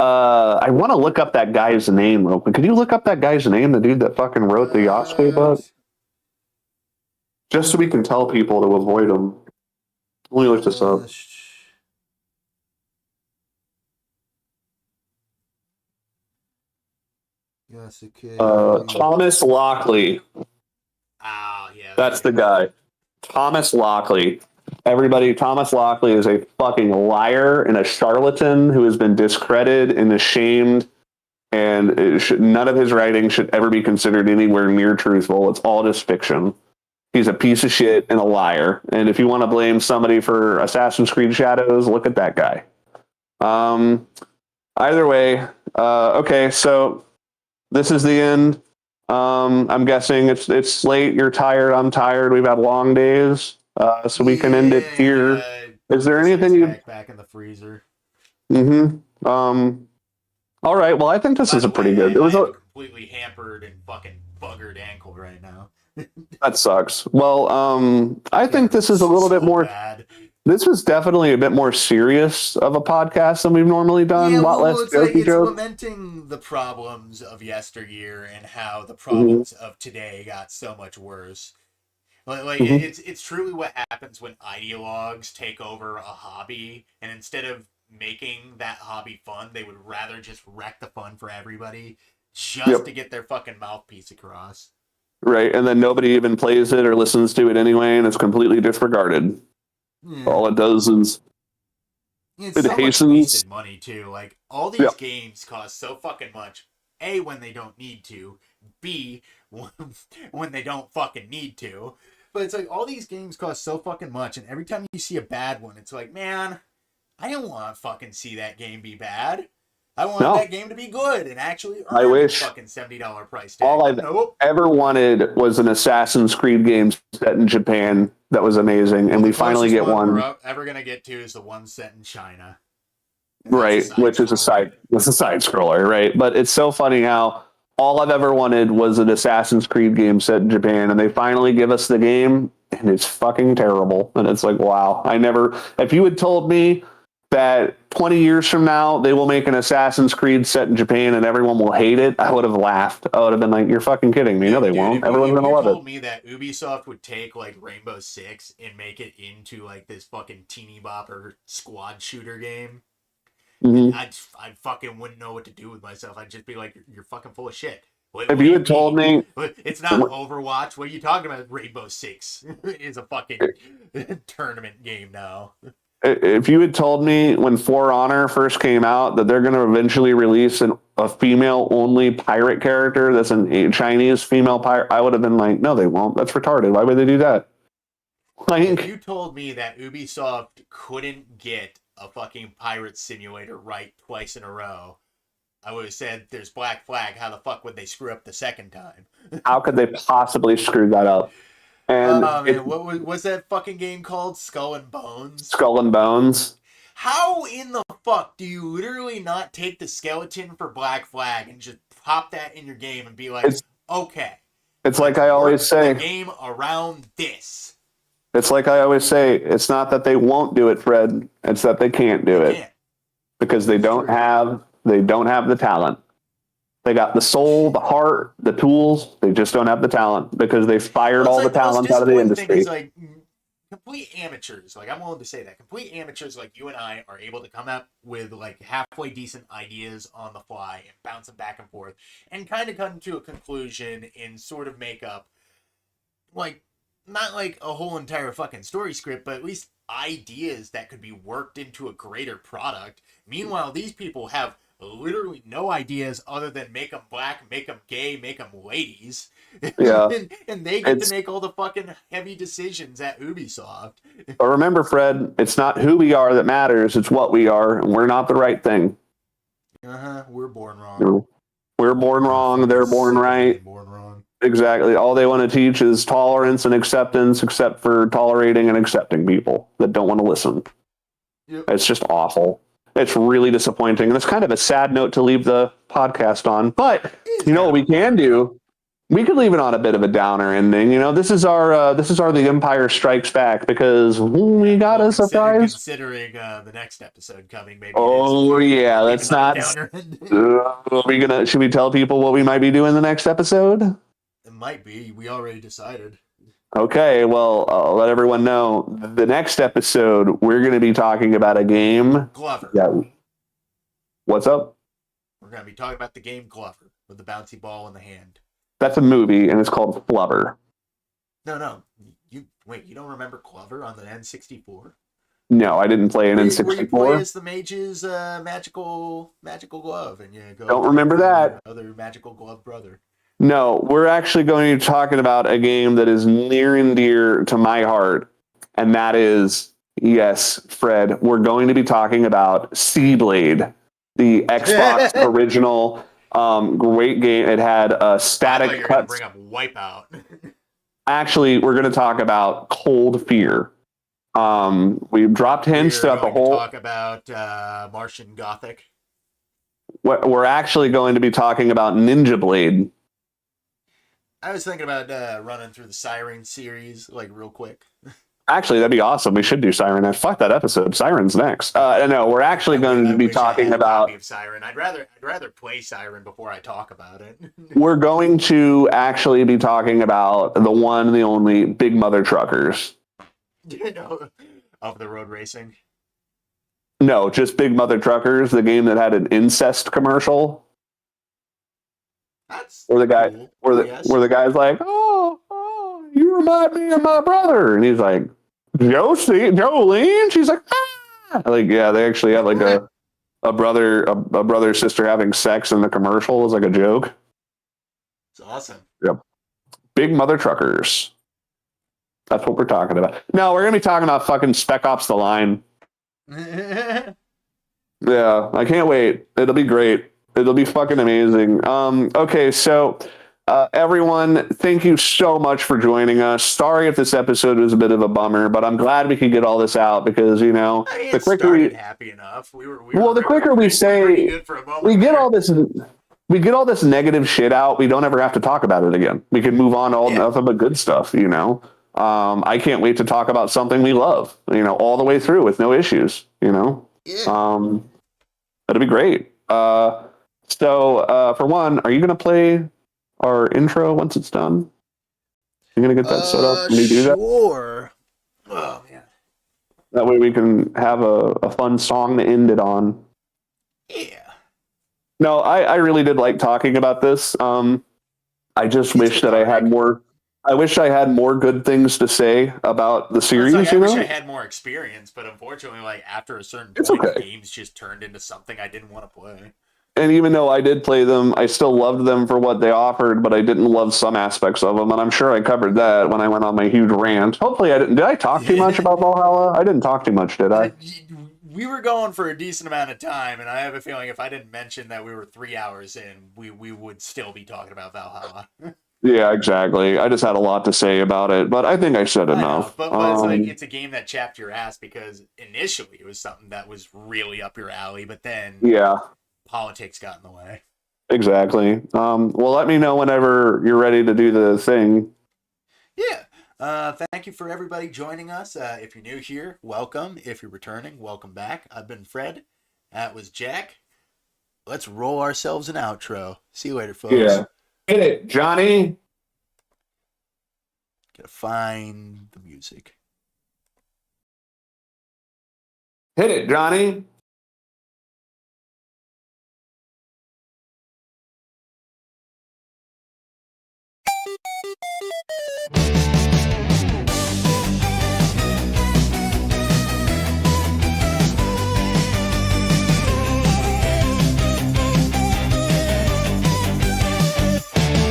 I want to look up that guy's name real quick. Could you look up that guy's name, the dude that fucking wrote the Yasuke book? Just so we can tell people to avoid him. Let me look this up. Yasuke. Thomas Lockley. Oh yeah, That's the guy. Thomas Lockley. Everybody, Thomas Lockley is a fucking liar and a charlatan who has been discredited and ashamed, and none of his writing should ever be considered anywhere near truthful. It's all just fiction. He's a piece of shit and a liar. And if you want to blame somebody for Assassin's Creed Shadows, look at that guy. Either way, okay, so this is the end. I'm guessing it's late. You're tired. I'm tired. We've had long days. So we can end it here. Is there anything you back in the freezer? Mm-hmm. All right. Well, I think this is a pretty good. It was a completely hampered and fucking buggered ankle right now. That sucks. Well, I think this is a little bit more. Bad. This was definitely a bit more serious of a podcast than we've normally done. Yeah, a lot less it's jokes. lamenting the problems of yesteryear and how the problems of today got so much worse. It's truly what happens when ideologues take over a hobby, and instead of making that hobby fun, they would rather just wreck the fun for everybody just to get their fucking mouthpiece across. Right, and then nobody even plays it or listens to it anyway, and it's completely disregarded. Yeah. All it does is it so hastens much wasted money too. Like, all these games cost so fucking much. A, when they don't need to. B, when they don't fucking need to. But it's like, all these games cost so fucking much, and every time you see a bad one, it's like, man, I don't want to fucking see that game be bad. I want that game to be good and actually earn the fucking $70 price tag. All I've ever wanted was an Assassin's Creed game set in Japan that was amazing, and we finally get one. We're ever gonna get to is the one set in China, right? Which is a side scroller, right? But it's so funny how all I've ever wanted was an Assassin's Creed game set in Japan, and they finally give us the game, and it's fucking terrible. And it's like, wow, if you had told me that 20 years from now they will make an Assassin's Creed set in Japan and everyone will hate it, I would have laughed. I would have been like, you're fucking kidding me. No, they won't. Everyone's going to love it. If you told me that Ubisoft would take like Rainbow Six and make it into like this fucking teeny bopper squad shooter game, I fucking wouldn't know what to do with myself. I'd just be like, you're fucking full of shit. If you had told me it's not Overwatch, what are you talking about? Rainbow Six is a fucking tournament game now. If you had told me when For Honor first came out that they're going to eventually release a female-only pirate character that's a Chinese female pirate, I would have been like, no, they won't. That's retarded. Why would they do that? If you told me that Ubisoft couldn't get a fucking pirate simulator right twice in a row, I would have said, there's Black Flag. How the fuck would they screw up the second time? How could they possibly screw that up? And what's that fucking game called? Skull and Bones? Skull and Bones. How in the fuck do you literally not take the skeleton for Black Flag and just pop that in your game and be like, okay. It's like I always say. The game around this. It's like I always say. It's not that they won't do it, Fred. It's that they can't do it. Because they don't have the talent. They got the soul, the heart, the tools. They just don't have the talent because they fired all the talent out of the industry. Like, complete amateurs, like I'm willing to say that complete amateurs like you and I are able to come up with like halfway decent ideas on the fly and bounce them back and forth and kind of come to a conclusion and sort of make up like not like a whole entire fucking story script, but at least ideas that could be worked into a greater product. Meanwhile, these people have literally no ideas other than make them black, make them gay, make them ladies. Yeah. and they get to make all the fucking heavy decisions at Ubisoft. But remember, Fred, it's not who we are that matters, it's what we are, and we're not the right thing. We're born wrong. We're born wrong, they're born right. Born wrong. Exactly. All they want to teach is tolerance and acceptance, except for tolerating and accepting people that don't want to listen. Yep. It's just awful. It's really disappointing. And it's kind of a sad note to leave the podcast on. But you know what we can do? We could leave it on a bit of a downer ending. You know, this is our The Empire Strikes Back, because we got a surprise. Considering the next episode coming, maybe. Oh yeah, let's not. Should we tell people what we might be doing the next episode? It might be. We already decided. Okay, well, I'll let everyone know. The next episode, we're going to be talking about a game. Glover. Yeah. What's up? We're going to be talking about the game Glover with the bouncy ball in the hand. That's a movie, and it's called Flubber. No. You don't remember Glover on the N64? No, I didn't play an N64. Where you play as the mage's magical glove, and you go. Don't remember that. Other magical glove brother. No, we're actually going to be talking about a game that is near and dear to my heart, and that is, yes, Fred, we're going to be talking about Seablade, the Xbox original. Great game. It had static cuts. Bring up Wipeout. Actually, we're going to talk about Cold Fear. We've dropped hints throughout the whole. Talk about Martian Gothic. We're actually going to be talking about Ninja Blade. I was thinking about running through the Siren series, like real quick. Actually, that'd be awesome. We should do Siren. Fuck that episode. Siren's next. No, we're actually going to be talking about Siren. I'd rather play Siren before I talk about it. We're going to actually be talking about the one and the only Big Mother Truckers. Of the road racing. No, just Big Mother Truckers, the game that had an incest commercial. That's where the guy, cool. where the guy's like, oh, you remind me of my brother, and he's like, Jolene. She's like, ah. Like, yeah, they actually have like a brother sister having sex in the commercial is like a joke. It's awesome. Yep. Big Mother Truckers. That's what we're talking about. No, we're gonna be talking about fucking Spec Ops: The Line. Yeah, I can't wait. It'll be great. It'll be fucking amazing. Okay, so everyone, thank you so much for joining us. Sorry if this episode was a bit of a bummer, but I'm glad we could get all this out because, you know, the quicker we happy enough. The quicker we say we get all this negative shit out, we don't ever have to talk about it again. We can move on to nothing but good stuff, you know. I can't wait to talk about something we love, you know, all the way through with no issues, you know. Yeah. That'd be great. So for one, are you gonna play our intro once it's done? You're gonna get that set up when you do that? Sure. Oh man. That way we can have a fun song to end it on. Yeah. No, I really did like talking about this. I just wish that I had more. I wish I had more good things to say about the series. I wish I had more experience, but unfortunately, like after a certain point, the games just turned into something I didn't want to play. And even though I did play them, I still loved them for what they offered, but I didn't love some aspects of them. And I'm sure I covered that when I went on my huge rant. Hopefully I didn't. Did I talk too much about Valhalla? I didn't talk too much, did I? We were going for a decent amount of time, and I have a feeling if I didn't mention that we were 3 hours in, we would still be talking about Valhalla. Yeah, exactly. I just had a lot to say about it, but I think I said enough. But it's like it's a game that chapped your ass because initially it was something that was really up your alley, but then politics got in the way. Exactly. Well, let me know whenever you're ready to do the thing. Yeah. Thank you for everybody joining us. If you're new here, welcome. If you're returning, welcome back. I've been Fred. That was Jack. Let's roll ourselves an outro. See you later, folks. Yeah. Hit it, Johnny. Gotta find the music. Hit it, Johnny.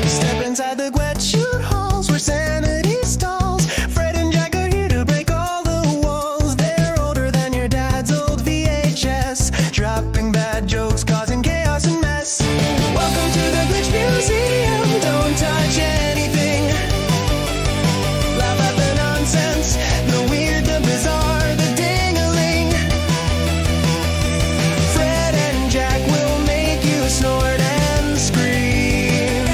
Step inside the wet shoot halls where sanity stalls. Fred and Jack are here to break all the walls. They're older than your dad's old VHS, dropping bad jokes, causing chaos and mess. Welcome to the Glitch Museum. Don't touch anything. Laugh at the nonsense, the weird, the bizarre, the ding-a-ling. Fred and Jack will make you snort and scream.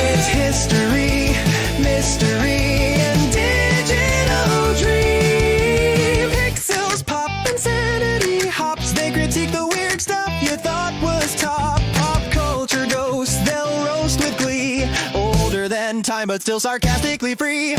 It's history, mystery, and digital dream. Pixels pop, insanity hops. They critique the weird stuff you thought was top. Pop culture ghosts, they'll roast with glee. Older than time, but still sarcastically free.